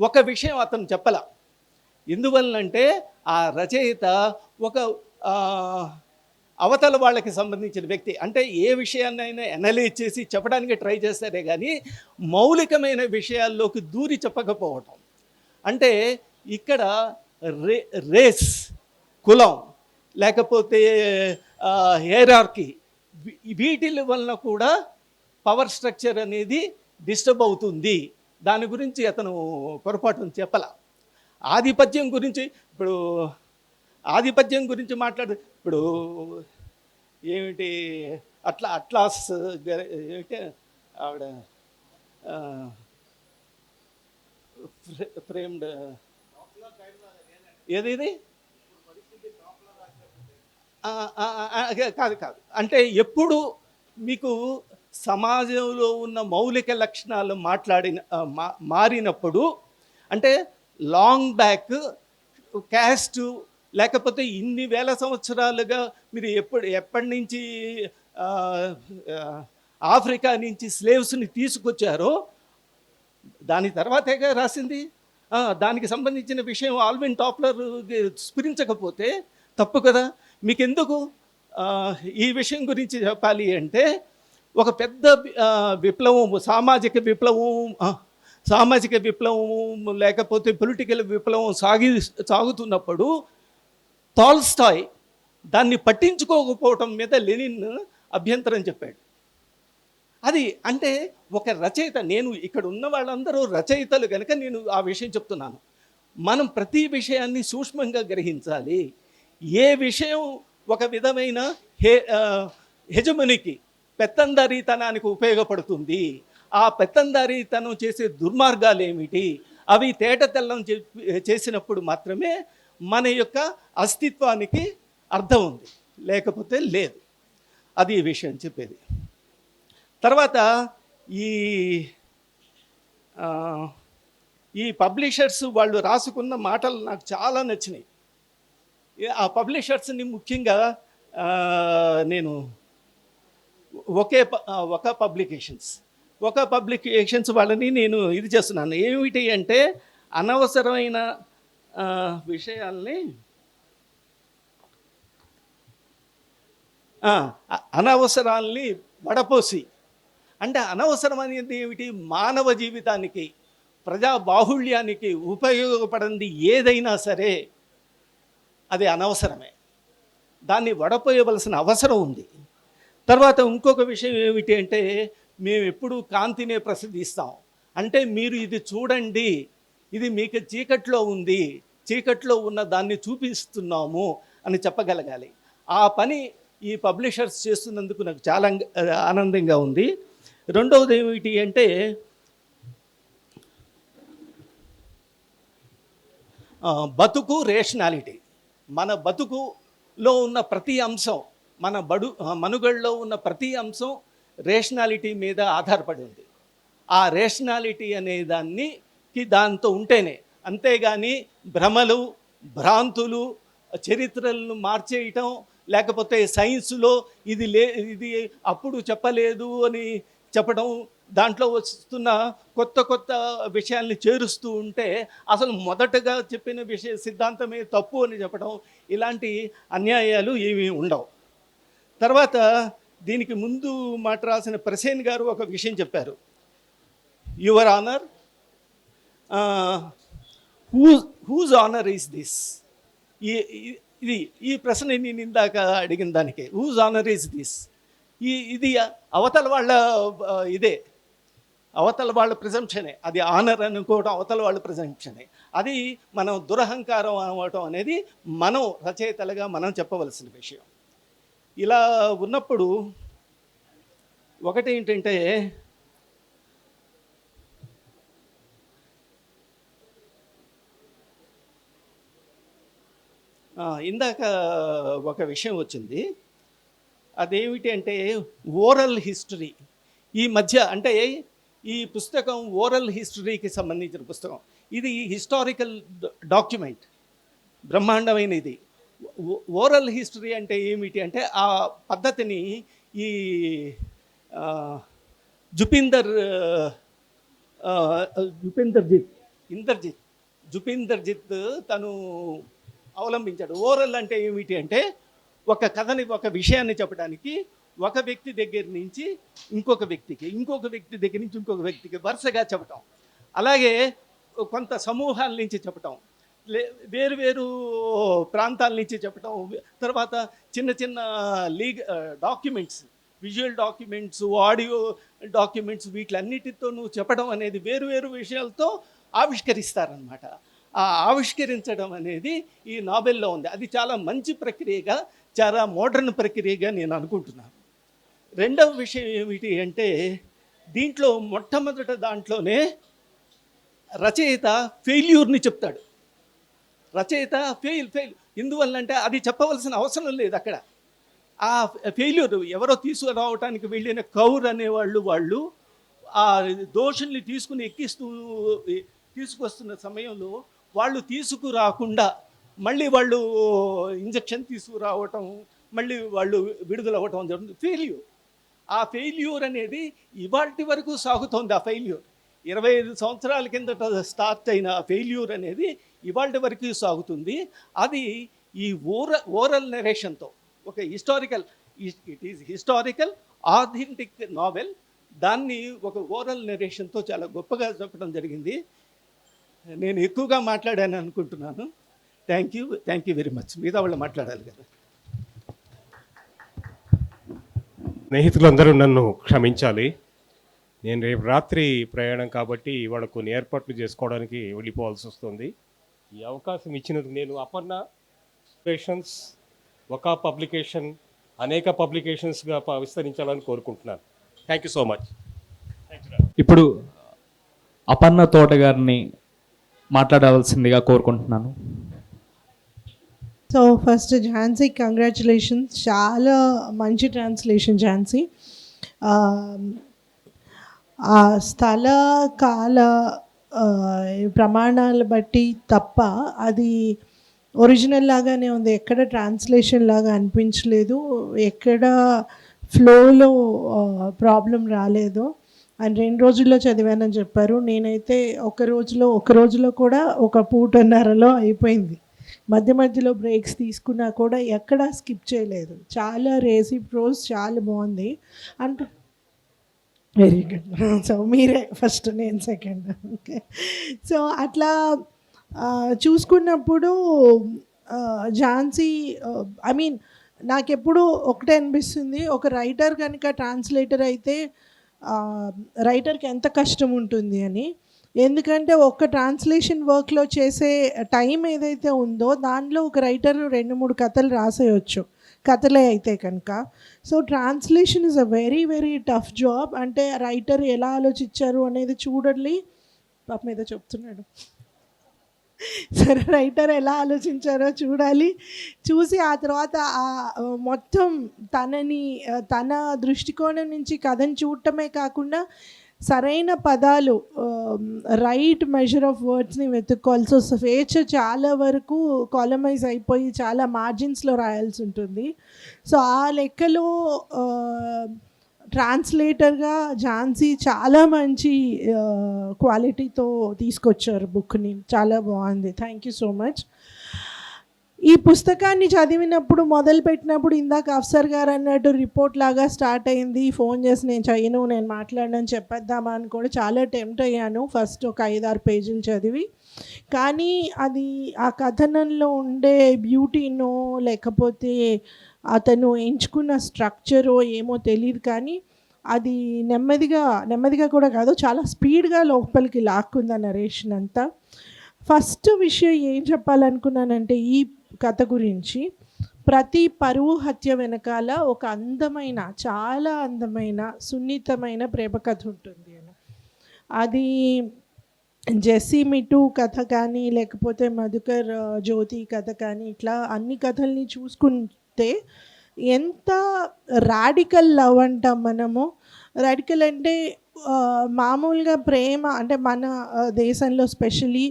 ఒక విషయం అతను చెప్పల. ఎందువల్లంటే ఆ రచయిత ఒక అవతల వాళ్ళకి సంబంధించిన వ్యక్తి. అంటే ఏ విషయాన్నైనా అనలైజ్ చేసి చెప్పడానికి ట్రై చేస్తారే కానీ మౌలికమైన విషయాల్లోకి దూరి చెప్పకపోవటం. అంటే ఇక్కడ రేస్, కులం, లేకపోతే హైరార్కీ, వీటి వలన కూడా పవర్ స్ట్రక్చర్ అనేది డిస్టర్బ్ అవుతుంది. దాని గురించి అతను పొరపాటును చెప్పాల. ఆధిపత్యం గురించి ఇప్పుడు ఆధిపత్యం గురించి మాట్లాడు, ఇప్పుడు ఏమిటి అట్లాస్ ఏమిటి ఆవిడ ఫ్రేమ్డ్ ఏది కాదు కాదు అంటే ఎప్పుడు మీకు సమాజంలో ఉన్న మౌలిక లక్షణాలు మారినప్పుడు, అంటే లాంగ్ బ్యాక్ క్యాస్ట్ లేకపోతే ఇన్ని వేల సంవత్సరాలుగా మీరు ఎప్పటి నుంచి ఆఫ్రికా నుంచి స్లేవ్స్ని తీసుకొచ్చారో దాని తర్వాతేగా రాసింది. దానికి సంబంధించిన విషయం ఆల్విన్ టాప్లర్ స్ఫురించకపోతే తప్పు కదా. మీకెందుకు ఈ విషయం గురించి చెప్పాలి అంటే, ఒక పెద్ద విప్లవం, సామాజిక విప్లవం లేకపోతే పొలిటికల్ విప్లవం సాగుతున్నప్పుడు టాల్స్టాయ్ దాన్ని పట్టించుకోకపోవటం మీద లెనిన్ అభ్యంతరం చెప్పాడు. అది అంటే ఒక రచయిత, నేను ఇక్కడ ఉన్న వాళ్ళందరూ రచయితలు కనుక నేను ఆ విషయం చెప్తున్నాను. మనం ప్రతి విషయాన్ని సూక్ష్మంగా గ్రహించాలి. ఏ విషయం ఒక విధమైన హెజమనికి, పెత్తందారీతనానికి ఉపయోగపడుతుంది, ఆ పెత్తందారీతనం చేసే దుర్మార్గాలు ఏమిటి, అవి తేటతెల్లం చేసినప్పుడు మాత్రమే మన యొక్క అస్తిత్వానికి అర్థం ఉంది, లేకపోతే లేదు. అది ఈ విషయం చెప్పేది. తర్వాత ఈ పబ్లిషర్స్ వాళ్ళు రాసుకున్న మాటలు నాకు చాలా నచ్చినాయి. ఆ పబ్లిషర్స్ని ముఖ్యంగా నేను ఒక పబ్లికేషన్స్ వాళ్ళని నేను ఇది చేస్తున్నాను. ఏమిటి అంటే, అనవసరమైన విషయాల్ని అనవసరాల్ని వడపోసి, అంటే అనవసరం అనేది ఏమిటి, మానవ జీవితానికి, ప్రజా బాహుళ్యానికి ఉపయోగపడింది ఏదైనా సరే అది అనవసరమే. దాన్ని వడపోయవలసిన అవసరం ఉంది. తర్వాత ఇంకొక విషయం ఏమిటి అంటే, మేము ఎప్పుడు కాంతినే ప్రసిద్ధిస్తాం. అంటే మీరు ఇది చూడండి, ఇది మీకు చీకట్లో ఉంది, చీకట్లో ఉన్న దాన్ని చూపిస్తున్నాము అని చెప్పగలగాలి. ఆ పని ఈ పబ్లిషర్స్ చేస్తున్నందుకు నాకు చాలా ఆనందంగా ఉంది. రెండవది ఏమిటి అంటే, బతుకు రేషనాలిటీ. మన బతుకులో ఉన్న ప్రతి అంశం, మనుగడలో ఉన్న ప్రతి అంశం రేషనాలిటీ మీద ఆధారపడి ఉంది. ఆ రేషనాలిటీ అనే దాంతో ఉంటేనే, అంతేగాని భ్రమలు, భ్రాంతులు, చరిత్రలను మార్చేయటం, లేకపోతే సైన్స్లో ఇది అప్పుడు చెప్పలేదు అని చెప్పడం, దాంట్లో వస్తున్న కొత్త విషయాల్ని చేరుస్తూ ఉంటే అసలు మొదటగా చెప్పిన సిద్ధాంతమే తప్పు అని చెప్పడం, ఇలాంటి అన్యాయాలు ఏమీ ఉండవు. తర్వాత దీనికి ముందు మాట రాసిన ప్రసేన్ గారు ఒక విషయం చెప్పారు. Your honour, whose honour is this? ఈ ప్రశ్న నేను ఇందాక అడిగిన దానికి, హూజ్ ఆనర్ ఈజ్ దిస్? ఇది అవతల వాళ్ళ అవతల వాళ్ళ ప్రిజంప్షనే. అది ఆనర్ అనుకోవడం అవతల వాళ్ళ ప్రిజంప్షనే. అది మనం దురహంకారం అనవటం అనేది మనం రచయితలుగా మనం చెప్పవలసిన విషయం. ఇలా ఉన్నప్పుడు ఒకటి ఏంటంటే, ఇందాక ఒక విషయం వచ్చింది. అదేమిటి అంటే, ఓరల్ హిస్టరీ. ఈ మధ్య అంటే ఈ పుస్తకం ఓరల్ హిస్టరీకి సంబంధించిన పుస్తకం. ఇది హిస్టారికల్ డాక్యుమెంట్, బ్రహ్మాండమైన ఇది. ఓరల్ హిస్టరీ అంటే ఏమిటి అంటే, ఆ పద్ధతిని ఈ జుపిందర్జిత్ తను అవలంబించాడు. ఓరల్ అంటే ఏమిటి అంటే, ఒక కథని, ఒక విషయాన్ని చెప్పడానికి ఒక వ్యక్తి దగ్గర నుంచి ఇంకొక వ్యక్తికి, ఇంకొక వ్యక్తి దగ్గర నుంచి ఇంకొక వ్యక్తికి వరుసగా చెప్పటం, అలాగే కొంత సమూహాల నుంచి చెప్పటం, వేరు ప్రాంతాల నుంచి చెప్పటం, తర్వాత చిన్న documents, visual documents, audio documents వీటిలన్నిటితోనూ చెప్పడం అనేది వేరు వేరు విషయాలతో ఆవిష్కరిస్తారనమాట. ఆ ఆవిష్కరించడం అనేది ఈ నావెల్లో ఉంది. అది చాలా మంచి ప్రక్రియగా, చాలా మోడర్న్ ప్రక్రియగా నేను అనుకుంటున్నాను. రెండవ విషయం ఏమిటి అంటే, దీంట్లో మొట్టమొదట దాంట్లోనే రచయిత ఫెయిల్యూర్ని చెప్తాడు. రచయిత ఫెయిల్ ఎందువల్లంటే అది చెప్పవలసిన అవసరం లేదు అక్కడ. ఆ ఫెయిల్యూర్ ఎవరో తీసుకురావటానికి వెళ్ళిన కౌర్ అనేవాళ్ళు, వాళ్ళు ఆ దోషుల్ని తీసుకొస్తున్న సమయంలో వాళ్ళు తీసుకురాకుండా మళ్ళీ వాళ్ళు ఇంజెక్షన్ తీసుకురావటం, మళ్ళీ వాళ్ళు విడుదలవ్వటం జరుగుతుంది. ఫెయిల్యూర్. ఆ ఫెయిల్యూర్ అనేది ఇవాల్టి వరకు సాగుతోంది. ఆ ఫెయిల్యూర్ 25 సంవత్సరాల కిందట స్టార్ట్ అయిన ఫెయిల్యూర్ అనేది ఇవాల్టి వరకు సాగుతుంది. అది ఈ ఓరల్ నెరేషన్తో ఒక it is historical authentic novel. దాన్ని ఒక ఓరల్ నెరేషన్తో చాలా గొప్పగా చెప్పడం జరిగింది. నేను ఎక్కువగా మాట్లాడాను అనుకుంటున్నాను. Thank you very much. మిగతా వాళ్ళు మాట్లాడాలి కదా. స్నేహితులందరూ నన్ను క్షమించాలి. నేను రేపు రాత్రి ప్రయాణం కాబట్టి ఇవాళ కొన్ని ఏర్పాట్లు చేసుకోవడానికి వెళ్ళిపోవాల్సి వస్తుంది. ఈ అవకాశం ఇచ్చినందుకు నేను అపర్ణ పబ్లికేషన్స్ ఒక పబ్లికేషన్ అనేక పబ్లికేషన్స్గా విస్తరించాలని కోరుకుంటున్నాను. Thank you so much. ఇప్పుడు అపర్ణ తోట గారిని మాట్లాడవలసిందిగా కోరుకుంటున్నాను. So first Jhansi, congratulations. చాలా మంచి ట్రాన్స్లేషన్ ఝాన్సీ. ఆ స్థల కాల ప్రమాణాలు బట్టి తప్ప అది ఒరిజినల్ లాగానే ఉంది. ఎక్కడ ట్రాన్స్లేషన్ లాగా అనిపించలేదు, ఎక్కడ ఫ్లోలో ప్రాబ్లం రాలేదు. అండ్ 2 రోజుల్లో చదివానని చెప్పారు. నేనైతే ఒక రోజులో కూడా ఒక పూటన్నరలో అయిపోయింది. మధ్యలో బ్రేక్స్ తీసుకున్నా కూడా ఎక్కడా స్కిప్ చేయలేదు. చాలా రేసీ ప్రోస్, చాలా బాగుంది. అంటే వెరీ గుడ్. సో మీరే ఫస్ట్, నేను సెకండ్. ఓకే. సో అట్లా చూసుకున్నప్పుడు ఝాన్సీ ఐ మీన్ నాకెప్పుడు ఒకటే అనిపిస్తుంది, ఒక రైటర్ కనుక ట్రాన్స్లేటర్ అయితే రైటర్కి ఎంత కష్టం ఉంటుంది అని. ఎందుకంటే ఒక్క ట్రాన్స్లేషన్ వర్క్లో చేసే టైం ఏదైతే ఉందో దానిలో ఒక రైటర్ 2-3 కథలు రాసేయచ్చు, కథలే అయితే కనుక. So translation is a very very tough job. అంటే రైటర్ ఎలా ఆలోచించారు అనేది చూడాలి. పాప మీద చెప్తున్నాడు. సరే, రైటర్ ఎలా ఆలోచించారో చూడాలి. చూసి ఆ తర్వాత మొత్తం తన దృష్టికోణం నుంచి కథను చూడటమే కాకుండా సరైన పదాలు, రైట్ మెజర్ ఆఫ్ వర్డ్స్ని వెతుక్కోవాలి. సో స్వేచ్ఛ చాలా వరకు కాలమైజ్ అయిపోయి చాలా మార్జిన్స్లో రాయాల్సి ఉంటుంది. సో ఆ లెక్కలో ట్రాన్స్లేటర్గా ఝాన్సీ చాలా మంచి క్వాలిటీతో తీసుకొచ్చారు బుక్ని. చాలా బాగుంది. Thank you so much. ఈ పుస్తకాన్ని చదివినప్పుడు, మొదలుపెట్టినప్పుడు ఇందాక అఫ్సర్ గారు అన్నట్టు రిపోర్ట్ లాగా స్టార్ట్ అయింది. ఫోన్ చేసి నేను మాట్లాడనని చెప్పేద్దామా అని కూడా చాలా టెంప్ట్ అయ్యాను ఫస్ట్ ఒక 5-6 పేజీలు చదివి. కానీ అది ఆ కథనంలో ఉండే బ్యూటీనో లేకపోతే అతను ఎంచుకున్న స్ట్రక్చరో ఏమో తెలియదు, కానీ అది నెమ్మదిగా కూడా కాదు, చాలా స్పీడ్గా లోపలికి లాక్కుంది ఆ నరేషన్ అంతా. ఫస్ట్ విషయం ఏం చెప్పాలనుకున్నానంటే ఈ కథ గురించి, ప్రతి పరువు హత్య వెనకాల ఒక చాలా అందమైన సున్నితమైన ప్రేమ కథ ఉంటుంది అని. అది జెస్సీ మిటు కథ కానీ లేకపోతే మధుకర్ జ్యోతి కథ కానీ ఇట్లా అన్ని కథల్ని చూసుకుంటే ఎంత రాడికల్ లవ్ అంటాం మనము. రాడికల్ అంటే మామూలుగా ప్రేమ అంటే మన దేశంలో స్పెషలీ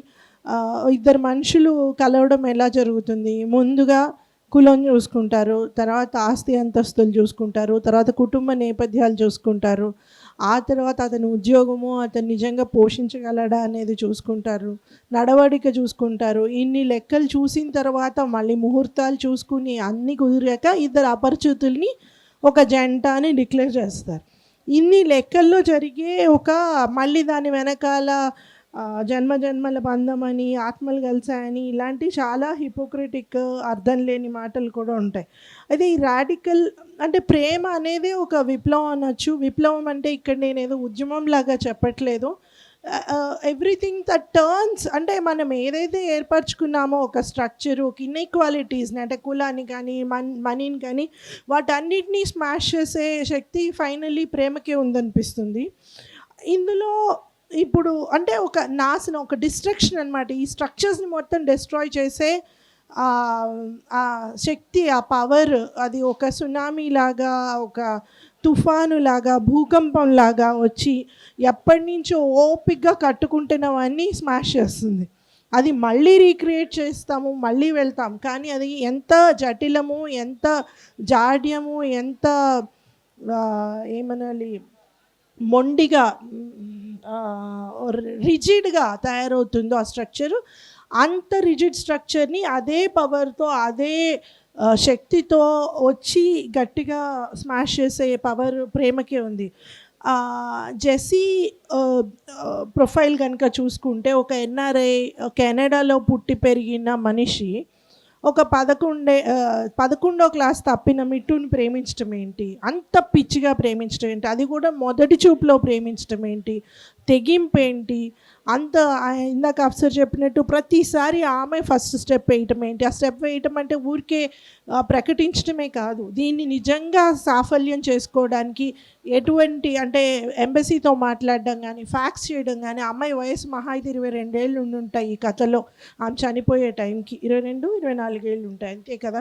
ఇద్దరు మనుషులు కలవడం ఎలా జరుగుతుంది, ముందుగా కులం చూసుకుంటారు, తర్వాత ఆస్తి అంతస్తులు చూసుకుంటారు, తర్వాత కుటుంబ నేపథ్యాలు చూసుకుంటారు, ఆ తర్వాత అతని ఉద్యోగము అతను నిజంగా పోషించగలడా అనేది చూసుకుంటారు, నడవడిక చూసుకుంటారు. ఇన్ని లెక్కలు చూసిన తర్వాత మళ్ళీ ముహూర్తాలు చూసుకుని అన్నీ కుదిరాక ఇద్దరు అపరిచితుల్ని ఒక జంట అని డిక్లేర్ చేస్తారు. ఇన్ని లెక్కల్లో జరిగే మళ్ళీ దాని వెనకాల జన్మ జన్మల బంధం అని, ఆత్మలు కలిసాయని, ఇలాంటి చాలా హిపోక్రిటిక్ అర్థం లేని మాటలు కూడా ఉంటాయి. అయితే ఈ రాడికల్ అంటే ప్రేమ అనేది ఒక విప్లవం అనొచ్చు. విప్లవం అంటే ఇక్కడ నేనేదో ఉద్యమం లాగా చెప్పట్లేదు. ఎవ్రీథింగ్ దట్ టర్న్స్ అంటే మనం ఏదైతే ఏర్పరచుకున్నామో ఒక స్ట్రక్చరు, ఒక ఇన్ఈక్వాలిటీస్ని అంటే కులాన్ని కానీ మనీని కానీ వాటన్నిటినీ స్మాష్ చేసే శక్తి ఫైనల్లీ ప్రేమకే ఉందనిపిస్తుంది. ఇందులో ఇప్పుడు అంటే ఒక నాశనం, ఒక డిస్ట్రక్షన్ అనమాట. ఈ స్ట్రక్చర్స్ని మొత్తం డిస్ట్రాయ్ చేసే ఆ శక్తి, ఆ పవర్, అది ఒక సునామీ లాగా, ఒక తుఫాను లాగా, భూకంపం లాగా వచ్చి ఎప్పటి నుంచో ఓపిక్గా కట్టుకుంటున్నవన్నీ స్మాష్ చేస్తుంది. అది మళ్ళీ రీక్రియేట్ చేస్తాము, మళ్ళీ వెళ్తాం, కానీ అది ఎంత జటిలము, ఎంత జాడ్యము, ఎంత ఏమనాలి మొండిగా రిజిడ్గా తయారవుతుందో ఆ స్ట్రక్చరు, అంత రిజిడ్ స్ట్రక్చర్ని అదే పవర్తో, అదే శక్తితో వచ్చి గట్టిగా స్మాష్ చేసే పవర్ ప్రేమకే ఉంది. జెస్సీ ప్రొఫైల్ కనుక చూసుకుంటే ఒక ఎన్ఆర్ఐ, కెనడాలో పుట్టి పెరిగిన మనిషి ఒక 11వ క్లాస్ తప్పిన మిట్టుని ప్రేమించడం ఏంటి, అంత పిచ్చిగా ప్రేమించడం ఏంటి, అది కూడా మొదటి చూపులో ప్రేమించడం ఏంటి, తెగింపు ఏంటి, అంత ఇందాక అఫ్సర్ చెప్పినట్టు ప్రతిసారి ఆమె ఫస్ట్ స్టెప్ వేయటం ఏంటి. ఆ స్టెప్ వేయటం అంటే ఊరికే ప్రకటించడమే కాదు, దీన్ని నిజంగా సాఫల్యం చేసుకోవడానికి ఎటువంటి అంటే ఎంబసీతో మాట్లాడడం కానీ, ఫ్యాక్స్ చేయడం కానీ. అమ్మాయి వయసు మహా అయితే 22 ఏళ్ళు ఉంటాయి ఈ కథలో, ఆమె చనిపోయే టైంకి 22-24 ఏళ్ళు ఉంటాయి అంతే కదా.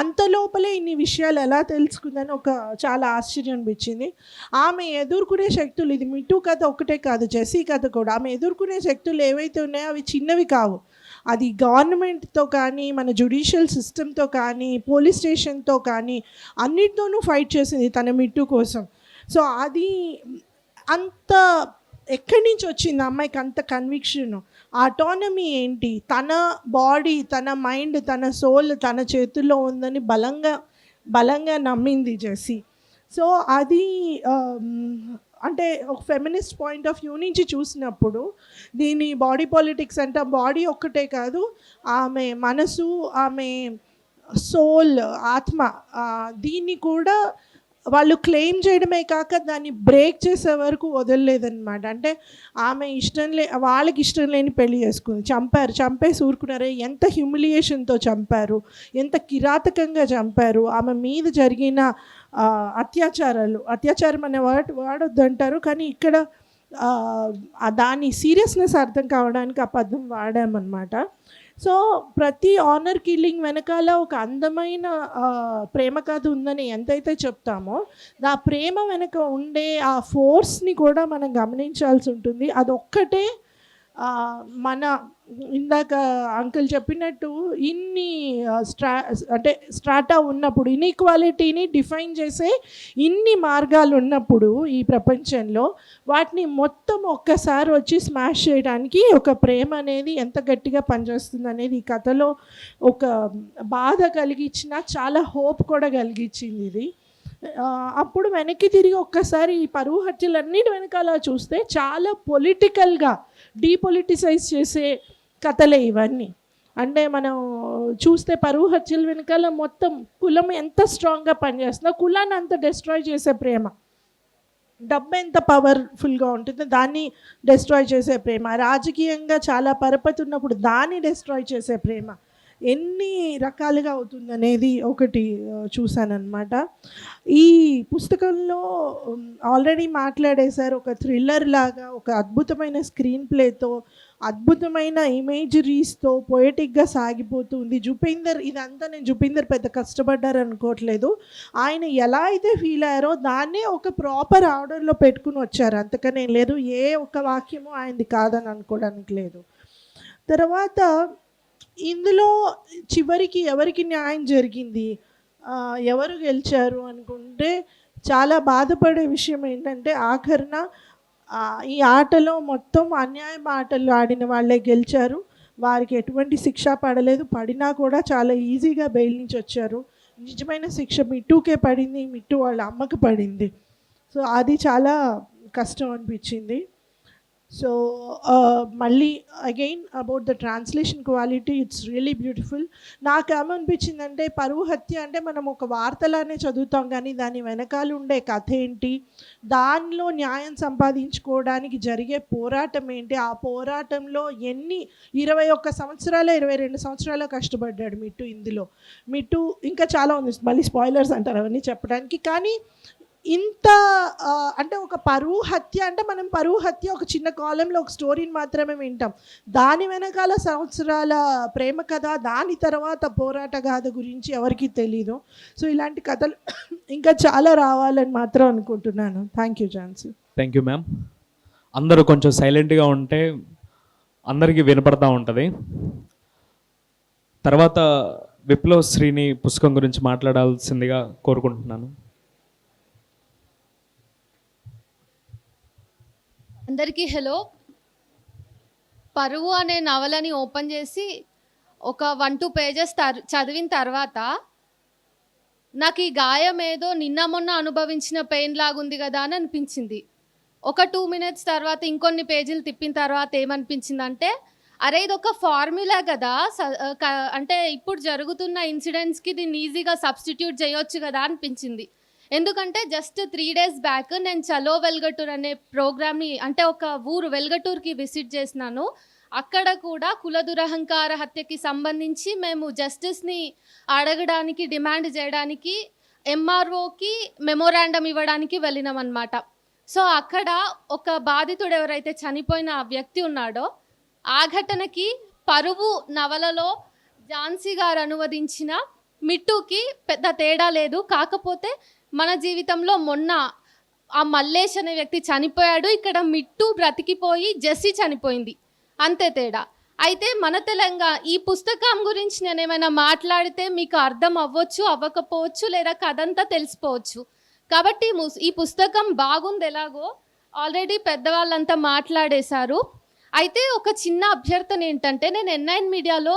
అంత లోపలే ఇన్ని విషయాలు ఎలా తెలుసుకుందని ఒక చాలా ఆశ్చర్యం అనిపించింది. ఆమె ఎదుర్కొనే శక్తులు, ఇది మిట్టు కథ ఒకటే కాదు, జెస్సీ కథ కూడా, ఆమె ఎదుర్కొనే శక్తులు ఏవైతే ఉన్నాయో అవి చిన్నవి కావు. అది గవర్నమెంట్తో కానీ, మన జ్యుడిషియల్ సిస్టమ్తో కానీ, పోలీస్ స్టేషన్తో కానీ అన్నిటితోనూ ఫైట్ చేసింది తన మిట్టు కోసం. సో అది అంత ఎక్కడి నుంచి వచ్చింది అమ్మాయికి అంత కన్విక్షన్, ఆటోనమీ ఏంటి, తన బాడీ, తన మైండ్, తన సోల్ తన చేతుల్లో ఉందని బలంగా నమ్మింది జెస్సీ. సో అది అంటే ఒక ఫెమినిస్ట్ పాయింట్ ఆఫ్ వ్యూ నుంచి చూసినప్పుడు దీని బాడీ పాలిటిక్స్ అంటే బాడీ ఒక్కటే కాదు, ఆమె మనసు, ఆమె సోల్, ఆత్మ, దీన్ని కూడా వాళ్ళు క్లెయిమ్ చేయడమే కాక దాన్ని బ్రేక్ చేసే వరకు వదలలేదన్నమాట. అంటే ఆమె వాళ్ళకి ఇష్టం లేని పెళ్లి చేసుకుంది, చంపేసి ఊరుకున్నారు. ఎంత హ్యూమిలియేషన్తో చంపారు, ఎంత కిరాతకంగా చంపారు. ఆమె మీద జరిగిన అత్యాచారం అనే వాడొద్దంటారు, కానీ ఇక్కడ దాని సీరియస్నెస్ అర్థం కావడానికి ఆ పదం వాడామన్నమాట. సో ప్రతి ఆనర్ కిల్లింగ్ వెనకాల ఒక అందమైన ప్రేమ కథ ఉందని ఎంతైతే చెప్తామో, ఆ ప్రేమ వెనక ఉండే ఆ ఫోర్స్ని కూడా మనం గమనించాల్సి ఉంటుంది. అదొక్కటే మన ఇందాక అంకుల్ చెప్పినట్టు ఇన్ని స్ట్రాటా ఉన్నప్పుడు, ఇన్ఈక్వాలిటీని డిఫైన్ చేసే ఇన్ని మార్గాలు ఉన్నప్పుడు ఈ ప్రపంచంలో, వాటిని మొత్తం ఒక్కసారి వచ్చి స్మాష్ చేయడానికి ఒక ప్రేమ అనేది ఎంత గట్టిగా పనిచేస్తుంది అనేది ఈ కథలో ఒక బాధ కలిగించిన, చాలా హోప్ కూడా కలిగించింది ఇది. అప్పుడు వెనక్కి తిరిగి ఒక్కసారి ఈ పరువు హత్యలన్నిటి వెనకాల చూస్తే చాలా పొలిటికల్గా డీపొలిటిసైజ్ చేసే కథలే ఇవన్నీ. అంటే మనం చూస్తే పరువు హత్యల వెనకాల మొత్తం కులం ఎంత స్ట్రాంగ్గా పనిచేస్తుందో, కులాన్ని అంత డిస్ట్రాయ్ చేసే ప్రేమ, డబ్బు ఎంత పవర్ఫుల్గా ఉంటుందో దాన్ని డిస్ట్రాయ్ చేసే ప్రేమ, రాజకీయంగా చాలా పరపతి ఉన్నప్పుడు దాన్ని డిస్ట్రాయ్ చేసే ప్రేమ, ఎన్ని రకాలుగా అవుతుందనేది ఒకటి చూశానన్నమాట. ఈ పుస్తకంలో ఆల్రెడీ మాట్లాడేశారు, ఒక థ్రిల్లర్ లాగా, ఒక అద్భుతమైన స్క్రీన్ ప్లేతో, అద్భుతమైన ఇమేజరీస్తో పొయటిక్గా సాగిపోతుంది. ఇదంతా నేను జుపీందర్ పెద్ద కష్టపడ్డారు అనుకోవట్లేదు, ఆయన ఎలా అయితే ఫీల్ అయ్యారో దాన్నే ఒక ప్రాపర్ ఆర్డర్లో పెట్టుకుని వచ్చారు, అంతకనే లేదు. ఏ ఒక్క వాక్యము ఆయనది కాదని అనుకోవడానికి లేదు. తర్వాత ఇందులో చివరికి ఎవరికి న్యాయం జరిగింది, ఎవరు గెలిచారు అనుకుంటే చాలా బాధపడే విషయం ఏంటంటే, ఆఖరణ ఈ ఆటలో మొత్తం అన్యాయం ఆటలు ఆడిన వాళ్ళే గెలిచారు. వారికి ఎటువంటి శిక్ష పడలేదు, పడినా కూడా చాలా ఈజీగా బెయిల్ నుంచి వచ్చారు. నిజమైన శిక్ష మిట్టుకే పడింది, మిట్టు వాళ్ళ అమ్మకి పడింది. సో అది చాలా కష్టం అనిపించింది. సో మళ్ళీ again about the translation quality it's really beautiful. నాకేమనిపించిందంటే పరువు హత్య అంటే మనం ఒక వార్తలానే చదువుతాం, కానీ దాని వెనకాల ఉండే కథ ఏంటి, దానిలో న్యాయం సంపాదించుకోవడానికి జరిగే పోరాటం ఏంటి, ఆ పోరాటంలో 21 సంవత్సరాలు 22 సంవత్సరాలు కష్టపడ్డాడు మిట్టు. ఇందులో మిట్టు ఇంకా చాలా ఉంది, మళ్ళీ స్పాయిలర్స్ అంటారు అవన్నీ చెప్పడానికి. కానీ ఇంత అంటే ఒక పరువు హత్య అంటే మనం పరువు హత్య ఒక చిన్న కాలంలో ఒక స్టోరీని మాత్రమే వింటాం, దాని వెనకాల సంవత్సరాల ప్రేమ కథ, దాని తర్వాత పోరాట గాథ గురించి ఎవరికీ తెలీదు. సో ఇలాంటి కథలు ఇంకా చాలా రావాలని మాత్రం అనుకుంటున్నాను. Thank you Jhansi. Thank you ma'am. అందరూ కొంచెం సైలెంట్గా ఉంటే అందరికీ వినపడతా ఉంటుంది. తర్వాత విప్లవ్ శ్రీని పుస్తకం గురించి మాట్లాడాల్సిందిగా కోరుకుంటున్నాను. అందరికీ హలో. పరువు అనే నవలని ఓపెన్ చేసి ఒక 1-2 పేజెస్ చదివిన తర్వాత నాకు ఈ గాయం ఏదో నిన్న మొన్న అనుభవించిన పెయిన్ లాగుంది కదా అని అనిపించింది. ఒక 2 మినిట్స్ తర్వాత ఇంకొన్ని పేజీలు తిప్పిన తర్వాత ఏమనిపించిందంటే, అరే ఇది ఒక ఫార్ములా కదా, అంటే ఇప్పుడు జరుగుతున్న ఇన్సిడెంట్స్కి దీన్ని ఈజీగా సబ్స్టిట్యూట్ చేయొచ్చు కదా అనిపించింది. ఎందుకంటే జస్ట్ 3 days బ్యాక్ నేను చలో వెల్గటూర్ అనే ప్రోగ్రామ్ని, అంటే ఒక ఊరు వెల్గటూర్కి విజిట్ చేసినాను. అక్కడ కూడా కుల దురహంకార హత్యకి సంబంధించి మేము జస్టిస్ని అడగడానికి, డిమాండ్ చేయడానికి ఎంఆర్ఓకి మెమోరాండం ఇవ్వడానికి వెళ్ళినామన్నమాట. సో అక్కడ ఒక బాధితుడు ఎవరైతే చనిపోయిన ఆ వ్యక్తి ఉన్నాడో, ఆ ఘటనకి పరువు నవలలో ఝాన్సీ గారు అనువదించిన మిట్టుకి పెద్ద తేడా లేదు. కాకపోతే మన జీవితంలో మొన్న ఆ మల్లేష్ అనే వ్యక్తి చనిపోయాడు, ఇక్కడ మిట్టు బ్రతికిపోయి జెస్సీ చనిపోయింది, అంతే తేడా. అయితే మన తెలంగాణ ఈ పుస్తకం గురించి నేను ఏమైనా మాట్లాడితే మీకు అర్థం అవ్వచ్చు, అవ్వకపోవచ్చు, లేదా కథంతా తెలిసిపోవచ్చు. కాబట్టి ఈ పుస్తకం బాగుంది, ఎలాగో ఆల్రెడీ పెద్దవాళ్ళంతా మాట్లాడేశారు. అయితే ఒక చిన్న అభ్యర్థన ఏంటంటే, నేను N9 మీడియాలో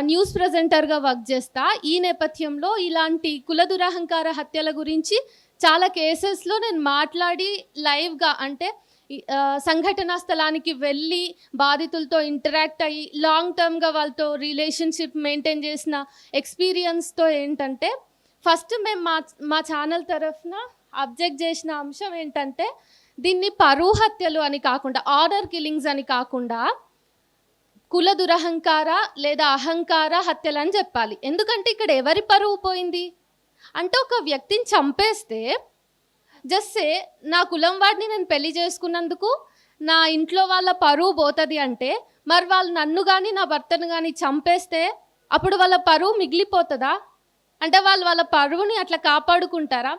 న్యూస్ ప్రజెంటర్గా వర్క్ చేస్తా. ఈ నేపథ్యంలో ఇలాంటి కుల దురహంకార హత్యల గురించి చాలా కేసెస్లో నేను మాట్లాడి లైవ్గా, అంటే సంఘటనా స్థలానికి వెళ్ళి బాధితులతో ఇంటరాక్ట్ అయ్యి లాంగ్ టర్మ్గా వాళ్ళతో రిలేషన్షిప్ మెయింటైన్ చేసిన ఎక్స్పీరియన్స్తో ఏంటంటే, ఫస్ట్ మేము మా ఛానల్ తరఫున అబ్జెక్ట్ చేసిన అంశం ఏంటంటే, దీన్ని పరువు హత్యలు అని కాకుండా, ఆర్డర్ కిల్లింగ్స్ అని కాకుండా కుల దురహంకార లేదా అహంకార హత్యలు అని చెప్పాలి. ఎందుకంటే ఇక్కడ ఎవరి పరువు పోయింది అంటే, ఒక వ్యక్తిని చంపేస్తే జస్టే నా కులం వాడిని నేను పెళ్లి చేసుకున్నందుకు నా ఇంట్లో వాళ్ళ పరువు పోతుంది అంటే, మరి వాళ్ళు నన్ను కానీ నా భర్తను కానీ చంపేస్తే అప్పుడు వాళ్ళ పరువు మిగిలిపోతుందా? అంటే వాళ్ళ పరువుని అట్లా కాపాడుకుంటారా?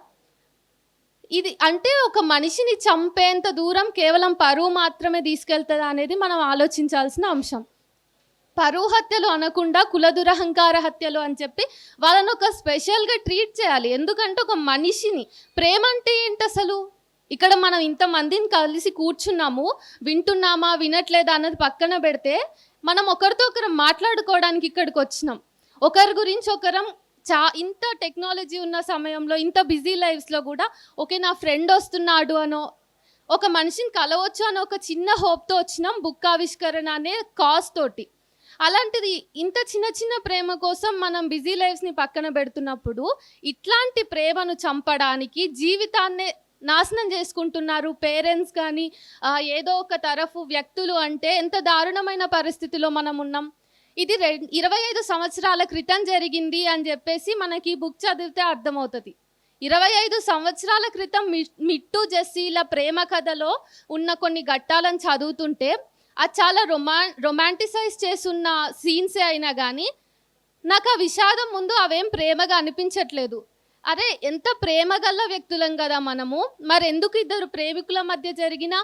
ఇది అంటే ఒక మనిషిని చంపేంత దూరం కేవలం పరువు మాత్రమే తీసుకెళ్తుందా అనేది మనం ఆలోచించాల్సిన అంశం. పరువు హత్యలు అనకుండా కుల దురహంకార హత్యలు అని చెప్పి వాళ్ళని ఒక స్పెషల్గా ట్రీట్ చేయాలి. ఎందుకంటే ఒక మనిషిని, ప్రేమ అంటే ఏంటి అసలు? ఇక్కడ మనం ఇంతమందిని కలిసి కూర్చున్నాము, వింటున్నామా వినట్లేదా అన్నది పక్కన పెడితే, మనం ఒకరితో ఒకరం మాట్లాడుకోవడానికి ఇక్కడికి వచ్చినాం. ఒకరి గురించి ఒకరం ఇంత టెక్నాలజీ ఉన్న సమయంలో, ఇంత బిజీ లైఫ్స్లో కూడా ఓకే నా ఫ్రెండ్ వస్తున్నాడు అనో, ఒక మనిషిని కలవచ్చు అని ఒక చిన్న హోప్తో వచ్చినాం, బుక్ ఆవిష్కరణ అనే కాజ్ తోటి. అలాంటిది ఇంత చిన్న చిన్న ప్రేమ కోసం మనం బిజీ లైఫ్స్ని పక్కన పెడుతున్నప్పుడు ఇట్లాంటి ప్రేమను చంపడానికి జీవితాన్నే నాశనం చేసుకుంటున్నారు పేరెంట్స్ కానీ ఏదో ఒక తరఫు వ్యక్తులు. అంటే ఎంత దారుణమైన పరిస్థితిలో మనం ఉన్నాం. ఇది 25 సంవత్సరాల క్రితం జరిగింది అని చెప్పేసి మనకి బుక్ చదివితే అర్థమవుతుంది. 25 సంవత్సరాల క్రితం మిట్టు జెస్సీల ప్రేమ కథలో ఉన్న కొన్ని ఘట్టాలను చదువుతుంటే అది చాలా రొమాంటిసైజ్ చేసున్న సీన్సే అయినా కానీ నాకు ఆ విషాదం ముందు అవేం ప్రేమగా అనిపించట్లేదు. అరే ఎంత ప్రేమగల్ల వ్యక్తులం కదా మనము, మరి ఎందుకు ఇద్దరు ప్రేమికుల మధ్య జరిగిన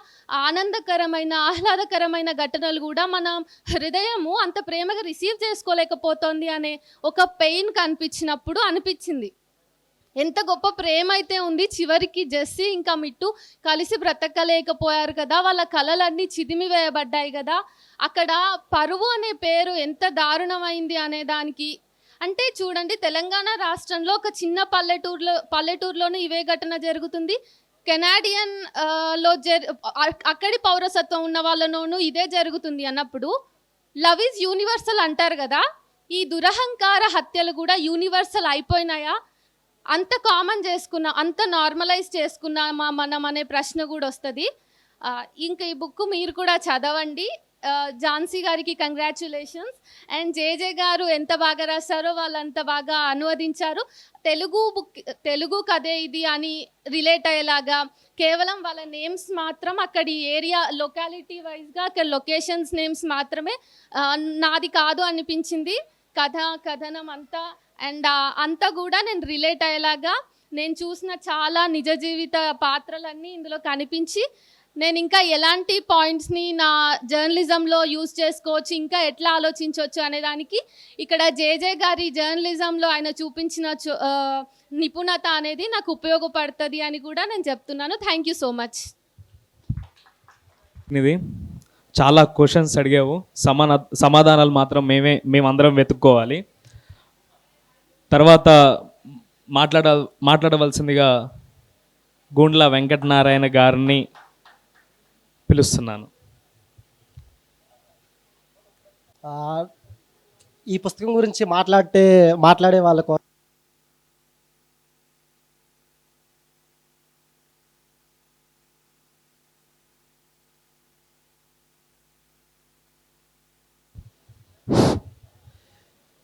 ఆనందకరమైన ఆహ్లాదకరమైన ఘటనలు కూడా మన హృదయము అంత ప్రేమగా రిసీవ్ చేసుకోలేకపోతుంది అనే ఒక పెయిన్ కనిపించినప్పుడు అనిపించింది ఎంత గొప్ప ప్రేమ అయితే ఉంది. చివరికి జెస్సీ ఇంకా మిట్టు కలిసి బ్రతకలేకపోయారు కదా, వాళ్ళ కలలన్నీ చిదిమి వేయబడ్డాయి కదా. అక్కడ పరువు అనే పేరు ఎంత దారుణమైంది అనే దానికి అంటే చూడండి, తెలంగాణ రాష్ట్రంలో ఒక చిన్న పల్లెటూరులోనే ఇవే ఘటన జరుగుతుంది. కెనాడియన్ అక్కడి పౌరసత్వం ఉన్న వాళ్ళలోనూ ఇదే జరుగుతుంది అన్నప్పుడు లవ్ ఈజ్ యూనివర్సల్ అంటారు కదా, ఈ దురహంకార హత్యలు కూడా యూనివర్సల్ అయిపోయినాయా? అంత కామన్ చేసుకున్నా, అంత నార్మలైజ్ చేసుకున్నామా మనం అనే ప్రశ్న కూడా వస్తుంది. ఇంకా ఈ బుక్ మీరు కూడా చదవండి. ఝాన్సీ గారికి కంగ్రాచ్యులేషన్స్. అండ్ జేజే గారు ఎంత బాగా రాశారో వాళ్ళంత బాగా అనువదించారు. తెలుగు కథే ఇది అని రిలేట్ అయ్యేలాగా కేవలం వాళ్ళ నేమ్స్ మాత్రం అక్కడి ఏరియా లొకాలిటీ వైజ్గా అక్కడ లొకేషన్స్ నేమ్స్ మాత్రమే నాది కాదు అనిపించింది కథనం అంతా. అండ్ అంతా కూడా నేను రిలేట్ అయ్యేలాగా నేను చూసిన చాలా నిజ జీవిత పాత్రలన్నీ ఇందులో కనిపించి నేను ఇంకా ఎలాంటి పాయింట్స్ని నా జర్నలిజంలో యూజ్ చేసుకోవచ్చు, ఇంకా ఎట్లా ఆలోచించవచ్చు అనే దానికి ఇక్కడ జేజే గారి జర్నలిజంలో ఆయన చూపించిన నిపుణత అనేది నాకు ఉపయోగపడుతుంది అని కూడా నేను చెప్తున్నాను. Thank you so much. ఇది చాలా క్వశ్చన్స్ అడిగావు, సమాధానాలు మాత్రం మేమందరం వెతుక్కోవాలి. తర్వాత మాట్లాడవలసిందిగా గూండ్ల వెంకటనారాయణ గారిని పిలుస్తున్నాను. ఈ పుస్తకం గురించి మాట్లాడే వాళ్ళకు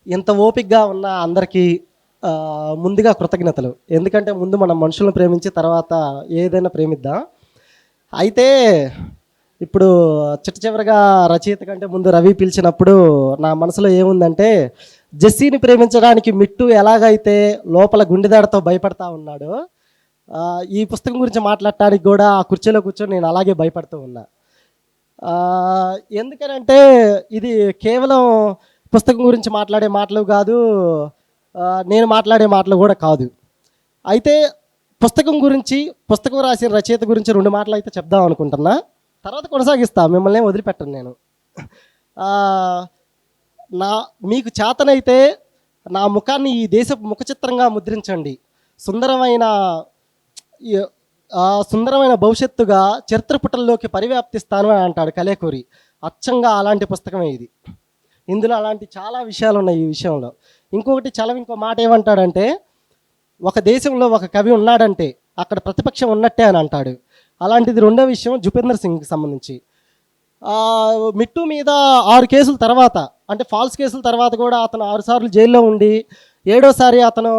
ఇంత ఓపికగా ఉన్న అందరికీ ముందుగా కృతజ్ఞతలు. ఎందుకంటే ముందు మనం మనుషులను ప్రేమించి తర్వాత ఏదైనా ప్రేమిద్దాం. అయితే ఇప్పుడు చివరిగా రచయిత కంటే ముందు రవి పిలిచినప్పుడు నా మనసులో ఏముందంటే, జెస్సీని ప్రేమించడానికి మిట్టు ఎలాగైతే లోపల గుండెదాడతో భయపడతా ఉన్నాడో, ఈ పుస్తకం గురించి మాట్లాడటానికి కూడా ఆ కుర్చీలో కూర్చొని నేను అలాగే భయపడుతూ ఉన్నా. ఎందుకనంటే ఇది కేవలం పుస్తకం గురించి మాట్లాడే మాటలు కాదు, నేను మాట్లాడే మాటలు కూడా కాదు. అయితే పుస్తకం రాసిన రచయిత గురించి 2 మాటలు అయితే చెప్దాం అనుకుంటున్నా, తర్వాత కొనసాగిస్తా, మిమ్మల్ని వదిలిపెట్టను నేను. మీకు చేతనైతే నా ముఖాన్ని ఈ దేశపు ముఖ చిత్రంగా ముద్రించండి, సుందరమైన భవిష్యత్తుగా చరిత్ర పుటల్లోకి పరివ్యాప్తిస్తాను అని అంటాడు కలేకూరి. అచ్చంగా అలాంటి పుస్తకమే ఇది. ఇందులో అలాంటి చాలా విషయాలు ఉన్నాయి ఈ విషయంలో. ఇంకో మాట ఏమంటాడంటే, ఒక దేశంలో ఒక కవి ఉన్నాడంటే అక్కడ ప్రతిపక్షం ఉన్నట్టే అని అంటాడు. అలాంటిది రెండో విషయం జుపేందర్ సింగ్కి సంబంధించి. మిట్టు మీద 6 కేసుల తర్వాత, అంటే ఫాల్స్ కేసుల తర్వాత కూడా అతను 6 సార్లు జైల్లో ఉండి 7వసారి అతను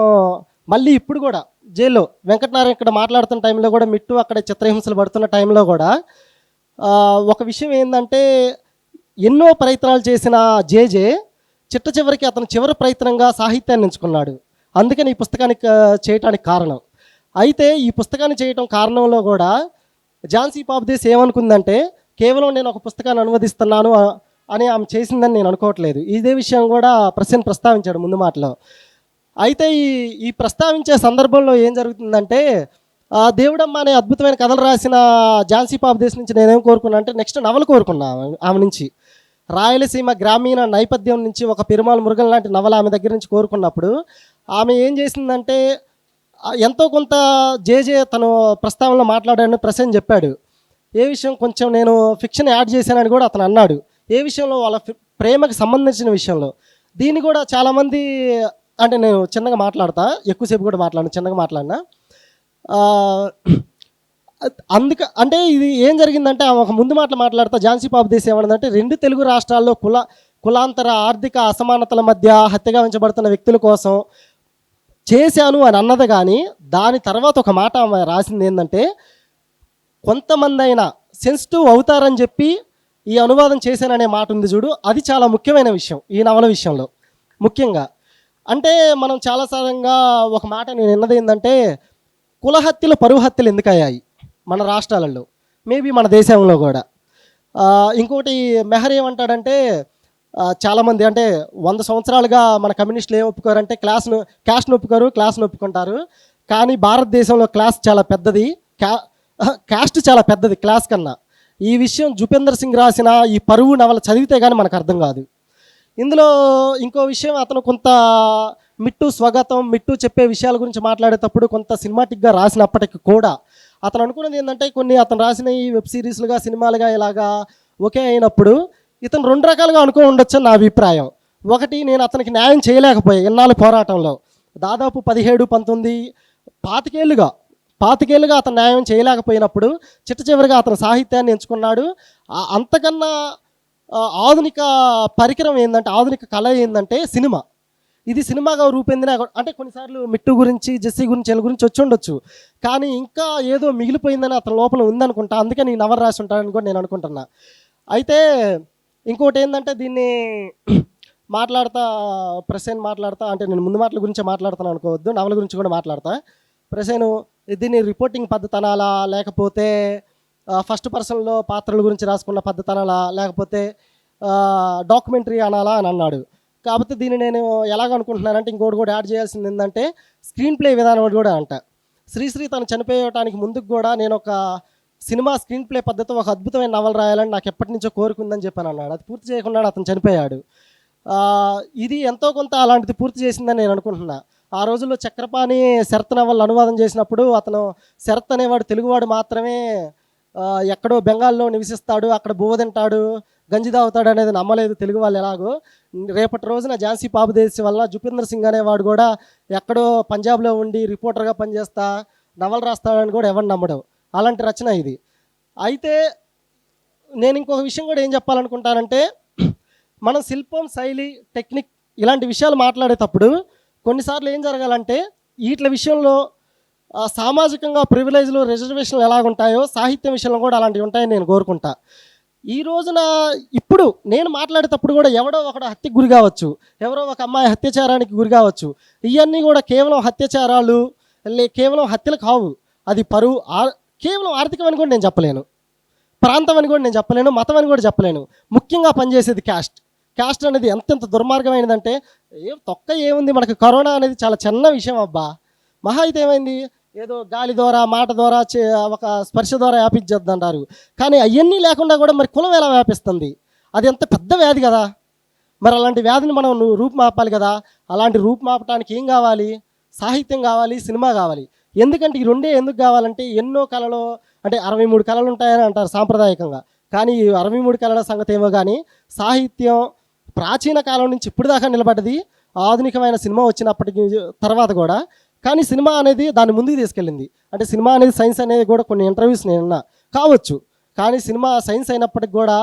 మళ్ళీ ఇప్పుడు కూడా జైల్లో, వెంకటనారాయణ ఇక్కడ మాట్లాడుతున్న టైంలో కూడా మిట్టు అక్కడ చిత్రహింసలు పడుతున్న టైంలో కూడా ఒక విషయం ఏంటంటే, ఎన్నో ప్రయత్నాలు చేసిన జేజే చివరికి అతను చివరి ప్రయత్నంగా సాహిత్యాన్ని ఎంచుకున్నాడు. అందుకని ఈ పుస్తకానికి చేయటానికి కారణం. అయితే ఈ పుస్తకాన్ని చేయటం కారణంలో కూడా ఝాన్సీ పాపదేశ్ ఏమనుకుందంటే, కేవలం నేను ఒక పుస్తకాన్ని అనువదిస్తున్నాను అని ఆమె చేసిందని నేను అనుకోవట్లేదు. ఇదే విషయం కూడా ప్రస్తావించాడు ముందు మాటలో. అయితే ఈ ప్రస్తావించే సందర్భంలో ఏం జరుగుతుందంటే, దేవుడమ్మ అనే అద్భుతమైన కథలు రాసిన ఝాన్సీ పాపదేశ్ నుంచి నేనేం కోరుకున్నా అంటే, నెక్స్ట్ నవల కోరుకున్నా ఆమె నుంచి. రాయలసీమ గ్రామీణ నేపథ్యం నుంచి ఒక పెరుమాళ్ మురుగన్ లాంటి నవల ఆమె దగ్గర నుంచి కోరుకున్నప్పుడు ఆమె ఏం చేసిందంటే, ఎంతో కొంత జేజే తను ప్రస్తావనలో మాట్లాడాడని ప్రసన్న చెప్పాడు. ఏ విషయం కొంచెం నేను ఫిక్షన్ యాడ్ చేశానని కూడా అతను అన్నాడు. ఏ విషయంలో, వాళ్ళ ప్రేమకు సంబంధించిన విషయంలో. దీన్ని కూడా చాలామంది, అంటే నేను చిన్నగా మాట్లాడతా, ఎక్కువసేపు కూడా చిన్నగా మాట్లాడినా. అంటే ఇది ఏం జరిగిందంటే, ఒక ముందు మాట్లాడుతా ఝాన్సీ పాపదేశ్ ఏమన్నదంటే, 2 తెలుగు రాష్ట్రాల్లో కులాంతర ఆర్థిక అసమానతల మధ్య హత్యగా ఉంచబడుతున్న వ్యక్తుల కోసం చేశాను అని అన్నది. కానీ దాని తర్వాత ఒక మాట ఆమె రాసింది ఏంటంటే, కొంతమంది అయినా సెన్సిటివ్ అవుతారని చెప్పి ఈ అనువాదం చేశాననే మాట ఉంది చూడు, అది చాలా ముఖ్యమైన విషయం ఈ నవల విషయంలో. ముఖ్యంగా అంటే మనం చాలాసార్లుగా ఒక మాట నేను విన్నది ఏంటంటే, కుల హత్యలు పరువు హత్యలు ఎందుకు అయ్యాయి మన రాష్ట్రాలలో, మేబీ మన దేశంలో కూడా. ఇంకోటి మెహర్ ఏమంటాడంటే, చాలామంది అంటే 100 సంవత్సరాలుగా మన కమ్యూనిస్టులు ఏం ఒప్పుకోరంటే, క్యాస్ట్ను ఒప్పుకోరు, క్లాస్ను ఒప్పుకుంటారు. కానీ భారతదేశంలో క్లాస్ చాలా పెద్దది, క్యాస్ట్ చాలా పెద్దది క్లాస్ కన్నా. ఈ విషయం జుపేందర్ సింగ్ రాసిన ఈ పరువు నవల చదివితే కానీ మనకు అర్థం కాదు. ఇందులో ఇంకో విషయం, అతను కొంత మిట్టు స్వాగతం, మిట్టు చెప్పే విషయాల గురించి మాట్లాడేటప్పుడు కొంత సినిమాటిక్గా రాసినప్పటికీ కూడా అతను అనుకున్నది ఏంటంటే కొన్ని అతను రాసిన ఈ వెబ్ సిరీస్లుగా సినిమాలుగా ఇలాగా ఒకే అయినప్పుడు ఇతను 2 రకాలుగా అనుకో ఉండొచ్చు అని నా అభిప్రాయం. ఒకటి, నేను అతనికి న్యాయం చేయలేకపోయా ఇన్నాళ్ళు పోరాటంలో, దాదాపు 17, 19, 25 ఏళ్ళుగా అతను న్యాయం చేయలేకపోయినప్పుడు చివరిగా అతను సాహిత్యాన్ని ఎంచుకున్నాడు. అంతకన్నా ఆధునిక పరికరం ఏంటంటే, ఆధునిక కళ ఏంటంటే సినిమా. ఇది సినిమాగా రూపొందిన, అంటే కొన్నిసార్లు మిట్టు గురించి, జెస్సీ గురించి, వీళ్ళ గురించి వచ్చి ఉండొచ్చు, కానీ ఇంకా ఏదో మిగిలిపోయిందని అతని లోపల ఉందనుకుంటా. అందుకని ఈ నవల రాసి ఉంటాడని కూడా నేను అనుకుంటున్నా. అయితే ఇంకోటి ఏంటంటే, దీన్ని మాట్లాడతా అంటే నేను ముందు మాటల గురించి మాట్లాడతాను అనుకోవద్దు, నవల గురించి కూడా మాట్లాడతా. ప్రసేను దీన్ని రిపోర్టింగ్ పద్ధతి అనాలా, లేకపోతే ఫస్ట్ పర్సన్లో పాత్రల గురించి రాసుకున్న పద్ధతి అనాలా, లేకపోతే డాక్యుమెంటరీ అనాలా అని అన్నాడు. కాకపోతే దీన్ని నేను ఎలాగనుకుంటున్నానంటే, ఇంకోటి కూడా యాడ్ చేయాల్సింది ఏంటంటే స్క్రీన్ ప్లే విధానం కూడా అంట. శ్రీశ్రీ తను చనిపోయటానికి ముందుకు కూడా నేను ఒక సినిమా స్క్రీన్ ప్లే పద్ధతి, ఒక అద్భుతమైన నవల రాయాలని నాకు ఎప్పటి నుంచో కోరుకుందని చెప్పాను అన్నాడు. అది పూర్తి చేయకుండా అతను చనిపోయాడు. ఇది ఎంతో కొంత అలాంటిది పూర్తి చేసిందని నేను అనుకుంటున్నా. ఆ రోజుల్లో చక్రపాణి శరత్ నవల్ అనువాదం చేసినప్పుడు అతను శరత్ అనేవాడు తెలుగువాడు మాత్రమే, ఎక్కడో బెంగాల్లో నివసిస్తాడు, అక్కడ బువ్వ తింటాడు, గంజి తాగుతాడు అనేది నమ్మలేదు తెలుగు వాళ్ళు. ఎలాగో రేపటి రోజున ఝాన్సీ పాపదేశ్ వల్ల జుపేంద్ర సింగ్ అనేవాడు కూడా ఎక్కడో పంజాబ్లో ఉండి రిపోర్టర్గా పనిచేస్తా నవలు రాస్తాడని కూడా ఎవరు నమ్మడం. అలాంటి రచన ఇది. అయితే నేను ఇంకొక విషయం కూడా ఏం చెప్పాలనుకుంటానంటే, మనం శిల్పం, శైలి, టెక్నిక్ ఇలాంటి విషయాలు మాట్లాడేటప్పుడు కొన్నిసార్లు ఏం జరగాలంటే, వీటి విషయంలో సామాజికంగా ప్రివిలేజ్లు, రిజర్వేషన్లు ఎలాగుంటాయో సాహిత్యం విషయంలో కూడా అలాంటివి ఉంటాయని నేను కోరుకుంటా. ఈ రోజున ఇప్పుడు నేను మాట్లాడేటప్పుడు కూడా ఎవడో ఒకడు హత్యకు గురి కావచ్చు, ఎవరో ఒక అమ్మాయి అత్యాచారానికి గురి కావచ్చు. ఇవన్నీ కూడా కేవలం అత్యాచారాలు, కేవలం హత్యలు కావు. అది పరువు, కేవలం ఆర్థికమని కూడా నేను చెప్పలేను, ప్రాంతం అని కూడా నేను చెప్పలేను, మతం అని కూడా చెప్పలేను. ముఖ్యంగా పనిచేసేది క్యాస్ట్ అనేది ఎంతెంత దుర్మార్గమైనదంటే, ఏముంది, మనకు కరోనా అనేది చాలా చిన్న విషయం అబ్బా. మహా అయితే ఏమైంది, ఏదో గాలి ద్వారా, మాట ద్వారా, ఒక స్పర్శ ద్వారా వ్యాపించద్దంటారు. కానీ అవన్నీ లేకుండా కూడా మరి కులం ఎలా వ్యాపిస్తుంది? అది ఎంత పెద్ద వ్యాధి కదా. మరి అలాంటి వ్యాధిని మనం రూపుమాపాలి కదా. అలాంటి రూపుమాపటానికి ఏం కావాలి? సాహిత్యం కావాలి, సినిమా కావాలి. ఎందుకంటే ఈ రెండే ఎందుకు కావాలంటే, ఎన్నో కళలు అంటే 63 కళలు ఉంటాయని అంటారు సాంప్రదాయకంగా, కానీ ఈ 63 కళల సంగతి ఏమో కానీ సాహిత్యం ప్రాచీన కాలం నుంచి ఇప్పుడు దాకా నిలబడ్డది. ఆధునికమైన సినిమా వచ్చినప్పటికీ తర్వాత కూడా, కానీ సినిమా అనేది దాన్ని ముందుకు తీసుకెళ్ళింది. అంటే సినిమా అనేది సైన్స్ అనేది కూడా కొన్ని ఇంటర్వ్యూస్ నేను విన్నా కావచ్చు, కానీ సినిమా సైన్స్ అయినప్పటికి కూడా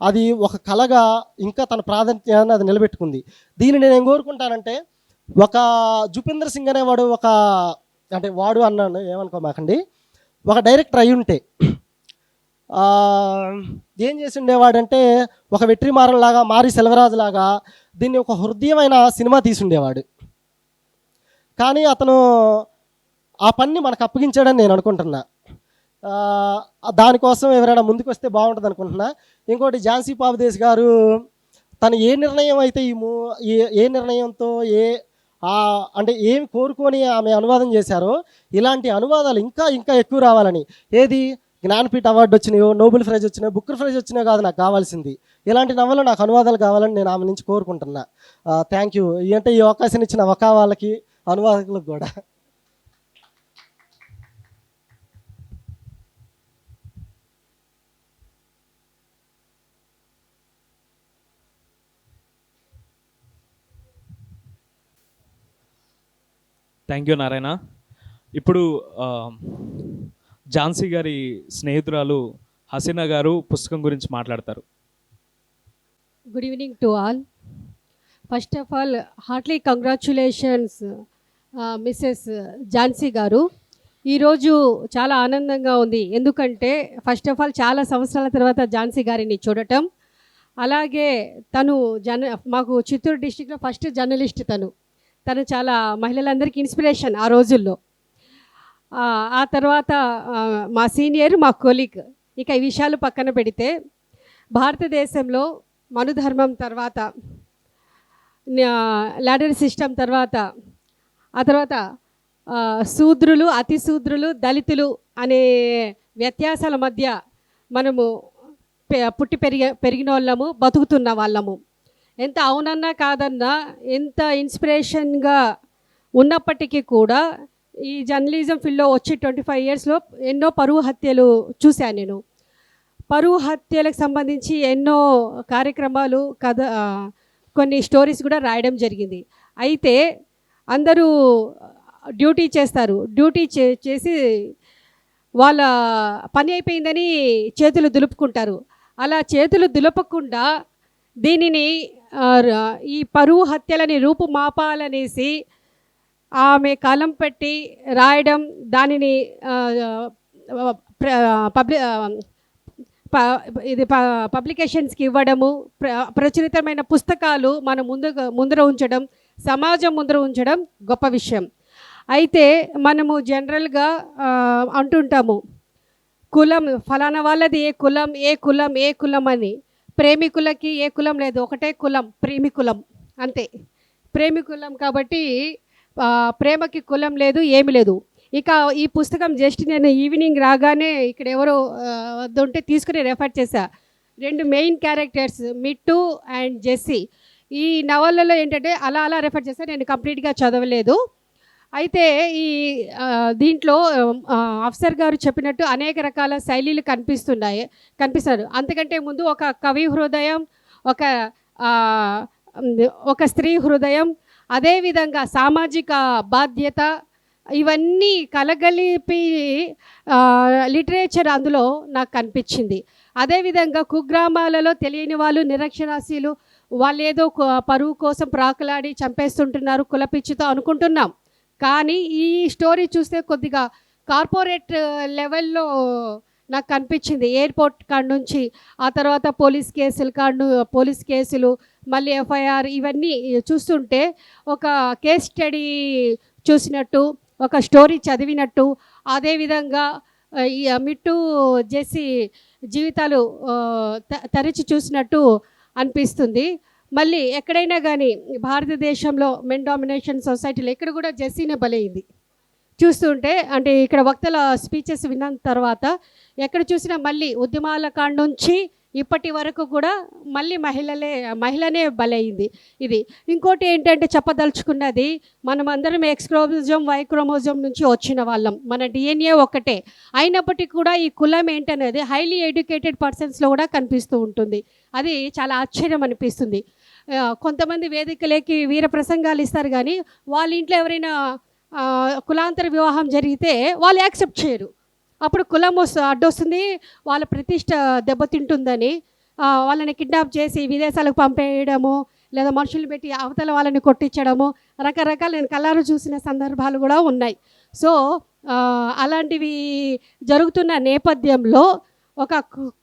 అది ఒక కళగా ఇంకా తన ప్రాధాన్యతను అది నిలబెట్టుకుంది. దీన్ని నేను ఏం కోరుకుంటానంటే, ఒక జుపేంద్ర సింగ్ అనేవాడు అంటే వాడు అన్నాను ఏమనుకోమాకండి, ఒక డైరెక్టర్ అయి ఉంటే ఏం చేసి ఉండేవాడంటే, ఒక వెట్రిమారన్ లాగా, మారి సెల్వరాజు లాగా దీన్ని ఒక హృదయమైన సినిమా తీసి ఉండేవాడు. కానీ అతను ఆ పని మనకు అప్పగించాడని నేను అనుకుంటున్నా. దానికోసం ఎవరైనా ముందుకు వస్తే బాగుంటుంది అనుకుంటున్నా. ఇంకోటి, ఝాన్సీ పాపదేశ్ గారు తను ఏ నిర్ణయం అయితే ఏ నిర్ణయంతో అంటే ఏమి కోరుకొని ఆమె అనువాదం చేశారో, ఇలాంటి అనువాదాలు ఇంకా ఇంకా ఎక్కువ రావాలని. ఏది జ్ఞానపీఠ అవార్డు వచ్చినాయో, నోబెల్ ప్రైజ్ వచ్చినాయో, బుక్కర్ ప్రైజ్ వచ్చినాయో కాదు నాకు కావాల్సింది, ఇలాంటి నవలు నాకు అనువాదాలు కావాలని నేను ఆమె నుంచి కోరుకుంటున్నా. Thank you. అంటే ఈ అవకాశం ఇచ్చిన వకా వాళ్ళకి, అనువాదకులకు కూడా. Thank you Narayana. ఇప్పుడు ఝాన్సీ గారి స్నేహితురాలు హసీనా గారు పుస్తకం గురించి మాట్లాడతారు. Good evening to all. First of all heartly congratulations Mrs Jhansi garu. ఈరోజు చాలా ఆనందంగా ఉంది, ఎందుకంటే ఫస్ట్ ఆఫ్ ఆల్ చాలా సంవత్సరాల తర్వాత ఝాన్సీ గారిని చూడటం. అలాగే తను మాకు చిత్తూరు డిస్టిక్లో ఫస్ట్ జర్నలిస్ట్. తను చాలా మహిళలందరికీ ఇన్స్పిరేషన్ ఆ రోజుల్లో. ఆ తర్వాత మా సీనియర్, మా కొలీగ్. ఇక ఈ విషయాలు పక్కన పెడితే, భారతదేశంలో మనుధర్మం తర్వాత, లాడర్ సిస్టమ్ తర్వాత, ఆ తర్వాత శూద్రులు, అతి శూద్రులు, దళితులు అనే వ్యత్యాసాల మధ్య మనము పుట్టి పెరిగిన వాళ్ళము, బతుకుతున్న వాళ్ళము. ఎంత అవునన్నా కాదన్నా, ఎంత ఇన్స్పిరేషన్గా ఉన్నప్పటికీ కూడా ఈ జర్నలిజం ఫీల్డ్లో వచ్చి 25 ఇయర్స్లో ఎన్నో పరువు హత్యలు చూశాను నేను. పరువు హత్యలకు సంబంధించి ఎన్నో కార్యక్రమాలు కొన్ని స్టోరీస్ కూడా రాయడం జరిగింది. అయితే అందరూ డ్యూటీ చేస్తారు, డ్యూటీ చేసి వాళ్ళ పని అయిపోయిందని చేతులు దులుపుకుంటారు. అలా చేతులు దులపకుండా దీనిని ఈ పరువు హత్యలని రూపుమాపాలనేసి ఆమె కాలం పెట్టి రాయడం, దానిని పబ్లికేషన్స్కి ఇవ్వడము, ప్రచురితమైన పుస్తకాలు మన ముందర ఉంచడం, సమాజం ముందర ఉంచడం గొప్ప విషయం. అయితే మనము జనరల్గా అంటుంటాము, కులం ఫలానా వాళ్ళది ఏ కులం ఏ కులం ఏ కులం అని. ప్రేమికులకి ఏ కులం లేదు, ఒకటే కులం, ప్రేమికులం అంతే. ప్రేమికులం కాబట్టి ప్రేమకి కులం లేదు, ఏమి లేదు. ఇక ఈ పుస్తకం జస్ట్ నేను ఈవినింగ్ రాగానే ఇక్కడ ఎవరో వద్దుంటే తీసుకుని రెఫర్ చేశా. 2 main characters Mittu and Jessie. ఈ నవలలో ఏంటంటే అలా అలా రెఫర్ చేశా, నేను కంప్లీట్గా చదవలేదు. అయితే ఈ దీంట్లో అఫ్సర్ గారు చెప్పినట్టు అనేక రకాల శైలీలు కనిపిస్తారు. అంతకంటే ముందు ఒక కవి హృదయం, ఒక స్త్రీ హృదయం, అదేవిధంగా సామాజిక బాధ్యత, ఇవన్నీ కలగలిపి లిటరేచర్ అందులో నాకు కనిపించింది. అదేవిధంగా కుగ్రామాలలో తెలియని వాళ్ళు, నిరక్షరాస్యులు, వాళ్ళు ఏదో పరువు కోసం ప్రాకులాడి చంపేస్తుంటున్నారు కులపిచ్చితో అనుకుంటున్నాం. కానీ ఈ స్టోరీ చూస్తే కొద్దిగా కార్పొరేట్ లెవెల్లో నాకు కనిపించింది. ఎయిర్పోర్ట్ కాడ నుంచి ఆ తర్వాత పోలీస్ కేసులు మళ్ళీ ఎఫ్ఐఆర్ ఇవన్నీ చూస్తుంటే ఒక కేస్ స్టడీ చూసినట్టు, ఒక స్టోరీ చదివినట్టు, అదేవిధంగా ఈ మిట్టు జెస్సీ జీవితాలు తరచి చూసినట్టు అనిపిస్తుంది. మళ్ళీ ఎక్కడైనా కానీ భారతదేశంలో మెన్ డామినేషన్ సొసైటీలో ఎక్కడ కూడా జెస్సీనే బలైంది చూస్తుంటే. అంటే ఇక్కడ వక్తల స్పీచెస్ విన్న తర్వాత ఎక్కడ చూసినా మళ్ళీ ఉద్యమాల కాడ నుంచి ఇప్పటి వరకు కూడా మళ్ళీ మహిళనే బలైంది. ఇది ఇంకోటి ఏంటంటే చెప్పదలుచుకున్నది, మనమందరం ఎక్స్ క్రోమోజోమ్ వై క్రోమోజోమ్ నుంచి వచ్చిన వాళ్ళం, మన డిఎన్ఏ ఒక్కటే అయినప్పటికీ కూడా ఈ కులం ఏంటనేది హైలీ ఎడ్యుకేటెడ్ పర్సన్స్లో కూడా కనిపిస్తూ ఉంటుంది. అది చాలా ఆశ్చర్యం అనిపిస్తుంది. కొంతమంది వేదికలకి వీర ప్రసంగాలు ఇస్తారు, కానీ వాళ్ళ ఇంట్లో ఎవరైనా కులాంతర వివాహం జరిగితే వాళ్ళు యాక్సెప్ట్ చేయరు. అప్పుడు కులం అడ్డొస్తుంది, వాళ్ళ ప్రతిష్ట దెబ్బతింటుందని వాళ్ళని కిడ్నాప్ చేసి విదేశాలకు పంపేయడము, లేదా మనుషులు పెట్టి అవతల వాళ్ళని కొట్టించడము, రకరకాల నేను కళ్ళారు చూసిన సందర్భాలు కూడా ఉన్నాయి. సో అలాంటివి జరుగుతున్న నేపథ్యంలో ఒక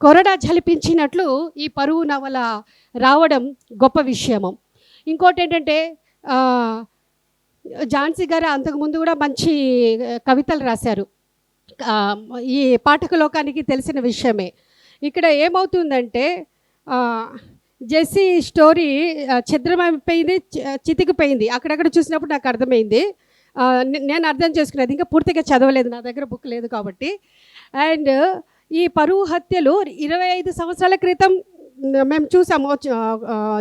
కొరడా జలిపించినట్లు ఈ పరువు నవల రావడం గొప్ప విషయము. ఇంకోటి ఏంటంటే ఝాన్సీ గారు అంతకుముందు కూడా మంచి కవితలు రాశారు, ఈ పాఠక లోకానికి తెలిసిన విషయమే. ఇక్కడ ఏమవుతుందంటే జెస్సీ స్టోరీ ఛిద్రమైపోయింది, చితికిపోయింది. అక్కడక్కడ చూసినప్పుడు నాకు అర్థమైంది, నేను అర్థం చేసుకునేది. ఇంకా పూర్తిగా చదవలేదు, నా దగ్గర బుక్ లేదు కాబట్టి. అండ్ ఈ పరువు హత్యలు 25 సంవత్సరాల క్రితం మేము చూసాము,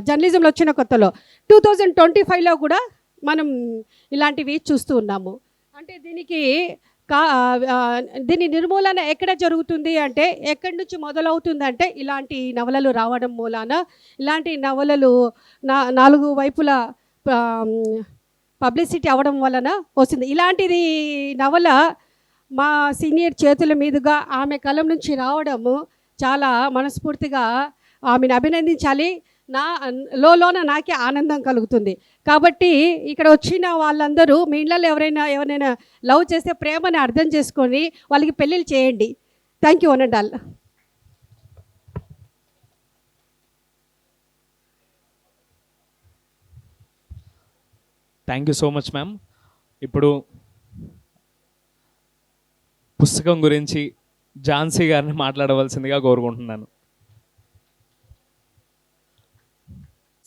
జర్నలిజంలో వచ్చిన కొత్తలో. 2025లో కూడా మనం ఇలాంటివి చూస్తూ ఉన్నాము. అంటే దీని నిర్మూలన ఎక్కడ జరుగుతుంది అంటే, ఎక్కడి నుంచి మొదలవుతుందంటే ఇలాంటి నవలలు రావడం మూలాన, ఇలాంటి నవలలు 4 వైపులా పబ్లిసిటీ అవ్వడం వలన వస్తుంది. ఇలాంటిది నవల మా సీనియర్ చేతుల మీదుగా ఆమె కలం నుంచి రావడము చాలా మనస్ఫూర్తిగా ఆమెను అభినందించాలి. లోన నాకే ఆనందం కలుగుతుంది. కాబట్టి ఇక్కడ వచ్చిన వాళ్ళందరూ మీ ఇళ్ళలో ఎవరైనా లవ్ చేస్తే ప్రేమని అర్థం చేసుకొని వాళ్ళకి పెళ్ళిళ్ళు చేయండి. Thank you one and all. Thank you so much ma'am. ఇప్పుడు పుస్తకం గురించి ఝాన్సీ గారిని మాట్లాడవలసిందిగా కోరుకుంటున్నాను.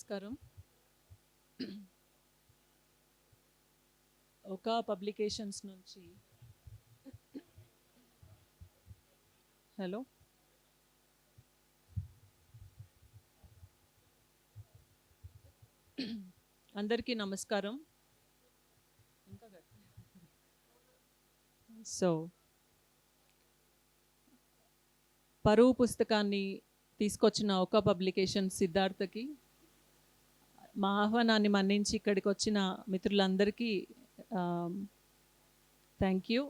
నమస్కారం. ఒక పబ్లికేషన్స్ నుంచి హలో అందరికీ నమస్కారం. సో పరువు పుస్తకాన్ని తీసుకొచ్చిన ఒక పబ్లికేషన్ సిద్ధార్థకి, మా ఆహ్వానాన్ని మన్నించి ఇక్కడికి వచ్చిన మిత్రులందరికీ థ్యాంక్ యూ.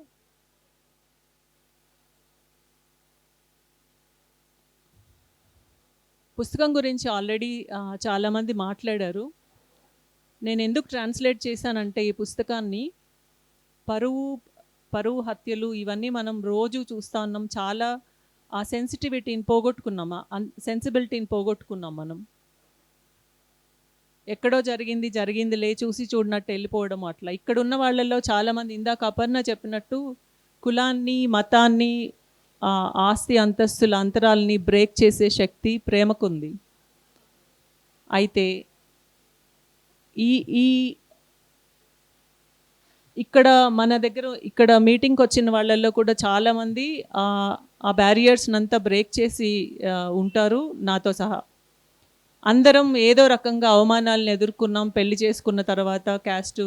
పుస్తకం గురించి ఆల్రెడీ చాలామంది మాట్లాడారు. నేను ఎందుకు ట్రాన్స్లేట్ చేశానంటే ఈ పుస్తకాన్ని పరువు హత్యలు ఇవన్నీ మనం రోజు చూస్తూ ఉన్నాం. చాలా ఆ సెన్సిటివిటీని పోగొట్టుకున్నాం, సెన్సిబిలిటీని పోగొట్టుకున్నాం మనం. ఎక్కడో జరిగిందిలే చూసి చూడనట్టు వెళ్ళిపోవడం అట్లా. ఇక్కడ ఉన్న వాళ్ళల్లో చాలామంది ఇందాక అపర్ణ చెప్పినట్టు కులాన్ని, మతాన్ని, ఆస్తి అంతస్తుల అంతరాలని బ్రేక్ చేసే శక్తి ప్రేమకుంది. అయితే ఈ ఇక్కడ మన దగ్గర ఇక్కడ మీటింగ్కి వచ్చిన వాళ్ళల్లో కూడా చాలామంది ఆ బ్యారియర్స్ని అంతా బ్రేక్ చేసి ఉంటారు, నాతో సహా. అందరం ఏదో రకంగా అవమానాలను ఎదుర్కొన్నాం. పెళ్లి చేసుకున్న తర్వాత క్యాస్ట్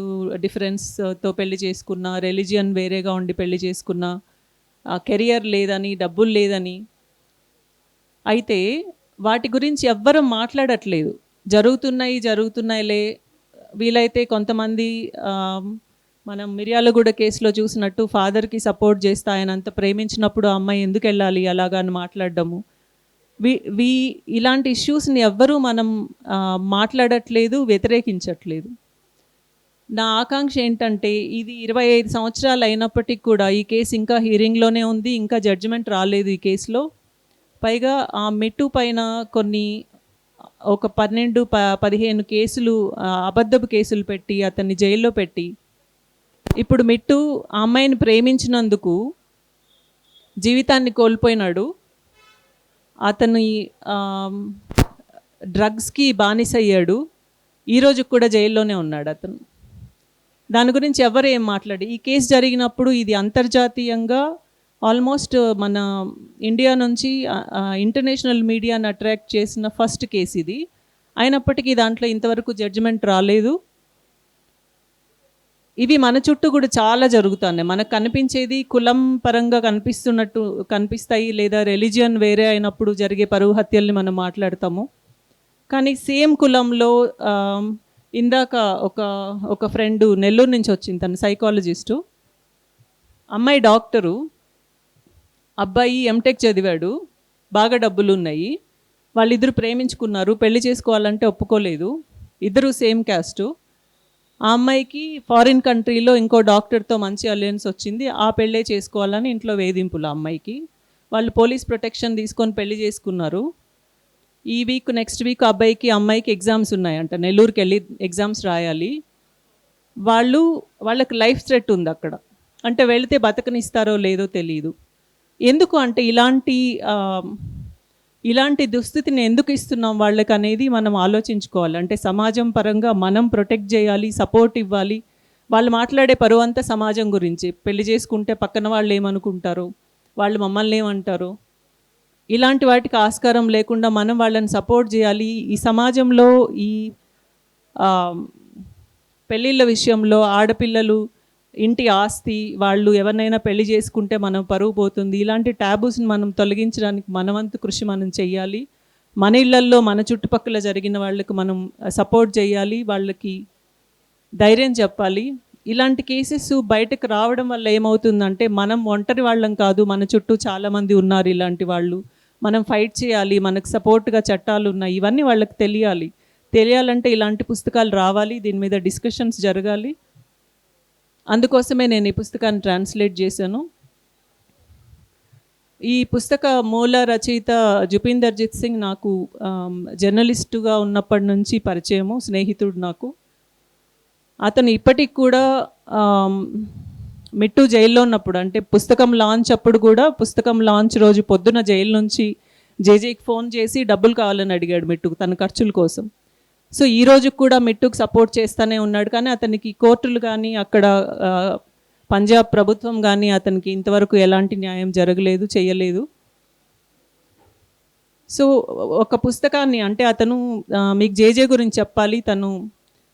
డిఫరెన్స్తో పెళ్లి చేసుకున్నా, రిలీజియన్ వేరేగా ఉండి పెళ్లి చేసుకున్నా, కెరియర్ లేదని, డబ్బులు లేదని. అయితే వాటి గురించి ఎవ్వరం మాట్లాడట్లేదు. జరుగుతున్నాయిలే. వీలైతే కొంతమంది మనం మిర్యాలగూడ కేసులో చూసినట్టు ఫాదర్కి సపోర్ట్ చేస్తే ఆయన అంత ప్రేమించినప్పుడు అమ్మాయి ఎందుకు వెళ్ళాలి అలాగా అని మాట్లాడడము. ఇలాంటి ఇష్యూస్ని ఎవ్వరూ మనం మాట్లాడట్లేదు, వ్యతిరేకించట్లేదు. నా ఆకాంక్ష ఏంటంటే ఇది 25 సంవత్సరాలు అయినప్పటికీ కూడా ఈ కేసు ఇంకా హీరింగ్లోనే ఉంది, ఇంకా జడ్జిమెంట్ రాలేదు ఈ కేసులో. పైగా ఆ మిట్టు పైన ఒక 12-15 కేసులు, అబద్ధపు కేసులు పెట్టి అతన్ని జైల్లో పెట్టి, ఇప్పుడు మిట్టు ఆ అమ్మాయిని ప్రేమించినందుకు జీవితాన్ని కోల్పోయినాడు. అతను డ్రగ్స్కి బానిసయ్యాడు. ఈరోజు కూడా జైల్లోనే ఉన్నాడు అతను. దాని గురించి ఎవరు ఏం మాట్లాడి, ఈ కేసు జరిగినప్పుడు ఇది అంతర్జాతీయంగా ఆల్మోస్ట్ మన ఇండియా నుంచి ఇంటర్నేషనల్ మీడియాని అట్రాక్ట్ చేసిన ఫస్ట్ కేసు ఇది. అయినప్పటికీ దాంట్లో ఇంతవరకు జడ్జిమెంట్ రాలేదు. ఇవి మన చుట్టూ కూడా చాలా జరుగుతున్నాయి. మనకు కనిపించేది కులం పరంగా కనిపిస్తాయి, లేదా రిలీజియన్ వేరే అయినప్పుడు జరిగే పరువు హత్యల్ని మనం మాట్లాడతాము. కానీ సేమ్ కులంలో ఇందాక ఒక ఫ్రెండ్ నెల్లూరు నుంచి వచ్చింది, తను సైకాలజిస్టు. అమ్మాయి డాక్టరు, అబ్బాయి ఎంటెక్ చదివాడు, బాగా డబ్బులు ఉన్నాయి. వాళ్ళిద్దరు ప్రేమించుకున్నారు, పెళ్లి చేసుకోవాలంటే ఒప్పుకోలేదు. ఇద్దరు సేమ్ క్యాస్టు. ఆ అమ్మాయికి ఫారిన్ కంట్రీలో ఇంకో డాక్టర్తో మంచి అలయన్స్ వచ్చింది, ఆ పెళ్ళే చేసుకోవాలని ఇంట్లో వేధింపులు ఆ అమ్మాయికి. వాళ్ళు పోలీస్ ప్రొటెక్షన్ తీసుకొని పెళ్లి చేసుకున్నారు. ఈ వీక్ నెక్స్ట్ వీక్ అమ్మాయికి ఎగ్జామ్స్ ఉన్నాయంట, నెల్లూరుకి వెళ్ళి ఎగ్జామ్స్ రాయాలి. వాళ్ళకి లైఫ్ థ్రెట్ ఉంది అక్కడ. అంటే వెళితే బతకనిస్తారో లేదో తెలియదు. ఎందుకు అంటే ఇలాంటి దుస్థితిని ఎందుకు ఇస్తున్నాం వాళ్ళకి అనేది మనం ఆలోచించుకోవాలి. అంటే సమాజం పరంగా మనం ప్రొటెక్ట్ చేయాలి, సపోర్ట్ ఇవ్వాలి. వాళ్ళు మాట్లాడే పరువంతా సమాజం గురించి. పెళ్లి చేసుకుంటే పక్కన వాళ్ళు ఏమనుకుంటారు, వాళ్ళు మమ్మల్ని ఏమంటారు, ఇలాంటి వాటికి ఆస్కారం లేకుండా మనం వాళ్ళని సపోర్ట్ చేయాలి. ఈ సమాజంలో ఈ పెళ్ళిళ్ళ విషయంలో ఆడపిల్లలు, ఇంటి ఆస్తి, వాళ్ళు ఎవరినైనా పెళ్లి చేసుకుంటే మనం పరువు పోతుంది, ఇలాంటి ట్యాబూస్ని మనం తొలగించడానికి మనవంతు కృషి మనం చెయ్యాలి. మన ఇళ్లల్లో మన చుట్టుపక్కల జరిగిన వాళ్ళకి మనం సపోర్ట్ చేయాలి, వాళ్ళకి ధైర్యం చెప్పాలి. ఇలాంటి కేసెస్ బయటకు రావడం వల్ల ఏమవుతుందంటే మనం ఒంటరి వాళ్ళం కాదు, మన చుట్టూ చాలామంది ఉన్నారు ఇలాంటి వాళ్ళు. మనం ఫైట్ చేయాలి, మనకు సపోర్ట్గా చట్టాలు ఉన్నాయి, ఇవన్నీ వాళ్ళకి తెలియాలంటే ఇలాంటి పుస్తకాలు రావాలి, దీని మీద డిస్కషన్స్ జరగాలి. అందుకోసమే నేను ఈ పుస్తకాన్ని ట్రాన్స్లేట్ చేశాను. ఈ పుస్తక మూల రచయిత జుపీందర్జిత్ సింగ్ నాకు జర్నలిస్టుగా ఉన్నప్పటి నుంచి పరిచయము, స్నేహితుడు నాకు. అతను ఇప్పటికి కూడా మిట్టు జైల్లో ఉన్నప్పుడు, అంటే పుస్తకం లాంచ్ అప్పుడు కూడా, పుస్తకం లాంచ్ రోజు పొద్దున జైలు నుంచి జేజేకి ఫోన్ చేసి డబ్బులు కావాలని అడిగాడు మిట్టుకు తన ఖర్చుల కోసం. సో ఈ రోజు కూడా మిట్టుకు సపోర్ట్ చేస్తూనే ఉన్నాడు. కానీ అతనికి కోర్టులు కానీ అక్కడ పంజాబ్ ప్రభుత్వం కానీ అతనికి ఇంతవరకు ఎలాంటి న్యాయం చేయలేదు. సో ఒక పుస్తకాన్ని, అంటే అతను మీకు జేజే గురించి చెప్పాలి, తను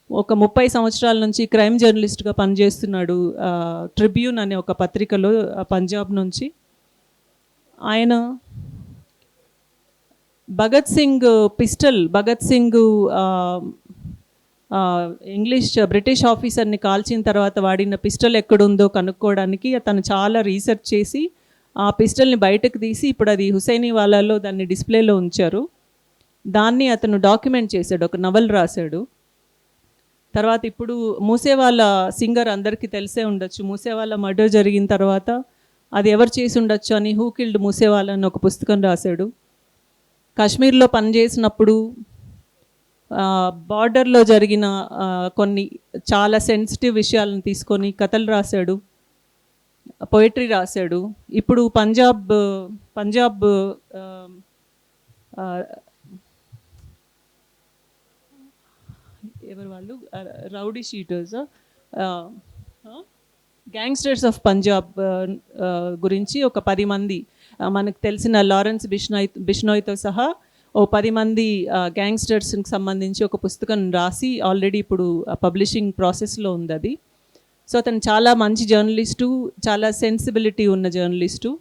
ఒక 30 సంవత్సరాల నుంచి క్రైమ్ జర్నలిస్ట్గా పనిచేస్తున్నాడు. ట్రిబ్యూన్ అనే ఒక పత్రికలో పంజాబ్ నుంచి. ఆయన భగత్ సింగ్ బ్రిటిష్ ఆఫీసర్ని కాల్చిన తర్వాత వాడిన పిస్టల్ ఎక్కడుందో కనుక్కోవడానికి తను చాలా రీసెర్చ్ చేసి ఆ పిస్టల్ని బయటకు తీసి ఇప్పుడు అది హుసైనీ వాలాలో దాన్ని డిస్ప్లేలో ఉంచారు. దాన్ని అతను డాక్యుమెంట్ చేశాడు, ఒక నవల్ రాశాడు. తర్వాత ఇప్పుడు మూసేవాళ్ళ సింగర్ అందరికీ తెలిసే ఉండొచ్చు. మూసేవాళ్ళ మర్డర్ జరిగిన తర్వాత అది ఎవరు చేసి ఉండొచ్చు అని హూ కిల్డ్ మూసేవాళ్ళ అని ఒక పుస్తకం రాశాడు. కాశ్మీర్లో పనిచేసినప్పుడు బార్డర్లో జరిగిన కొన్ని చాలా సెన్సిటివ్ విషయాలను తీసుకొని కథలు రాశాడు, పోయిటరీ రాశాడు. ఇప్పుడు పంజాబ్ ఎవరు వాళ్ళు rowdy sheeters, gangsters of Punjab గురించి ఒక 10 మంది మనకు తెలిసిన లారెన్స్ బిష్నోయ్తో సహా ఓ 10 మంది గ్యాంగ్స్టర్స్కి సంబంధించి ఒక పుస్తకం రాసి ఆల్రెడీ ఇప్పుడు పబ్లిషింగ్ ప్రాసెస్లో ఉంది అది. సో అతను చాలా మంచి జర్నలిస్టు, చాలా సెన్సిబిలిటీ ఉన్న జర్నలిస్టు.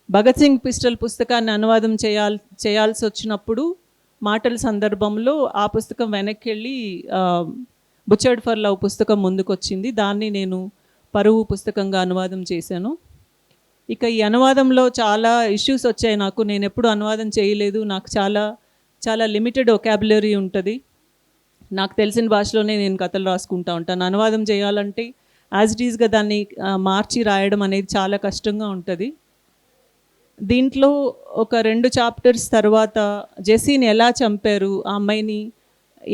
భగత్ సింగ్ పిస్టల్ పుస్తకాన్ని అనువాదం చేయాల్సి వచ్చినప్పుడు మాటల సందర్భంలో ఆ పుస్తకం వెనక్కి వెళ్ళి బుచర్డ్ ఫర్ లవ్ పుస్తకం ముందుకొచ్చింది. దాన్ని నేను పరువు పుస్తకంగా అనువాదం చేశాను. ఇక ఈ అనువాదంలో చాలా ఇష్యూస్ వచ్చాయి నాకు. నేను ఎప్పుడు అనువాదం చేయలేదు. నాకు చాలా లిమిటెడ్ ఒకాబులరీ ఉంటుంది. నాకు తెలిసిన భాషలోనే నేను కథలు రాసుకుంటూ ఉంటాను. అనువాదం చేయాలంటే యాజ్ ఇట్ ఈస్గా దాన్ని మార్చి రాయడం అనేది చాలా కష్టంగా ఉంటుంది. దీంట్లో ఒక 2 చాప్టర్స్ తర్వాత జెస్సీని ఎలా చంపారు, ఆ అమ్మాయిని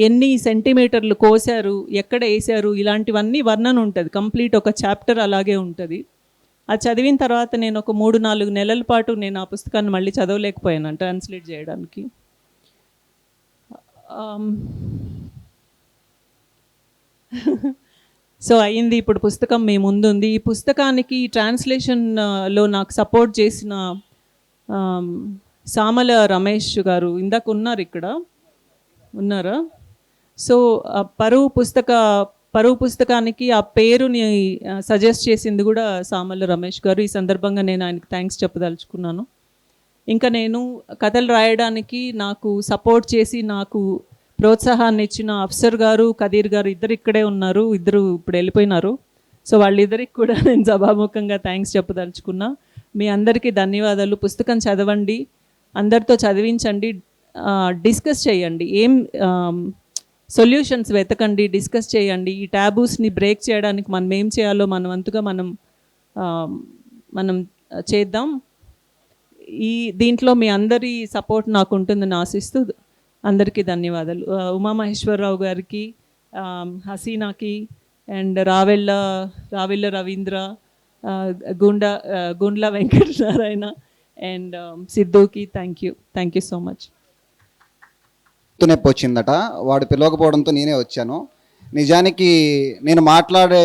ఎన్ని సెంటీమీటర్లు కోసారు, ఎక్కడ వేసారు, ఇలాంటివన్నీ వర్ణన ఉంటుంది. కంప్లీట్ ఒక చాప్టర్ అలాగే ఉంటుంది. అది చదివిన తర్వాత నేను ఒక 3-4 నెలల పాటు నేను ఆ పుస్తకాన్ని మళ్ళీ చదవలేకపోయాను ట్రాన్స్లేట్ చేయడానికి. సో అయింది, ఇప్పుడు పుస్తకం మీ ముందుంది. ఈ పుస్తకానికి ట్రాన్స్లేషన్లో నాకు సపోర్ట్ చేసిన సామల రమేష్ గారు ఇందాక ఉన్నారు, ఇక్కడ ఉన్నారా? సో పరువు పుస్తకానికి ఆ పేరుని సజెస్ట్ చేసింది కూడా సామల రమేష్ గారు. ఈ సందర్భంగా నేను ఆయనకి థ్యాంక్స్ చెప్పదలుచుకున్నాను. ఇంకా నేను కథలు రాయడానికి నాకు సపోర్ట్ చేసి నాకు ప్రోత్సాహాన్ని ఇచ్చిన అఫ్సర్ గారు, కదీర్ గారు ఇద్దరు ఇక్కడే ఉన్నారు. ఇద్దరు ఇప్పుడు వెళ్ళిపోయినారు. సో వాళ్ళిద్దరికి కూడా నేను సభాముఖంగా థ్యాంక్స్ చెప్పదలుచుకున్నా. మీ అందరికీ ధన్యవాదాలు. పుస్తకం చదవండి, అందరితో చదివించండి, డిస్కస్ చేయండి, ఏం సొల్యూషన్స్ వెతకండి, డిస్కస్ చేయండి. ఈ ట్యాబూస్ని బ్రేక్ చేయడానికి మనం ఏం చేయాలో మన వంతుగా మనం చేద్దాం. దీంట్లో మీ అందరి సపోర్ట్ నాకు ఉంటుందని ఆశిస్తూ అందరికీ ధన్యవాదాలు. ఉమామహేశ్వరరావు గారికి, హసీనాకి, అండ్ రావెళ్ళ రవీంద్ర, గుండ్ల వెంకటనారాయణ అండ్ సిద్ధుకి థ్యాంక్ యూ సో మచ్. నొప్పి వచ్చిందట, వాడు పిలవకపోవడంతో నేనే వచ్చాను. నిజానికి నేను మాట్లాడే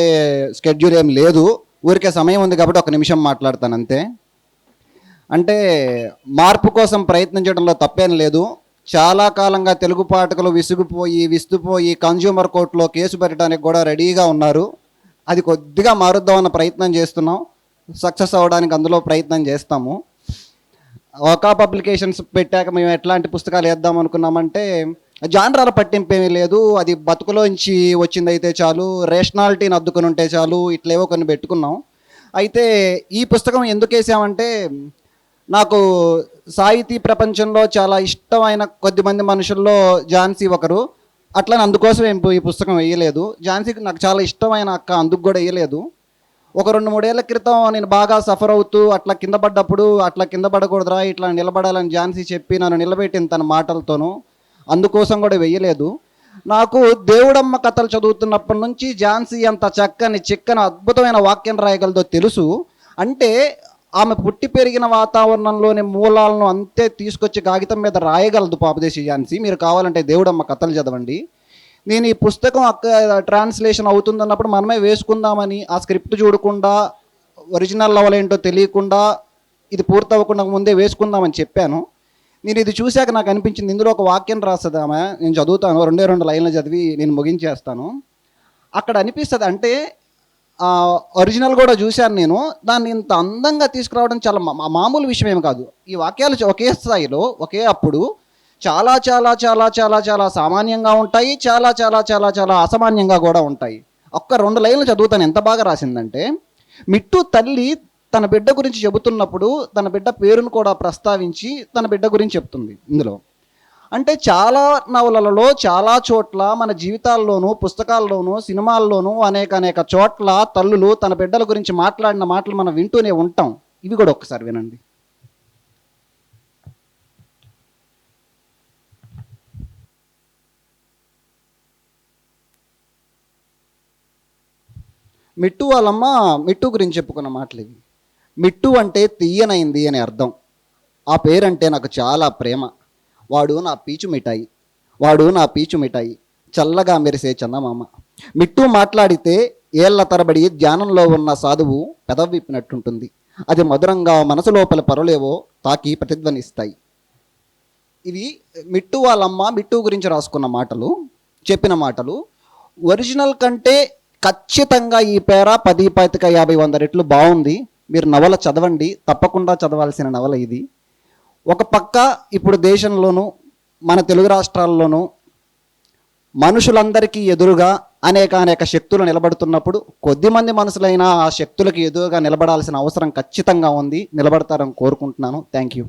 స్కెడ్యూల్ ఏం లేదు, ఊరికే సమయం ఉంది కాబట్టి 1 నిమిషం మాట్లాడతాను అంతే. అంటే మార్పు కోసం ప్రయత్నించడంలో తప్పేం లేదు. చాలా కాలంగా తెలుగు పాఠకులు విస్తుపోయి కన్జ్యూమర్ కోర్టులో కేసు పెట్టడానికి కూడా రెడీగా ఉన్నారు. అది కొద్దిగా మారుద్దామన్న ప్రయత్నం చేస్తున్నాం. సక్సెస్ అవ్వడానికి అందులో ప్రయత్నం చేస్తాము. ఒక పబ్లికేషన్స్ పెట్టాక మేము ఎట్లాంటి పుస్తకాలు వేద్దాం అనుకున్నామంటే జానరాల పట్టింపు ఏమీ లేదు, అది బతుకులోంచి వచ్చిందైతే చాలు, రేషనాలిటీని అద్దుకొని ఉంటే చాలు, ఇట్లేవో కొన్ని పెట్టుకున్నాం. అయితే ఈ పుస్తకం ఎందుకు వేసామంటే నాకు సాహితీ ప్రపంచంలో చాలా ఇష్టమైన కొద్దిమంది మనుషుల్లో ఝాన్సీ ఒకరు. అట్లా అందుకోసం ఈ పుస్తకం వేయలేదు. ఝాన్సీకి నాకు చాలా ఇష్టమైన అక్క, అందుకు కూడా వేయలేదు. ఒక 2-3 ఏళ్ల క్రితం నేను బాగా సఫర్ అవుతూ అట్లా కింద పడ్డప్పుడు అట్లా కింద పడకూడదురా, ఇట్లా నిలబడాలని ఝాన్సీ చెప్పి నన్ను నిలబెట్టింది తన మాటలతోనూ. అందుకోసం కూడా వెయ్యలేదు. నాకు దేవుడమ్మ కథలు చదువుతున్నప్పటి నుంచి ఝాన్సీ అంత చక్కని అద్భుతమైన వాక్యం రాయగలదో తెలుసు. అంటే ఆమె పుట్టి పెరిగిన వాతావరణంలోని మూలాలను అంతే తీసుకొచ్చి కాగితం మీద రాయగలదు పాపదేశి ఝాన్సీ. మీరు కావాలంటే దేవుడమ్మ కథలు చదవండి. నేను ఈ పుస్తకం ట్రాన్స్లేషన్ అవుతుందన్నప్పుడు మనమే వేసుకుందామని ఆ స్క్రిప్ట్ చూడకుండా, ఒరిజినల్ లెవెల్ ఏంటో తెలియకుండా, ఇది పూర్తవ్వకుండా ముందే వేసుకుందామని చెప్పాను. నేను ఇది చూశాక నాకు అనిపించింది, ఇందులో ఒక వాక్యం రాస్తుంది ఆమె, నేను చదువుతాను, 2 లైన్లు చదివి నేను ముగించేస్తాను. అక్కడ అనిపిస్తుంది అంటే ఒరిజినల్ కూడా చూశాను నేను, దాన్ని ఇంత అందంగా తీసుకురావడం చాలా మామూలు విషయం ఏమి కాదు. ఈ వాక్యాలు ఒకే స్థాయిలో ఒకే అప్పుడు చాలా చాలా చాలా చాలా చాలా సామాన్యంగా ఉంటాయి, చాలా చాలా చాలా చాలా అసామాన్యంగా కూడా ఉంటాయి. ఒక్క 2 లైన్లు చదువుతాను, ఎంత బాగా రాసిందంటే, మిట్టు తల్లి తన బిడ్డ గురించి చెబుతున్నప్పుడు తన బిడ్డ పేరును కూడా ప్రస్తావించి తన బిడ్డ గురించి చెప్తుంది ఇందులో. అంటే చాలా నవలలలో చాలా చోట్ల మన జీవితాల్లోనూ పుస్తకాల్లోనూ సినిమాల్లోనూ అనేక చోట్ల తల్లులు తన బిడ్డల గురించి మాట్లాడిన మాటలు మనం వింటూనే ఉంటాం. ఇవి కూడా ఒక్కసారి వినండి. మిట్టు వాళ్ళమ్మ మిట్టు గురించి చెప్పుకున్న మాటలు ఇవి. మిట్టు అంటే తీయనైంది అని అర్థం. ఆ పేరంటే నాకు చాలా ప్రేమ. వాడు నా పీచు మిఠాయి, వాడు నా పీచు మిఠాయి, చల్లగా మెరిసే చందమామ. మిట్టు మాట్లాడితే ఏళ్ల తరబడి ధ్యానంలో ఉన్న సాధువు పెదవి విప్పినట్టుంటుంది. అది మధురంగా మనసు లోపల పరులేవో తాకి ప్రతిధ్వనిస్తాయి. ఇవి మిట్టు వాళ్ళమ్మ మిట్టు గురించి రాసుకున్న మాటలు, చెప్పిన మాటలు. ఒరిజినల్ కంటే ఖచ్చితంగా ఈ పేర 10, 25, 50, 100 రెట్లు బాగుంది. మీరు నవల చదవండి, తప్పకుండా చదవాల్సిన నవల ఇది. ఒక పక్క ఇప్పుడు దేశంలోనూ మన తెలుగు రాష్ట్రాల్లోనూ మనుషులందరికీ ఎదురుగా అనేక శక్తులు నిలబడుతున్నప్పుడు కొద్దిమంది మనుషులైనా ఆ శక్తులకు ఎదురుగా నిలబడాల్సిన అవసరం ఖచ్చితంగా ఉంది. నిలబడతారని కోరుకుంటున్నాను. Thank you.